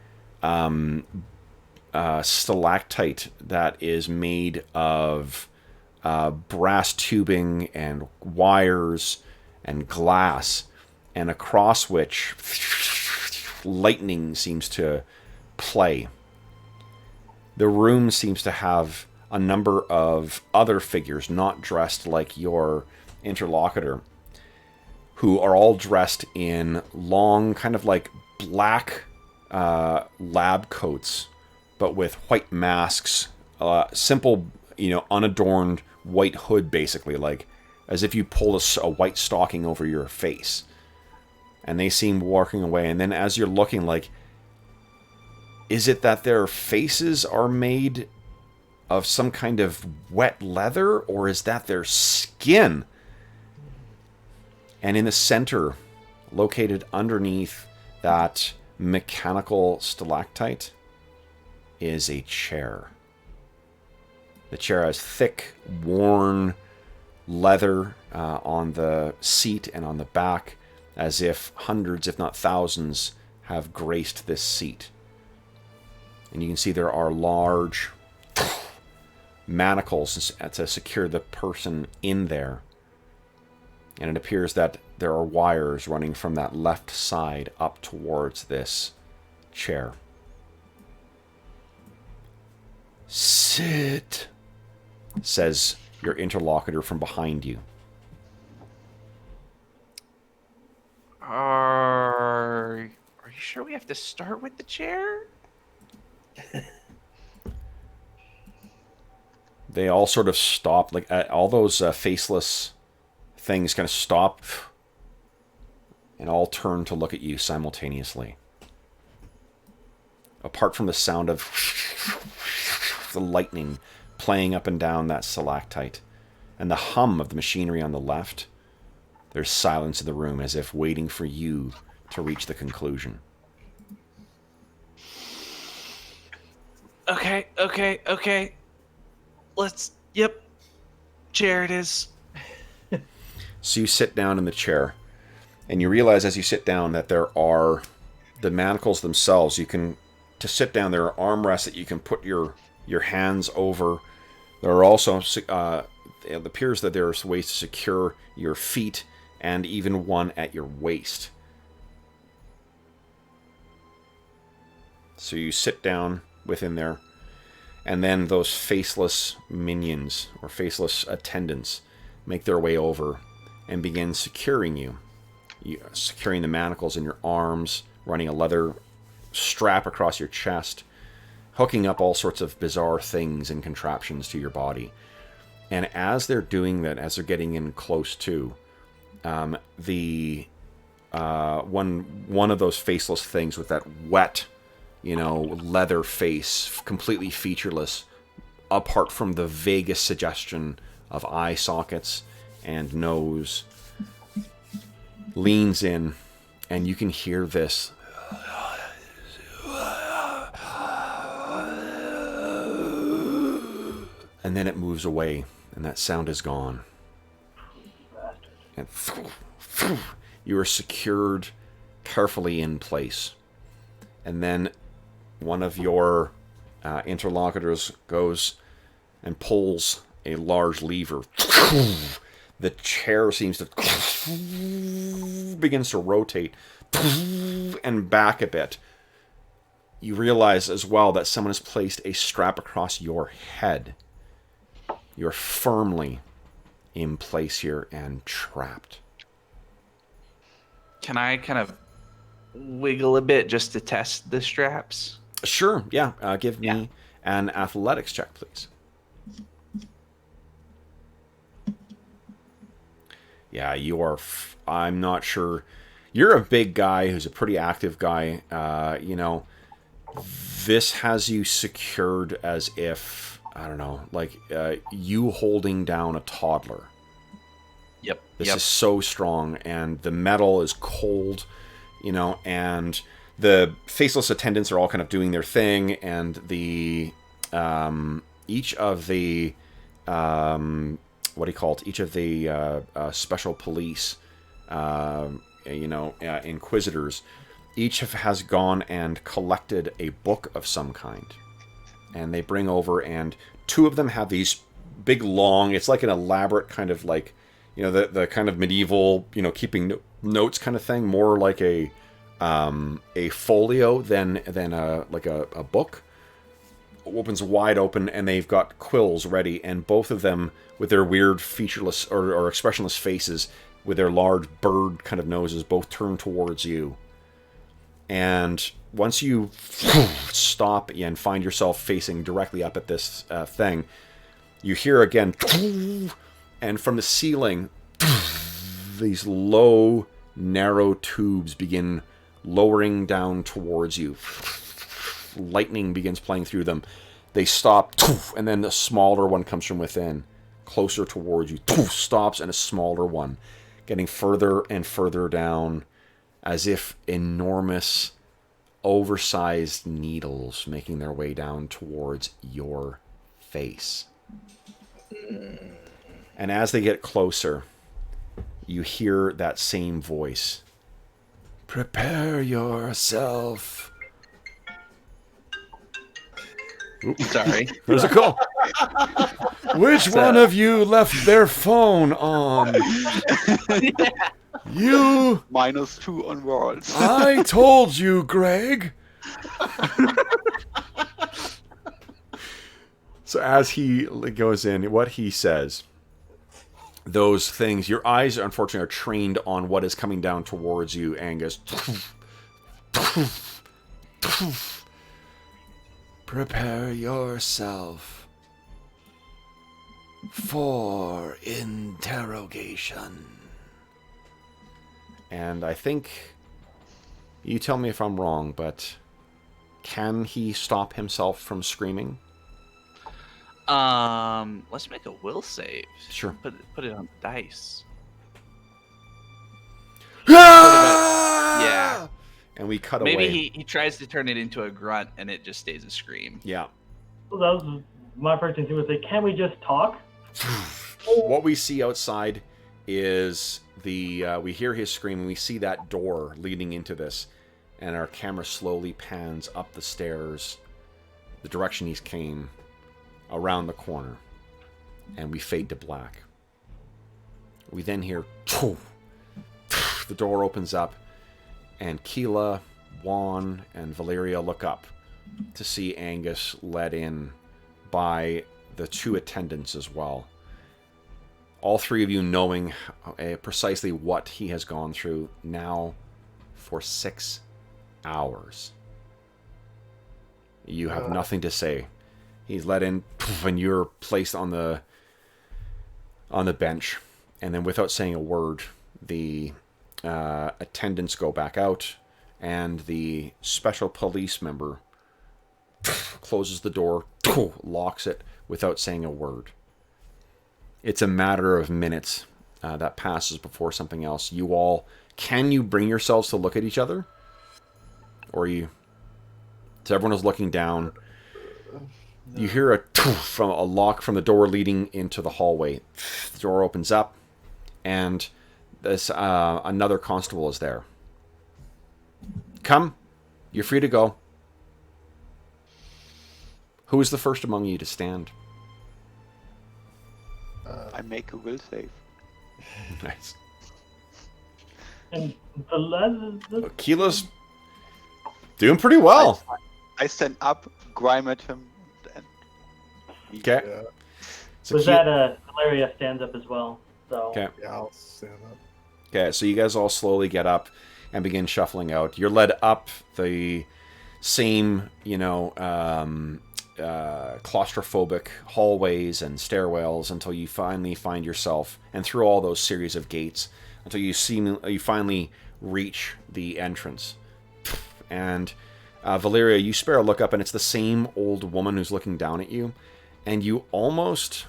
stalactite that is made of brass tubing and wires and glass, and across which lightning seems to play. The room seems to have a number of other figures not dressed like your interlocutor, who are all dressed in long, kind of like black lab coats, but with white masks, simple, unadorned white hood, basically, like as if you pull a white stocking over your face. And they seem walking away. And then as you're looking, like, is it that their faces are made of some kind of wet leather, or is that their skin? And in the center, located underneath that mechanical stalactite, is a chair. The chair has thick, worn leather on the seat and on the back, as if hundreds, if not thousands, have graced this seat. And you can see there are large manacles to secure the person in there. And it appears that there are wires running from that left side up towards this chair. "Sit," says your interlocutor from behind you. Are you sure we have to start with the chair? They all sort of stop, like all those faceless things kind of stop and all turn to look at you simultaneously. Apart from the sound of the lightning playing up and down that stalactite and the hum of the machinery on the left, there's silence in the room, as if waiting for you to reach the conclusion. Okay. Yep. Chair it is. So you sit down in the chair, and you realize as you sit down that there are the manacles themselves. To sit down, there are armrests that you can put your hands over. There are also, it appears that there are ways to secure your feet, and even one at your waist. So you sit down within there, and then those faceless minions or faceless attendants make their way over and begin securing you. Securing the manacles in your arms, running a leather strap across your chest, hooking up all sorts of bizarre things and contraptions to your body. And as they're doing that, as they're getting in close to, one of those faceless things with that wet, leather face, completely featureless, apart from the vaguest suggestion of eye sockets and nose, leans in, and you can hear this. And then it moves away, and that sound is gone. and you are secured carefully in place. And then one of your interlocutors goes and pulls a large lever. The chair seems to begins to rotate and back a bit. You realize as well that someone has placed a strap across your head. You're firmly in place here and trapped. Can I kind of wiggle a bit just to test the straps? Sure, yeah. Give me an athletics check, please. Yeah, you are... I'm not sure. You're a big guy who's a pretty active guy. You know, this has you secured as if, I don't know, like you holding down a toddler. Yep. This is so strong, and the metal is cold, you know, and the faceless attendants are all kind of doing their thing, and the each of the what do you call it? Each of the special police, you know, inquisitors, each has gone and collected a book of some kind, and they bring over, and two of them have these big long. It's like an elaborate kind of like, you know, the kind of medieval, you know, keeping notes kind of thing, more like a folio than a book. Opens wide open, and they've got quills ready, and both of them with their weird featureless or expressionless faces, with their large bird kind of noses, both turn towards you. And once you stop and find yourself facing directly up at this thing, you hear again, and from the ceiling, these low, narrow tubes begin lowering down towards you. Lightning begins playing through them. They stop, and then the smaller one comes from within, closer towards you, stops, and a smaller one, getting further and further down, as if enormous, oversized needles making their way down towards your face. And as they get closer, you hear that same voice. Prepare yourself. Sorry. There's a call. Which one of you left their phone on? You. -2 on worlds. I told you, Greg. So as he goes in, what he says, those things, your eyes, unfortunately, are trained on what is coming down towards you, Angus. Prepare yourself for interrogation. And I think, you tell me if I'm wrong, but can he stop himself from screaming? Let's make a will save. Sure. Put it on the dice. Yeah. And we cut Maybe away. he tries to turn it into a grunt, and it just stays a scream. Yeah. Well, that was my first thing to say. Can't we just talk? What we see outside is we hear his scream, and we see that door leading into this, and our camera slowly pans up the stairs, the direction he came, around the corner, and we fade to black. We then hear the door opens up, and Keela, Juan, and Valeria look up to see Angus led in by the two attendants as well. All three of you knowing precisely what he has gone through now for 6 hours. You have nothing to say. He's led in, and you're placed on the bench, and then without saying a word, the attendants go back out, and the special police member closes the door, locks it without saying a word. It's a matter of minutes that passes before something else. You all, can you bring yourselves to look at each other? Or so everyone is looking down. You hear from a lock from the door leading into the hallway. The door opens up, and this another constable is there. Come, you're free to go. Who is the first among you to stand? I make a will save. Nice. And the Keela's doing pretty well. I stand up, grime at him, and Okay. Yeah, So was that Valeria stands up as well. So Okay. yeah, I'll stand up. Okay, so you guys all slowly get up and begin shuffling out. You're led up the same, claustrophobic hallways and stairwells until you finally find yourself, and through all those series of gates, until you finally reach the entrance. And Valeria, you spare a look up, and it's the same old woman who's looking down at you, and you almost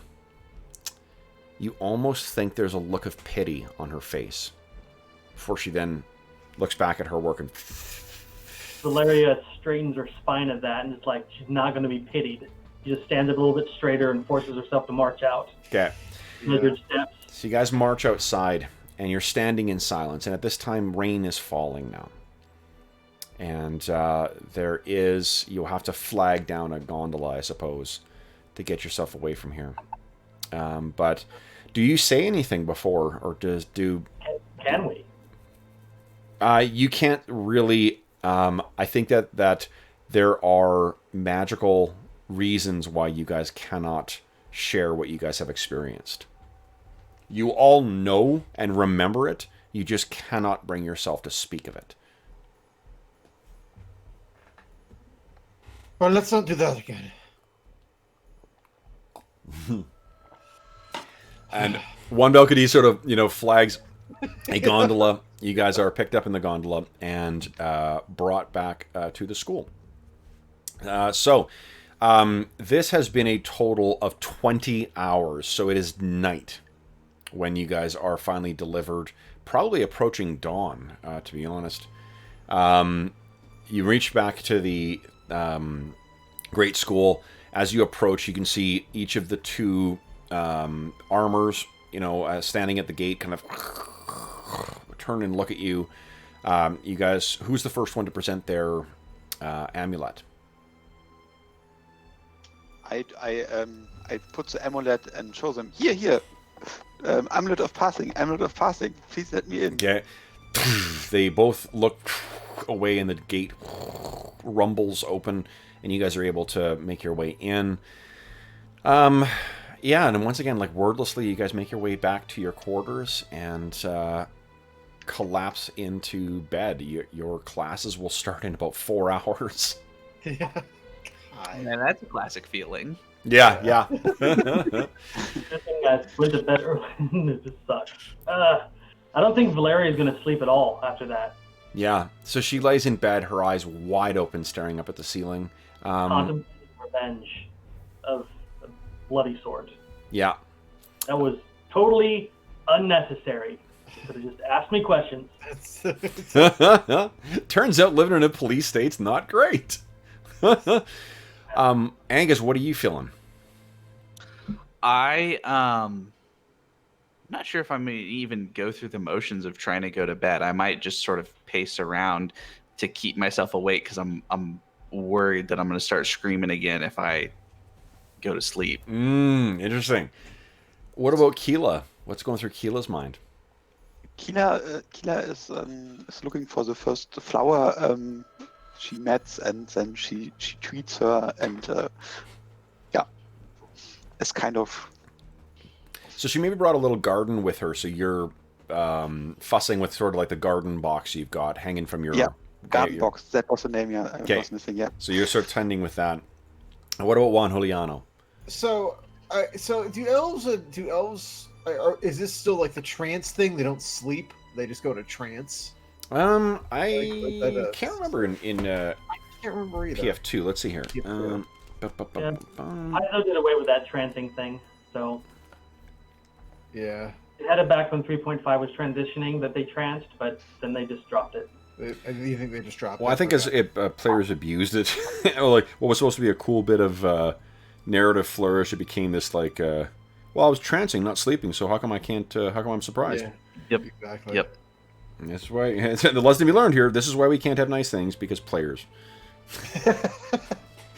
think there's a look of pity on her face before she then looks back at her work and Valeria straightens her spine at that, and it's like she's not going to be pitied. She just stands up a little bit straighter and forces herself to march out. Okay. Measured steps. So you guys march outside, and you're standing in silence, and at this time rain is falling now. And you'll have to flag down a gondola, I suppose, to get yourself away from here. But do you say anything before, or Can we? You can't really. I think that there are magical reasons why you guys cannot share what you guys have experienced. You all know and remember it. You just cannot bring yourself to speak of it. Well, let's not do that again. And one balcony sort of, flags a gondola. You guys are picked up in the gondola and brought back to the school. So this has been a total of 20 hours. So it is night when you guys are finally delivered, probably approaching dawn, to be honest. You reach back to the great school. As you approach, you can see each of the two armors, standing at the gate, kind of turn and look at you. You guys, who's the first one to present their amulet? I put the amulet and show them. Here. Amulet of passing. Please let me in. Okay. They both look away, and the gate rumbles open, and you guys are able to make your way in. Yeah, and once again, like wordlessly, you guys make your way back to your quarters and collapse into bed. Your classes will start in about 4 hours. Yeah. Man, that's a classic feeling. Yeah. Good thing I went to bed early. It just sucks. I don't think Valeria is going to sleep at all after that. Yeah. So she lays in bed, her eyes wide open, staring up at the ceiling. Contemplating revenge of a bloody sort. Yeah. That was totally unnecessary. You could have just asked me questions. Turns out living in a police state's not great. Angus, what are you feeling? I'm not sure if I may even go through the motions of trying to go to bed. I might just sort of pace around to keep myself awake because I'm worried that I'm going to start screaming again if I go to sleep. Interesting. What about Keela? What's going through Keela's mind? Keela is looking for the first flower she met, and then she treats her, and it's kind of. So she maybe brought a little garden with her, so you're fussing with sort of like the garden box you've got hanging from your garden box. That was the name. I was missing. Yeah. So you're sort of tending with that. And what about Juan Juliano? So do elves? Is this still like the trance thing? They don't sleep; they just go into trance. I can't remember in I can't remember either. PF2. Let's see here. PF2. Paizo did away with that trancing thing, so Yeah. they had it back when 3.5 was transitioning that they tranced, but then they just dropped it. You think they just dropped it? Well, I think as players abused it, like what was supposed to be a cool bit of narrative flourish, it became this like, well, I was trancing, not sleeping, so how come I can't? How come I'm surprised? Yeah. Yep. Exactly. Yep. And that's why the lesson to be learned here. This is why we can't have nice things, because players,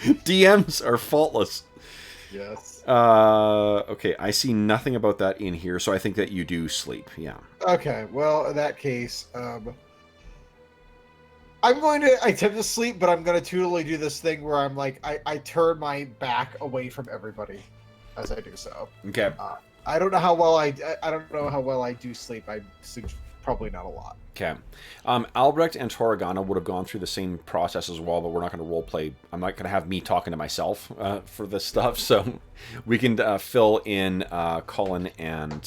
DMs are faultless. Yes. Okay, I see nothing about that in here, so I think that you do sleep. Yeah. Okay. Well, in that case, I'm going to attempt to sleep, but I'm going to totally do this thing where I'm like, I turn my back away from everybody as I do so. Okay. I don't know how well I don't know how well I do sleep. Probably not a lot. Okay. Albrecht and Toragana would have gone through the same process as well, but we're not going to role play. I'm not going to have me talking to myself for this stuff, so we can fill in Colin and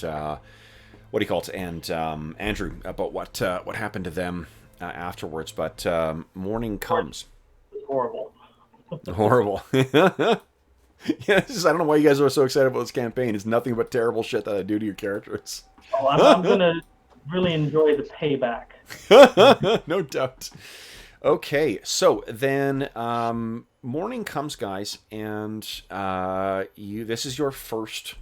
what do you call it, and Andrew about what happened to them afterwards. But morning comes. Horrible. Horrible. Yeah, I don't know why you guys are so excited about this campaign. It's nothing but terrible shit that I do to your characters. Oh, I'm gonna really enjoy the payback. No doubt. Okay, so then morning comes, guys, and this is your first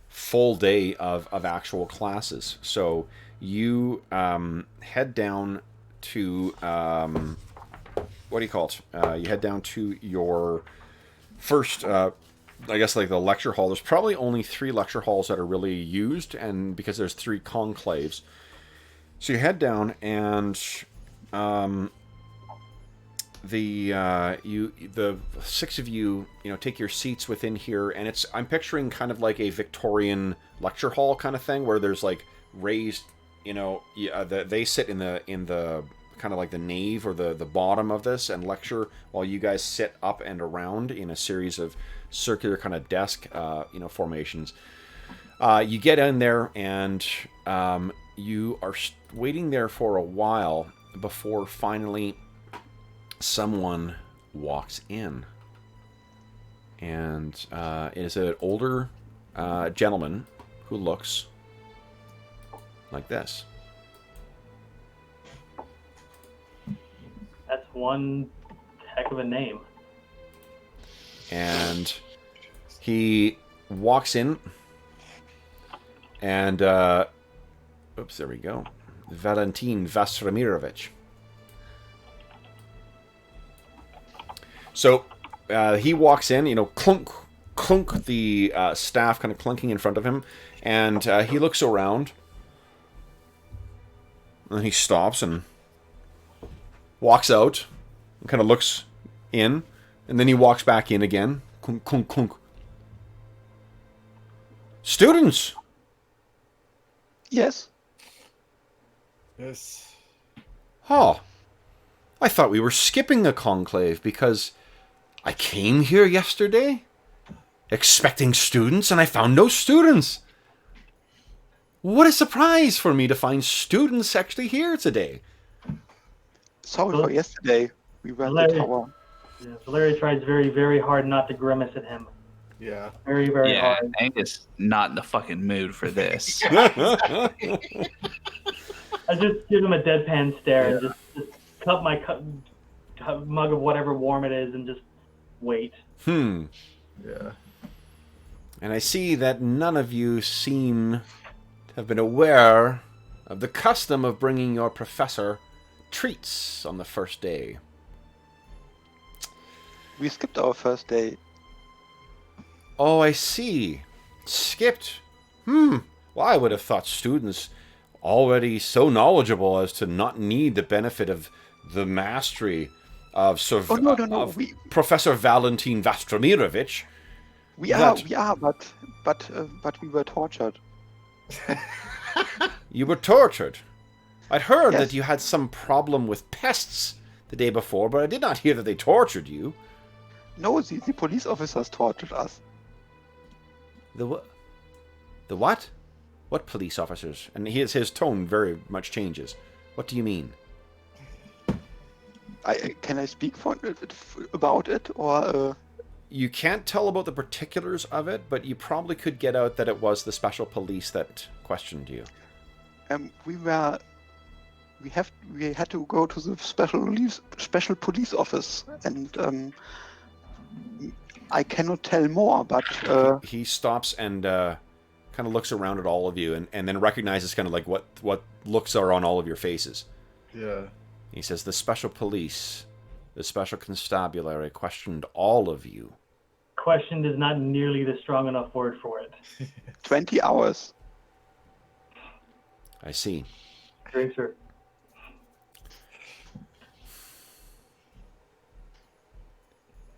full day of actual classes. So you head down to what do you call it? You head down to your first, I guess, like the lecture hall. There's probably only 3 lecture halls that are really used, and because there's 3 conclaves. So you head down, and the 6 of you, take your seats within here, and I'm picturing kind of like a Victorian lecture hall kind of thing, where there's like raised, they sit in the kind of like the nave or the bottom of this and lecture, while you guys sit up and around in a series of circular kind of desk formations. You get in there, and you are waiting there for a while before finally someone walks in, and it is an older gentleman who looks like this. That's one heck of a name. And he walks in, and oops, there we go. Valentin Vastramirovich. So he walks in, clunk, clunk, the staff kind of clunking in front of him, and he looks around, and he stops and walks out, and kind of looks in, and then he walks back in again. Clunk, clunk, clunk. Students! Yes. Yes. Oh, I thought we were skipping the conclave because I came here yesterday expecting students, and I found no students. What a surprise for me to find students actually here today. Sorry for yesterday. We were in the tower. Yeah, Valeri tries very, very hard not to grimace at him. Yeah. Very, very hard. Angus not in the fucking mood for this. I just give him a deadpan stare and just cup my mug of whatever warm it is and just wait. Yeah. And I see that none of you seem to have been aware of the custom of bringing your professor treats on the first day. We skipped our first day. Oh, I see. Skipped. Well, I would have thought students already so knowledgeable as to not need the benefit of the mastery of Professor Valentin Vastramirovich. We are, but we were tortured. You were tortured. I'd heard Yes. that you had some problem with pests the day before, but I did not hear that they tortured you. No, the police officers tortured us. The what? What police officers? And his tone very much changes. What do you mean? Can I speak about it, or? You can't tell about the particulars of it, but you probably could get out that it was the special police that questioned you. We had to go to the special police office, and I cannot tell more. But he stops and kind kind of looks around at all of you, and then recognizes kind of like what looks are on all of your faces. Yeah. He says, the special police, the special constabulary questioned all of you. Questioned is not nearly the strong enough word for it. 20 hours. I see. Great, sir.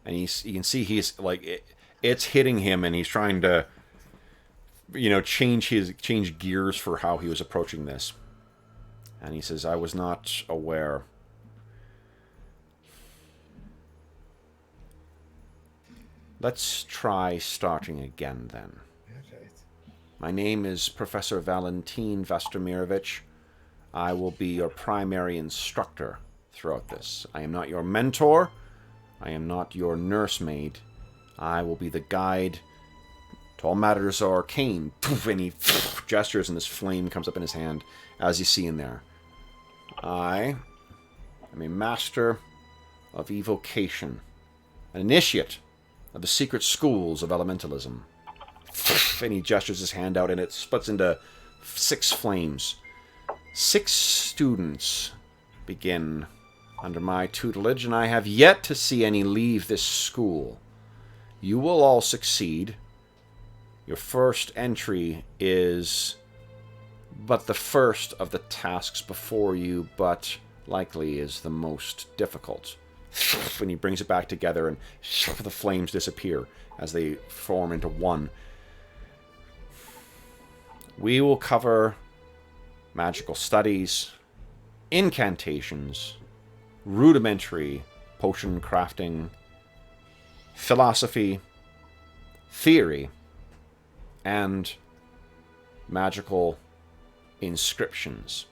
And you can see he's like, it's hitting him, and he's trying to, change gears for how he was approaching this. And he says, I was not aware. Let's try starting again, then. Okay. My name is Professor Valentin Vestomirovich. I will be your primary instructor throughout this. I am not your mentor. I am not your nursemaid. I will be the guide to all matters of arcane. And he gestures, and this flame comes up in his hand, as you see in there. I am a master of evocation, an initiate of the secret schools of elementalism. And he gestures his hand out, and it splits into 6 flames. 6 students begin under my tutelage, and I have yet to see any leave this school. You will all succeed. Your first entry is but the first of the tasks before you, but likely is the most difficult. And he brings it back together, and the flames disappear as they form into one. We will cover magical studies, incantations, rudimentary potion crafting, philosophy, theory, and magical inscriptions.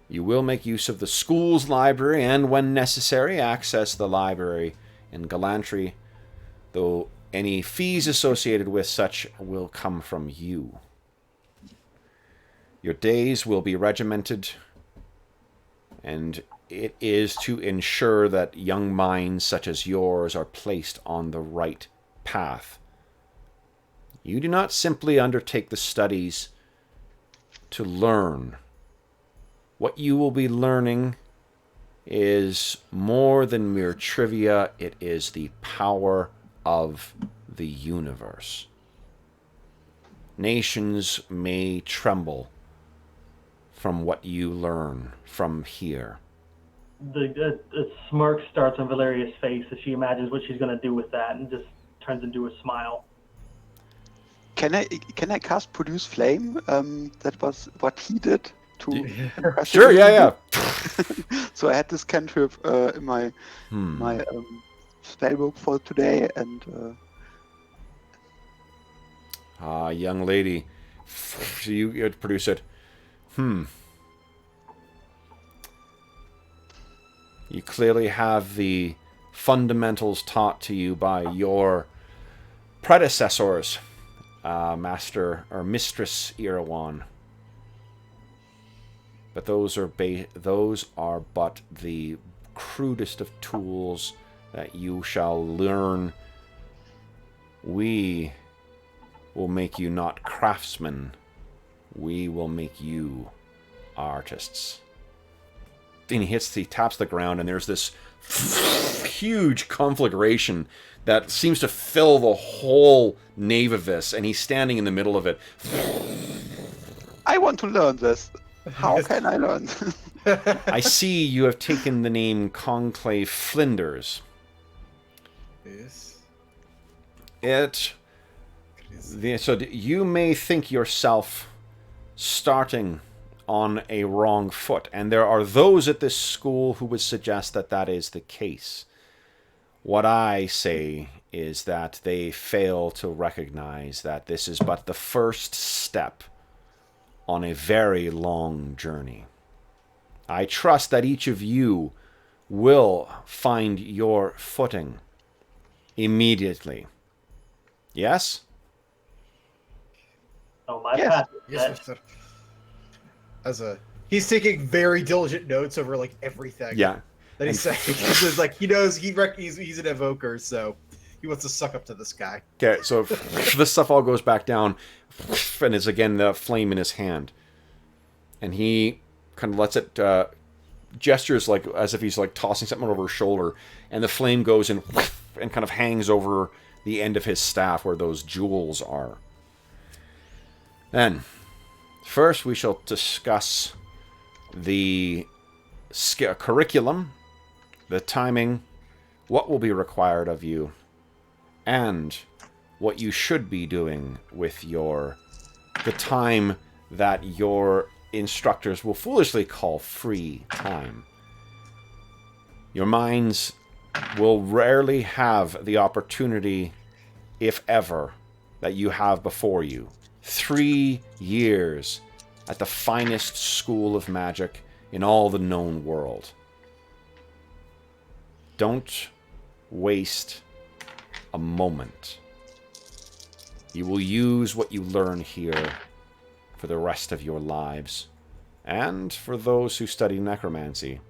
You will make use of the school's library, and when necessary, access the library in Glantri, though any fees associated with such will come from you. Your days will be regimented, and it is to ensure that young minds such as yours are placed on the right path. You do not simply undertake the studies to learn. What you will be learning is more than mere trivia. It is the power of the universe. Nations may tremble from what you learn from here. The smirk starts on Valeria's face as she imagines what she's going to do with that, and just turns into a smile. Can I cast Produce Flame? That was what he did to impress Sure, him. yeah. So I had this cantrip in my spellbook for today, and young lady, you had to produce it. You clearly have the fundamentals taught to you by your predecessors, Master or Mistress Irawan. But those are but the crudest of tools that you shall learn. We will make you not craftsmen. We will make you artists. And he taps the ground, and there's this huge conflagration that seems to fill the whole nave of this, and he's standing in the middle of it. I want to learn this. How can I learn? I see you have taken the name Conclave Flinders. Yes. So you may think yourself starting on a wrong foot, and there are those at this school who would suggest that that is the case. What I say is that they fail to recognize that this is but the first step on a very long journey. I trust that each of you will find your footing immediately. Yes? Oh, my Yes. path. Yes, sir. He's taking very diligent notes over like everything. Yeah. That he's saying. It's like he knows he's an evoker, so He wants to suck up to this guy. Okay, so this stuff all goes back down, and is again the flame in his hand. And he kind of lets it, gestures like as if he's like tossing something over his shoulder, and the flame goes and kind of hangs over the end of his staff where those jewels are. Then, first we shall discuss the curriculum, the timing, what will be required of you, and what you should be doing with the time that your instructors will foolishly call free time. Your minds will rarely have the opportunity, if ever, that you have before you. 3 years at the finest school of magic in all the known world. Don't waste a moment. You will use what you learn here for the rest of your lives, and for those who study necromancy,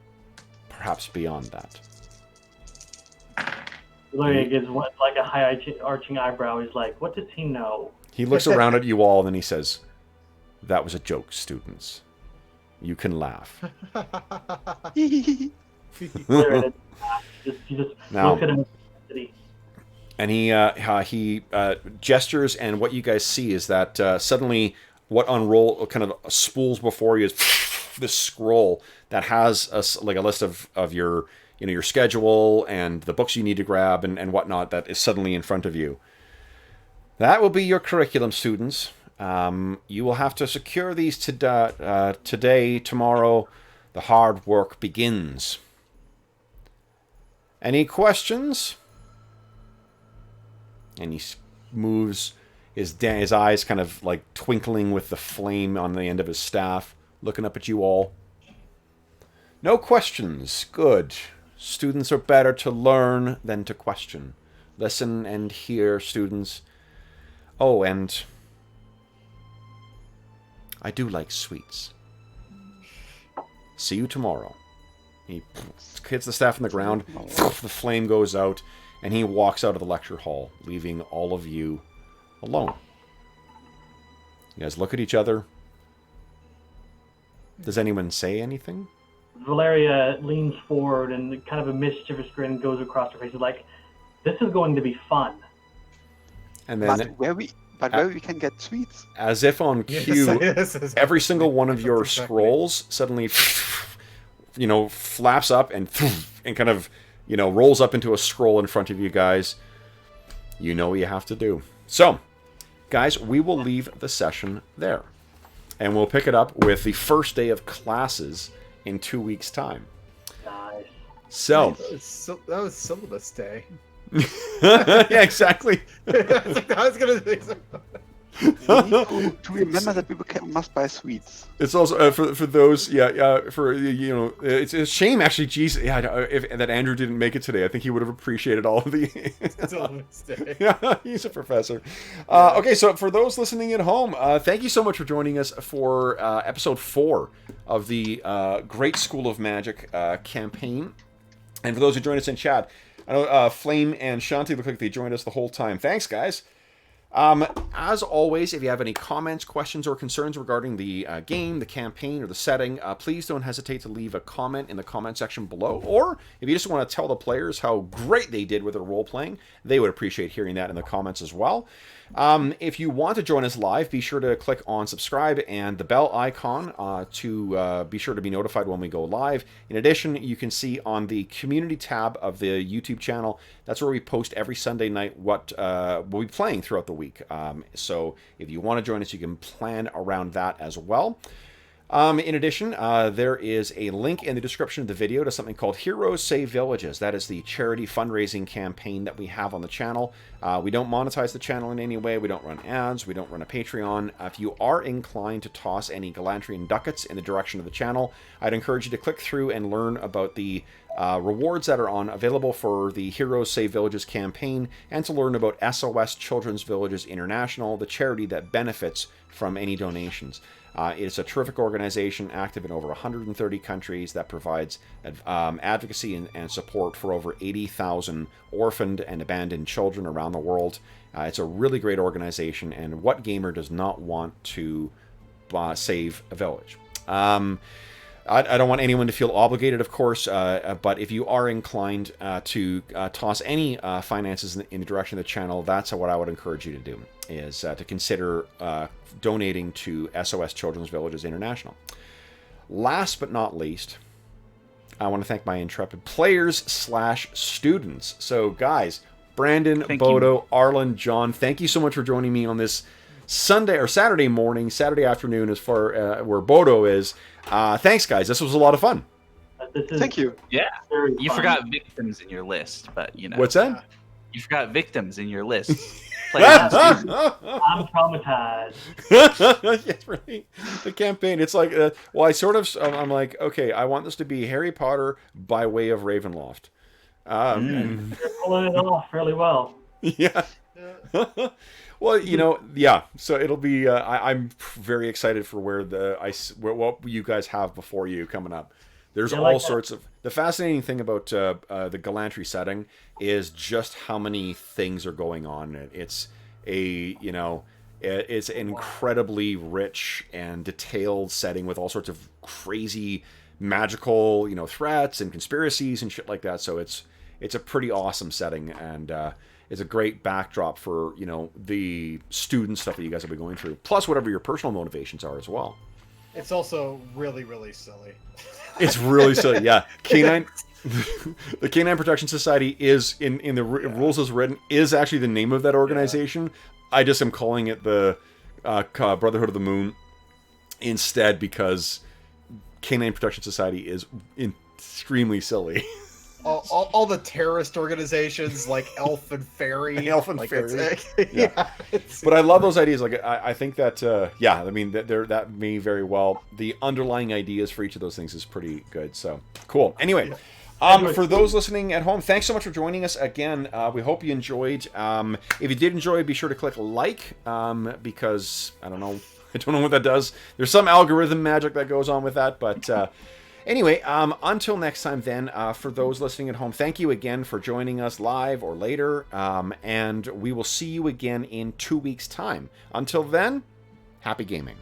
perhaps beyond that. Valeria gives like a high arching eyebrow. He's like, what does he know? He looks around at you all, and then he says, "That was a joke, students. You can laugh." Valeria just Now- looks at him. And he gestures, and what you guys see is that suddenly what kind of spools before you is this scroll that has like a list of your your schedule and the books you need to grab and whatnot that is suddenly in front of you. That will be your curriculum, students. You will have to secure these today, tomorrow. The hard work begins. Any questions? And he moves, his eyes kind of like twinkling with the flame on the end of his staff, looking up at you all. No questions. Good. Students are better to learn than to question. Listen and hear, students. Oh, and I do like sweets. See you tomorrow. He hits the staff on the ground, the flame goes out, and he walks out of the lecture hall, leaving all of you alone. You guys look at each other. Does anyone say anything? Valeria leans forward and kind of a mischievous grin goes across her face. She's like, this is going to be fun. And then, where we can get sweets. as if on cue, every single one of your scrolls suddenly, flaps up and kind of, rolls up into a scroll in front of you guys. You know what you have to do. So, guys, we will leave the session there. And we'll pick it up with the first day of classes in 2 weeks' time. Nice. So, that was syllabus day. yeah, exactly. I was gonna say something. To remember that we must buy sweets. It's also for those, it's a shame actually. Geez, that Andrew didn't make it today. I think he would have appreciated all of the. Syllabus day. Yeah, he's a professor. Okay, so for those listening at home, thank you so much for joining us for episode 4 of the Great School of Magic campaign. And for those who joined us in chat, I know Flame and Shanti look like they joined us the whole time. Thanks, guys. As always, if you have any comments, questions, or concerns regarding the game, the campaign, or the setting, please don't hesitate to leave a comment in the comment section below. Or if you just want to tell the players how great they did with their role-playing, they would appreciate hearing that in the comments as well. If you want to join us live, be sure to click on subscribe and the bell icon to be sure to be notified when we go live. In addition, you can see on the community tab of the YouTube channel, that's where we post every Sunday night what we'll be playing throughout the week. So if you want to join us, you can plan around that as well. In addition, there is a link in the description of the video to something called Heroes Save Villages. That is the charity fundraising campaign that we have on the channel. We don't monetize the channel in any way. We don't run ads. We don't run a Patreon. If you are inclined to toss any Gallantrian ducats in the direction of the channel, I'd encourage you to click through and learn about the rewards that are available for the Heroes Save Villages campaign, and to learn about SOS Children's Villages International, the charity that benefits from any donations. It's a terrific organization active in over 130 countries that provides advocacy and support for over 80,000 orphaned and abandoned children around the world. It's a really great organization, and what gamer does not want to save a village? I don't want anyone to feel obligated, of course, but if you are inclined to toss any finances in the direction of the channel, that's what I would encourage you to do, is to consider donating to SOS Children's Villages International. Last but not least, I want to thank my intrepid players/students. So, guys, Brandon, Boto, Arlen, John, thank you so much for joining me on this Sunday or Saturday morning, Saturday afternoon, as far where Boto is. Thanks, guys. This was a lot of fun. Thank you. Yeah, you forgot victims in your list, but you know. What's that? You forgot victims in your list. I'm traumatized. Yes, really. The campaign. It's like, well, I sort of. I'm like, okay, I want this to be Harry Potter by way of Ravenloft. You're pulling it off fairly well. Yeah. Well, you know, yeah. So it'll be. I'm very excited for what you guys have before you coming up. There's all sorts of. The fascinating thing about the Glantri setting is just how many things are going on. It's it's an incredibly rich and detailed setting with all sorts of crazy magical, threats and conspiracies and shit like that. So it's a pretty awesome setting, and it's a great backdrop for, the student stuff that you guys will be going through, plus whatever your personal motivations are as well. It's also really, really silly. It's really silly, yeah. Canine, the Canine Protection Society is, in the rules as written, is actually the name of that organization. Yeah. I just am calling it the Brotherhood of the Moon instead, because Canine Protection Society is extremely silly. All the terrorist organizations like Elf and Fairy. Elf and Fairy. Yeah. But I love those ideas. Like I think that that may very well, the underlying ideas for each of those things is pretty good. So cool. Anyway, for those listening at home, thanks so much for joining us again. We hope you enjoyed. If you did enjoy, be sure to click like, because I don't know what that does. There's some algorithm magic that goes on with that, but. Anyway, until next time then, for those listening at home, thank you again for joining us live or later, and we will see you again in 2 weeks' time. Until then, happy gaming.